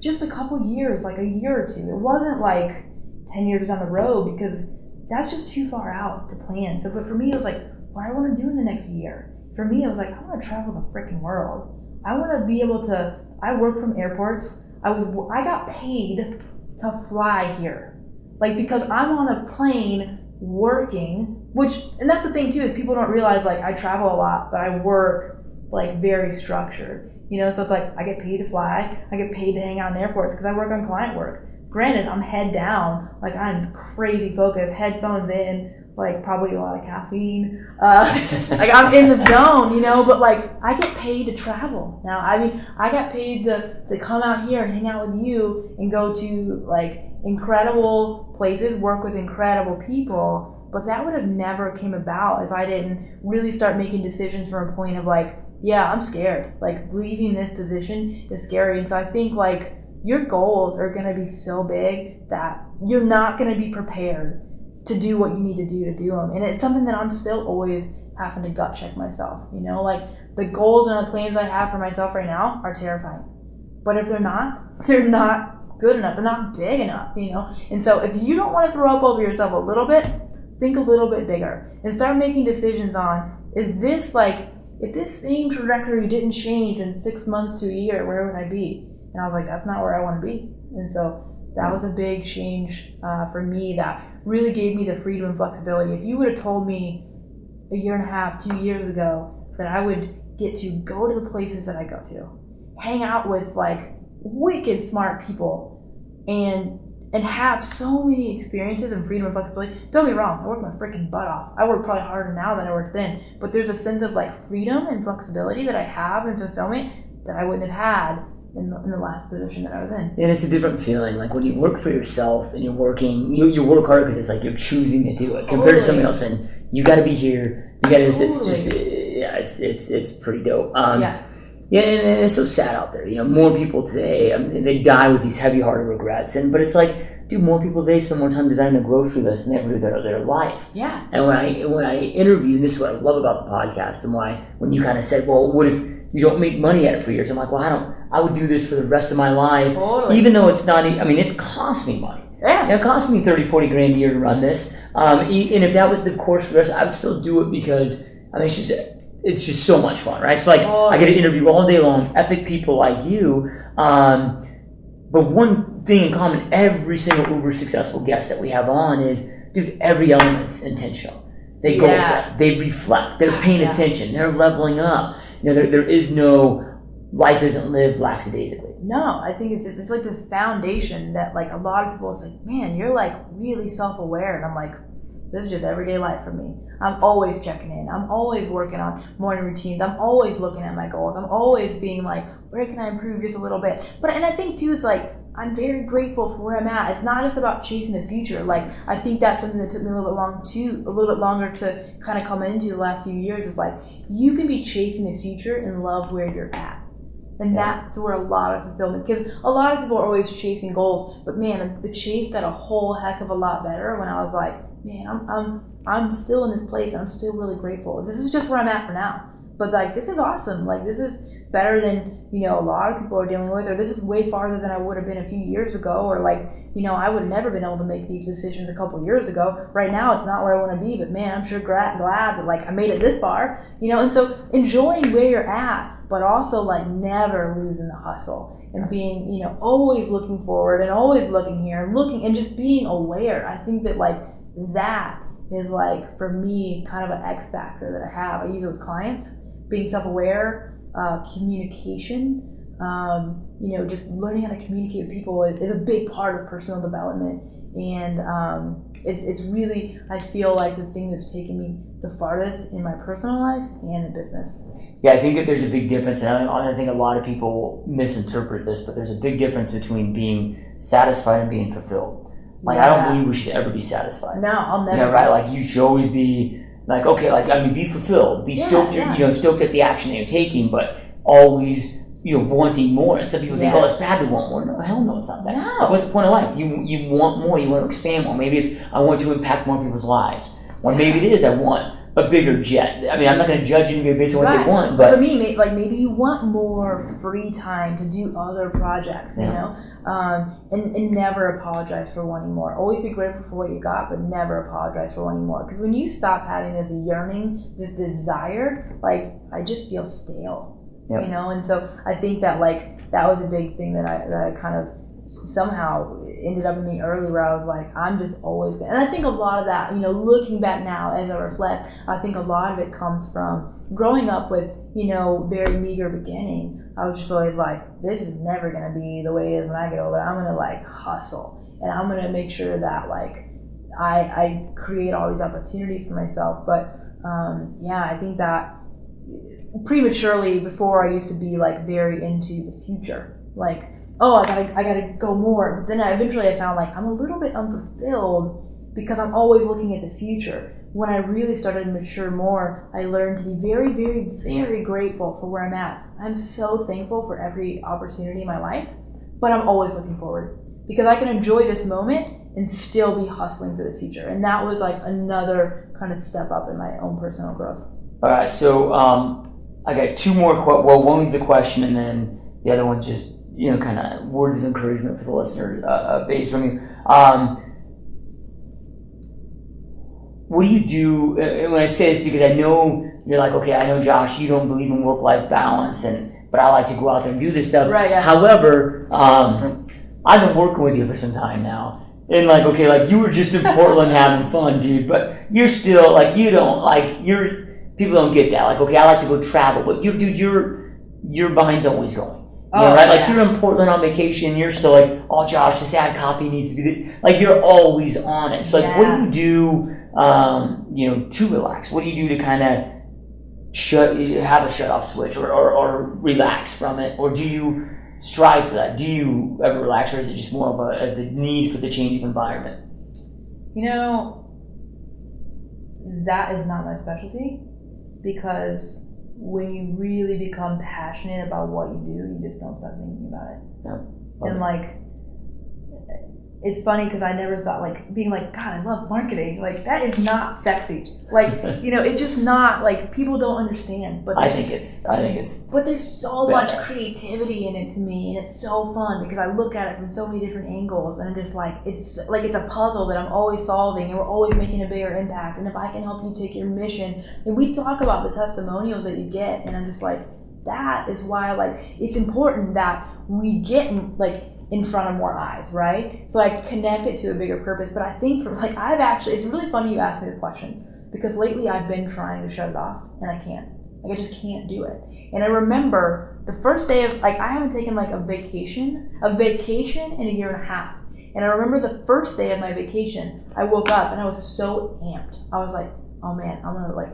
just a couple years, like a year or two. It wasn't like 10 years down the road because that's just too far out to plan. So, but for me, it was like, what I want to do in the next year. For me, I was like, I want to travel the freaking world. I want to be able to, I work from airports. I got paid to fly here. Like, because I'm on a plane working, and that's the thing too, is people don't realize like I travel a lot, but I work like very structured. You know, so it's like I get paid to fly, I get paid to hang out in airports because I work on client work. Granted, I'm head down, like I'm crazy focused, headphones in, like probably a lot of caffeine, like I'm in the zone, you know, but like I get paid to travel now. I mean, I got paid to come out here and hang out with you and go to like incredible places, work with incredible people, but that would have never came about if I didn't really start making decisions from a point of like, yeah, I'm scared, like leaving this position is scary. And so I think like your goals are going to be so big that you're not going to be prepared to do what you need to do them. And it's something that I'm still always having to gut check myself, you know, like the goals and the plans I have for myself right now are terrifying, but if they're not good enough, they're not big enough, you know. And so if you don't want to throw up over yourself a little bit, think a little bit bigger and start making decisions on, is this like, if this same trajectory didn't change in 6 months to a year, where would I be? And I was like, that's not where I want to be. And so that was a big change for me that really gave me the freedom and flexibility. If you would have told me a year and a half, 2 years ago, that I would get to go to the places that I go to, hang out with like wicked smart people, and have so many experiences and freedom and flexibility. Don't get me wrong, I work my freaking butt off. I work probably harder now than I worked then, but there's a sense of like freedom and flexibility that I have and fulfillment that I wouldn't have had in the last position that I was in. And it's a different feeling. Like when you work for yourself and you're working, you work hard because it's like you're choosing to do it compared to somebody else. And you got to be here. You got to. It's just it's pretty dope. Yeah, and it's so sad out there. More people today, I mean, they die with these heavy-hearted regrets. But it's like, dude, more people today spend more time designing a grocery list than they ever do their life. Yeah. And when I interview, and this is what I love about the podcast, and why when you kind of said, well, what if you don't make money at it for years? I'm like, well, I would do this for the rest of my life, totally. Even though it's not. I mean, it costs me money. Yeah. It cost me $30-40 grand a year to run this. And if that was the course for the rest, I would still do it because I mean, it's just so much fun, right? So I get to interview all day long, epic people like you. But one thing in common, every single uber successful guest that we have on is, dude, every element's intentional. They goal set, they reflect, they're paying attention, they're leveling up. There is no life isn't lived lackadaisically. No, I think it's like this foundation that like a lot of people, it's like, man, you're like really self-aware. And I'm like, this is just everyday life for me. I'm always checking in. I'm always working on morning routines. I'm always looking at my goals. I'm always being like, where can I improve just a little bit? And I think too, it's like, I'm very grateful for where I'm at. It's not just about chasing the future. Like, I think that's something that took me a little bit longer to kind of come into the last few years, is like, you can be chasing the future and love where you're at. And that's where a lot of fulfillment, because a lot of people are always chasing goals, but man, the chase got a whole heck of a lot better when I was like, man, I'm still in this place. I'm still really grateful. This is just where I'm at for now. But like, this is awesome. Like, this is better than, a lot of people are dealing with, or this is way farther than I would have been a few years ago, or like, I would have never been able to make these decisions a couple years ago. Right now, it's not where I want to be, but man, I'm sure glad that like I made it this far, and so enjoying where you're at, but also like never losing the hustle and being, always looking forward and always looking here and looking and just being aware. I think that like that is like, for me, kind of an X factor that I have. I use it with clients, being self-aware, communication, just learning how to communicate with people is a big part of personal development. And it's really, I feel like, the thing that's taken me the farthest in my personal life and in business. Yeah, I think that there's a big difference, and I think a lot of people misinterpret this, but there's a big difference between being satisfied and being fulfilled. Like, I don't believe we should ever be satisfied. No, I'll never. Right? Like, you should always be like, okay, like, I mean, be fulfilled, be stoked, stoked at the action that you're taking, but always, wanting more. And some people think, oh, it's bad to want more. No, hell no, it's not bad. No. Like, what's the point of life? You want more, you want to expand more. Maybe it's, I want to impact more people's lives. Or maybe it is, I want a bigger jet. I mean, I'm not going to judge anybody based on what they want, but for me, like, maybe you want more free time to do other projects, and never apologize for wanting more. Always be grateful for what you got, but never apologize for wanting more. Because when you stop having this yearning, this desire, like, I just feel stale, and so I think that like that was a big thing that I kind of somehow ended up in me early, where I was like, I'm just always gonna, and I think a lot of that, looking back now as I reflect, I think a lot of it comes from growing up with, very meager beginning. I was just always like, this is never gonna be the way it is when I get older. I'm gonna like hustle, and I'm gonna make sure that like I create all these opportunities for myself. But I think that prematurely, before, I used to be like very into the future, like, oh, I gotta go more. But then eventually I found like I'm a little bit unfulfilled because I'm always looking at the future. When I really started to mature more, I learned to be very, very, very grateful for where I'm at. I'm so thankful for every opportunity in my life, but I'm always looking forward, because I can enjoy this moment and still be hustling for the future. And that was like another kind of step up in my own personal growth. All right, so I got two more. One's a question, and then the other one's just kind of words of encouragement for the listener based from you. What do you do? And when I say this, because I know you're like, okay, I know, Josh, you don't believe in work-life balance, but I like to go out there and do this stuff. Right. Yeah. However, I've been working with you for some time now, And like, okay, like you were just in Portland having fun, dude, but you're still like, you don't like, people don't get that. Like, okay, I like to go travel, but your mind's always going. You know, right? Like you're in Portland on vacation, you're still like, oh, Josh, this ad copy needs to be like you're always on it. So like, what do you do, to relax? What do you do to kind of have a shut off switch or relax from it? Or do you strive for that? Do you ever relax, or is it just more of the need for the change of environment? That is not my specialty, because when you really become passionate about what you do, you just don't stop thinking about it. Yeah. And like, it's funny because I never thought like being like, God, I love marketing. Like that is not sexy. Like, it's just not like, people don't understand. But I think it's. But there's so much creativity in it to me, and it's so fun because I look at it from so many different angles, and I'm just like, it's a puzzle that I'm always solving, and we're always making a bigger impact. And if I can help you take your mission, and we talk about the testimonials that you get, and I'm just like, that is why like it's important that we get in front of more eyes, right? So I connect it to a bigger purpose. But I think it's really funny you asked me this question, because lately I've been trying to shut it off, and I can't. Like I just can't do it. And I remember the first day of, I haven't taken like a vacation in a year and a half. And I remember the first day of my vacation, I woke up and I was so amped. I was like, oh man, I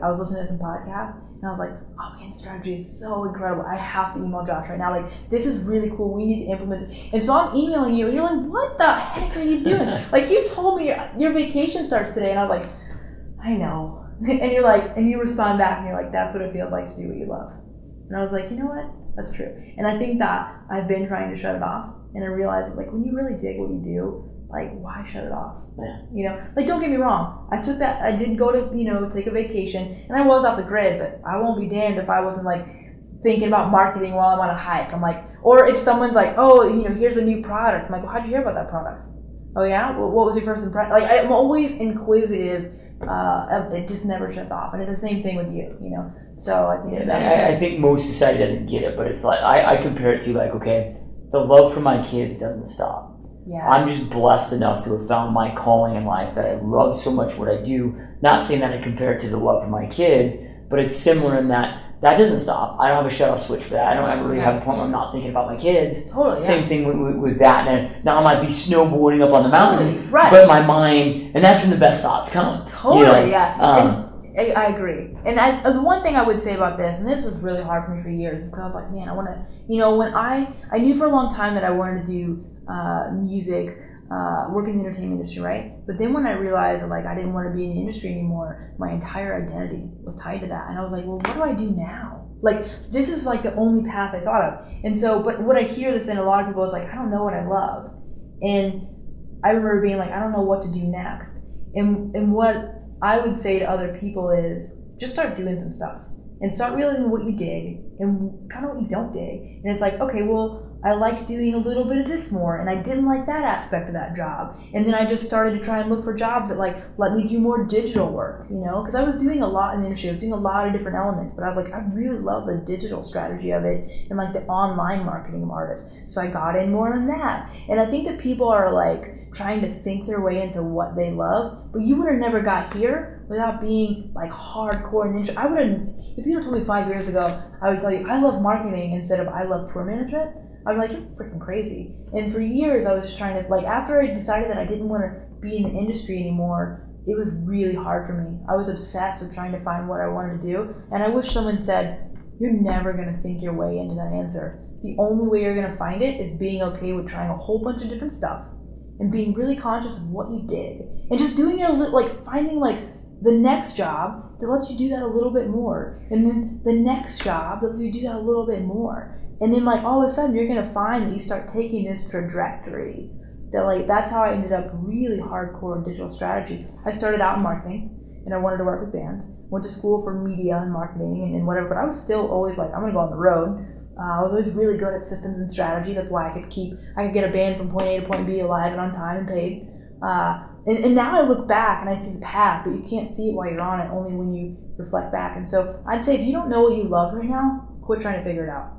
was listening to some podcasts, and I was like, oh man, this strategy is so incredible. I have to email Josh right now. Like, this is really cool. We need to implement it. And so I'm emailing you, and you're like, what the heck are you doing? Like, you told me your vacation starts today. And I was like, I know. And you're like, and you respond back, and you're like, that's what it feels like to do what you love. And I was like, you know what? That's true. And I think that I've been trying to shut it off. And I realized that, like, when you really dig what you do, like, why shut it off? Yeah. Like, don't get me wrong. I did go to, take a vacation, and I was off the grid, but I won't be damned if I wasn't, like, thinking about marketing while I'm on a hike. I'm like, or if someone's like, oh, here's a new product. I'm like, well, how'd you hear about that product? Oh, yeah? Well, what was your first impression? Like, I'm always inquisitive. It just never shuts off. And it's the same thing with you, So I think I think most society doesn't get it, but it's like, I compare it to, like, okay, the love for my kids doesn't stop. Yeah. I'm just blessed enough to have found my calling in life that I love so much what I do. Not saying that I compare it to the love for my kids, but it's similar in that doesn't stop. I don't have a shut off switch for that. I don't ever really have a point where I'm not thinking about my kids. Totally. Same thing with that. And now I might be snowboarding up on the mountain, right? But my mind, and that's when the best thoughts come. Totally, yeah. I agree. And the one thing I would say about this, and this was really hard for me for years, because I was like, man, I want to, when I knew for a long time that I wanted to do music, work in the entertainment industry, right? But then when I realized that, like, I didn't want to be in the industry anymore, my entire identity was tied to that. And I was like, well, what do I do now? Like, this is like the only path I thought of. And so, but what I hear this in a lot of people is like, I don't know what I love. And I remember being like, I don't know what to do next. And what I would say to other people is just start doing some stuff and start realizing what you dig and kind of what you don't dig. And it's like, okay, well, I liked doing a little bit of this more, and I didn't like that aspect of that job. And then I just started to try and look for jobs that, like, let me do more digital work, because I was doing a lot in the industry. I was doing a lot of different elements, but I was like, I really love the digital strategy of it and, like, the online marketing of artists. So I got in more on that. And I think that people are, like, trying to think their way into what they love, but you would have never got here without being, like, hardcore in the industry. I would have, if you had told me 5 years ago, I would tell you, I love marketing instead of I love tour management, I'd be like, you're freaking crazy. And for years, I was just trying to, like, after I decided that I didn't want to be in the industry anymore, it was really hard for me. I was obsessed with trying to find what I wanted to do. And I wish someone said, you're never going to think your way into that answer. The only way you're going to find it is being okay with trying a whole bunch of different stuff and being really conscious of what you dig. And just doing it a little, like, finding, like, the next job that lets you do that a little bit more. And then the next job that lets you do that a little bit more. And then, like, all of a sudden, you're going to find that you start taking this trajectory. That, like, that's how I ended up really hardcore in digital strategy. I started out in marketing, and I wanted to work with bands. Went to school for media and marketing and whatever, but I was still always like, I'm going to go on the road. I was always really good at systems and strategy. That's why I could get a band from point A to point B alive and on time and paid. And now I look back and I see the path, but you can't see it while you're on it, only when you reflect back. And so I'd say if you don't know what you love right now, quit trying to figure it out.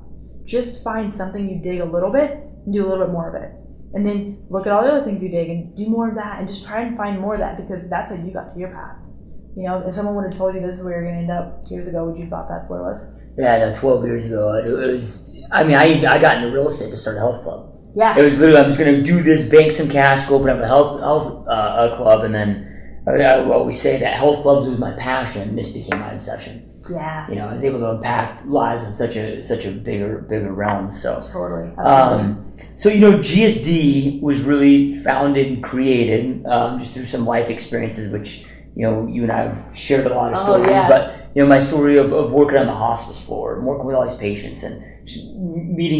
Just find something you dig a little bit and do a little bit more of it. And then look at all the other things you did and do more of that, and just try and find more of that, because that's how you got to your path. If someone would have told you this is where you're going to end up years ago, would you have thought that's what it was? Yeah, no, 12 years ago, it was, I got into real estate to start a health club. Yeah. It was literally, I'm just going to do this, bank some cash, go open up a health club, and then I always say that health clubs was my passion, and this became my obsession. Yeah. I was able to impact lives on such a bigger realm. So totally. So GSD was really founded and created just through some life experiences, which you and I have shared a lot of stories. Yeah. But my story of working on the hospice floor and working with all these patients and just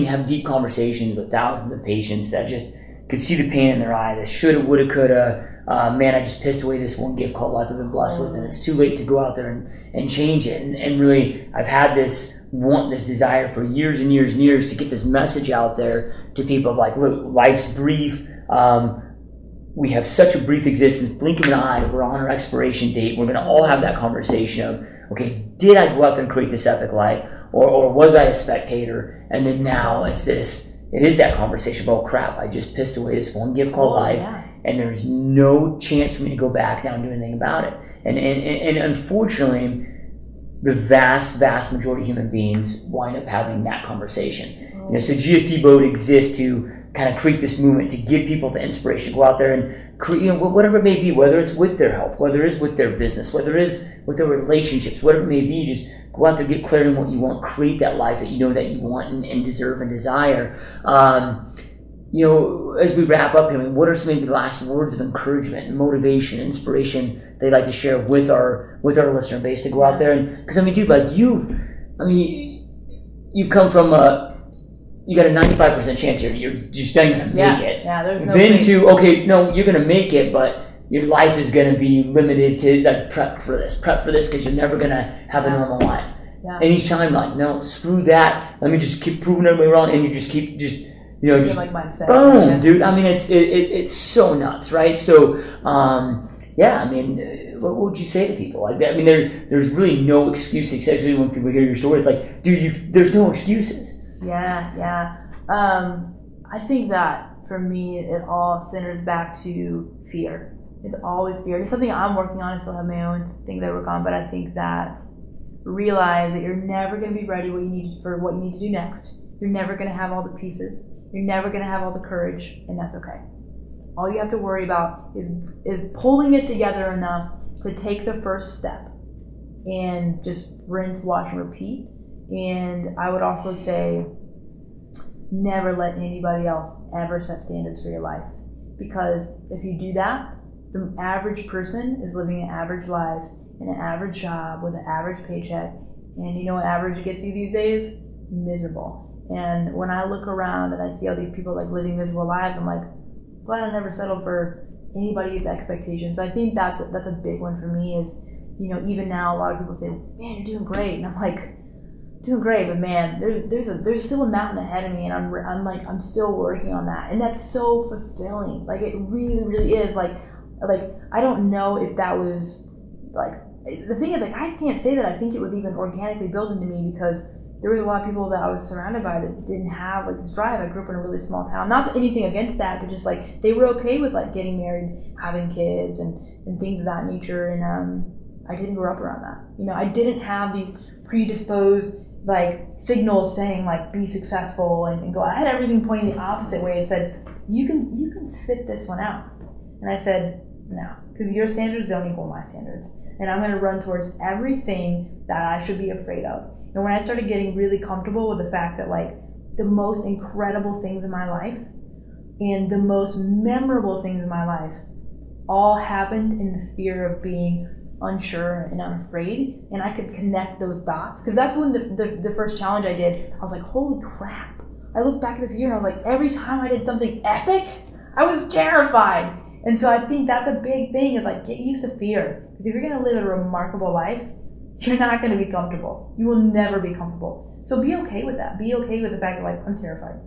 having deep conversations with thousands of patients that just could see the pain in their eye, the shoulda, woulda, coulda. Man, I just pissed away this one gift called life I've been blessed with, and it's too late to go out there and change it. And really, I've had this desire for years and years and years to get this message out there to people of like, look, life's brief. We have such a brief existence, blink of an eye, we're on our expiration date. We're going to all have that conversation of, okay, did I go out there and create this epic life, or was I a spectator? And then now it is that conversation of, oh crap, I just pissed away this one gift called life. Yeah. And there's no chance for me to go back now and do anything about it. And unfortunately, the vast majority of human beings wind up having that conversation. So GSD Boat exists to kind of create this movement to give people the inspiration to go out there and create, whatever it may be, whether it's with their health, whether it's with their business, whether it is with their relationships, whatever it may be, just go out there, get clarity on what you want, create that life that that you want and deserve and desire. As we wrap up here, what are some maybe last words of encouragement and motivation, inspiration they'd like to share with our listener base to go out there? And because dude, like you've come from you got a 95% chance you're just going to make it. Yeah, there's no then to you're going to make it, but your life is going to be limited to like prep for this because you're never going to have a normal life. Yeah. And each time, like, no, screw that. Let me just keep proving everybody wrong, and you just keep like mindset. Boom, yeah. Dude. It's so nuts, right? So, what would you say to people like that? There's really no excuse, especially when people hear your story. It's like, dude, there's no excuses. Yeah. I think that for me, it all centers back to fear. It's always fear. It's something I'm working on. I still have my own things I work on, but I think that realize that you're never going to be ready for what you need to do next. You're never going to have all the pieces. You're never going to have all the courage, and that's okay. All you have to worry about is pulling it together enough to take the first step and just rinse, wash, and repeat. And I would also say never let anybody else ever set standards for your life, because if you do that, the average person is living an average life in an average job with an average paycheck, and you know what average gets you these days? Miserable. And when I look around and I see all these people like living miserable lives, I'm like, glad I never settled for anybody's expectations. So I think that's a big one for me is, even now a lot of people say, man, you're doing great. And I'm like, doing great, but man, there's still a mountain ahead of me, and I'm still working on that. And that's so fulfilling. Like, it really, really is. Like I don't know if that was like, the thing is, like, I can't say that I think it was even organically built into me, because there was a lot of people that I was surrounded by that didn't have like this drive. I grew up in a really small town. Not anything against that, but just like they were okay with like getting married, having kids, and things of that nature. And I didn't grow up around that. I didn't have these predisposed like signals saying like be successful and go. I had everything pointing the opposite way. It said you can sit this one out, and I said no, because your standards don't equal my standards, and I'm going to run towards everything that I should be afraid of. And when I started getting really comfortable with the fact that like the most incredible things in my life and the most memorable things in my life all happened in the sphere of being unsure and unafraid, and I could connect those dots, because that's when the first challenge I did, I was like, holy crap. I look back at this year and I was like, every time I did something epic, I was terrified. And so I think that's a big thing, is like, get used to fear, because if you're going to live a remarkable life, you're not going to be comfortable. You will never be comfortable. So be okay with that. Be okay with the fact that like, I'm terrified,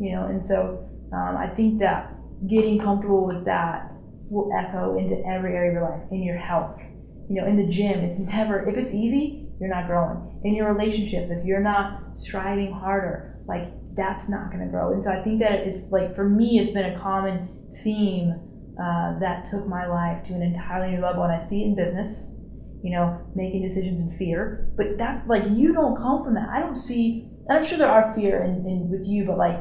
and so I think that getting comfortable with that will echo into every area of your life, in your health. In the gym, it's never, if it's easy, you're not growing. In your relationships, if you're not striving harder, like that's not going to grow. And so I think that it's like, for me, it's been a common theme that took my life to an entirely new level. And I see it in business, making decisions in fear. But that's like, you don't come from that. I don't see, and I'm sure there are fear in with you, but like,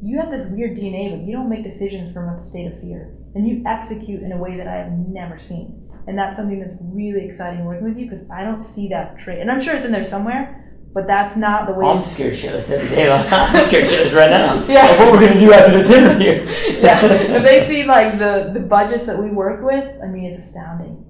you have this weird DNA, but you don't make decisions from a state of fear. And you execute in a way that I have never seen. And that's something that's really exciting working with you, because I don't see that trait. And I'm sure it's in there somewhere, but that's not the way. I'm scared shitless every day. I'm scared shitless right now. Yeah. Of what we're gonna do after this interview. Yeah. If they see like the budgets that we work with, I mean, it's astounding,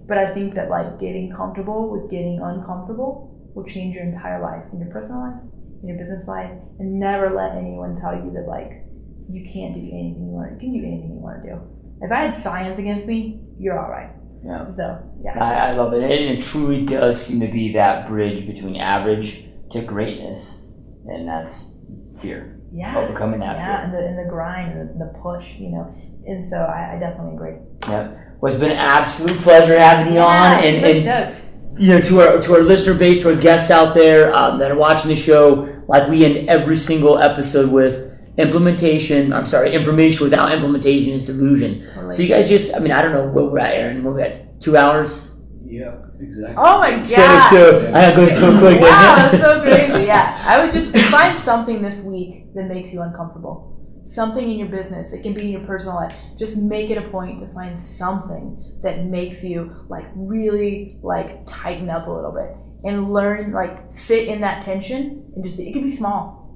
But I think that like getting comfortable with getting uncomfortable will change your entire life, in your personal life, in your business life, and never let anyone tell you that like you can't do anything you want. You can do anything you want to do. If I had science against me, you're all right. Yeah. So yeah. I love it. And it truly does seem to be that bridge between average to greatness, and that's fear. Yeah. Overcoming that fear. And the grind and the push, And so I definitely agree. Yeah. Well, it's been an absolute pleasure having you on, and stoked. to our listener base, to our guests out there that are watching the show, like we end every single episode with information without implementation is delusion. Totally. So you guys just, I don't know where we're at, Aaron. We're at 2 hours. Yeah, exactly. Oh my god! So I go so quick. Wow, that's so crazy. Yeah, I would just find something this week that makes you uncomfortable. Something in your business. It can be in your personal life. Just make it a point to find something that makes you like really like tighten up a little bit and learn, like sit in that tension, and just, it can be small.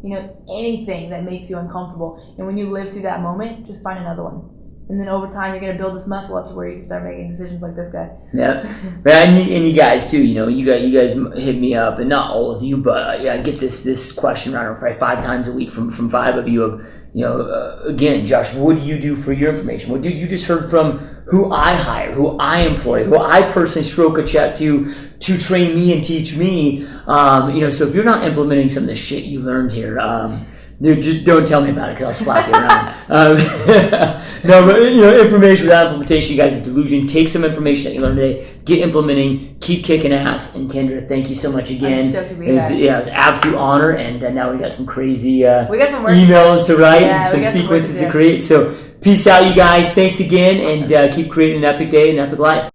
Anything that makes you uncomfortable. And when you live through that moment, just find another one. And then over time, you're going to build this muscle up to where you can start making decisions like this guy. Yeah. And you guys too, you guys hit me up, and not all of you, but I get this question around probably 5 times a week from 5 of you of, again, Josh, what do you do for your information? Well, dude, you just heard from who I hire, who I employ, who I personally stroke a check to train me and teach me. So if you're not implementing some of the shit you learned here, dude, just don't tell me about it, because I'll slap you around. No, but information without implementation, you guys, is delusion. Take some information that you learned today, get implementing, keep kicking ass. And Kendra, thank you so much again. I'm stoked to be it was back. an absolute honor. And now we got some crazy we got some work emails to write Yeah, and some we got some sequences work to to create. So peace out, you guys. Thanks again, and keep creating an epic day and an epic life.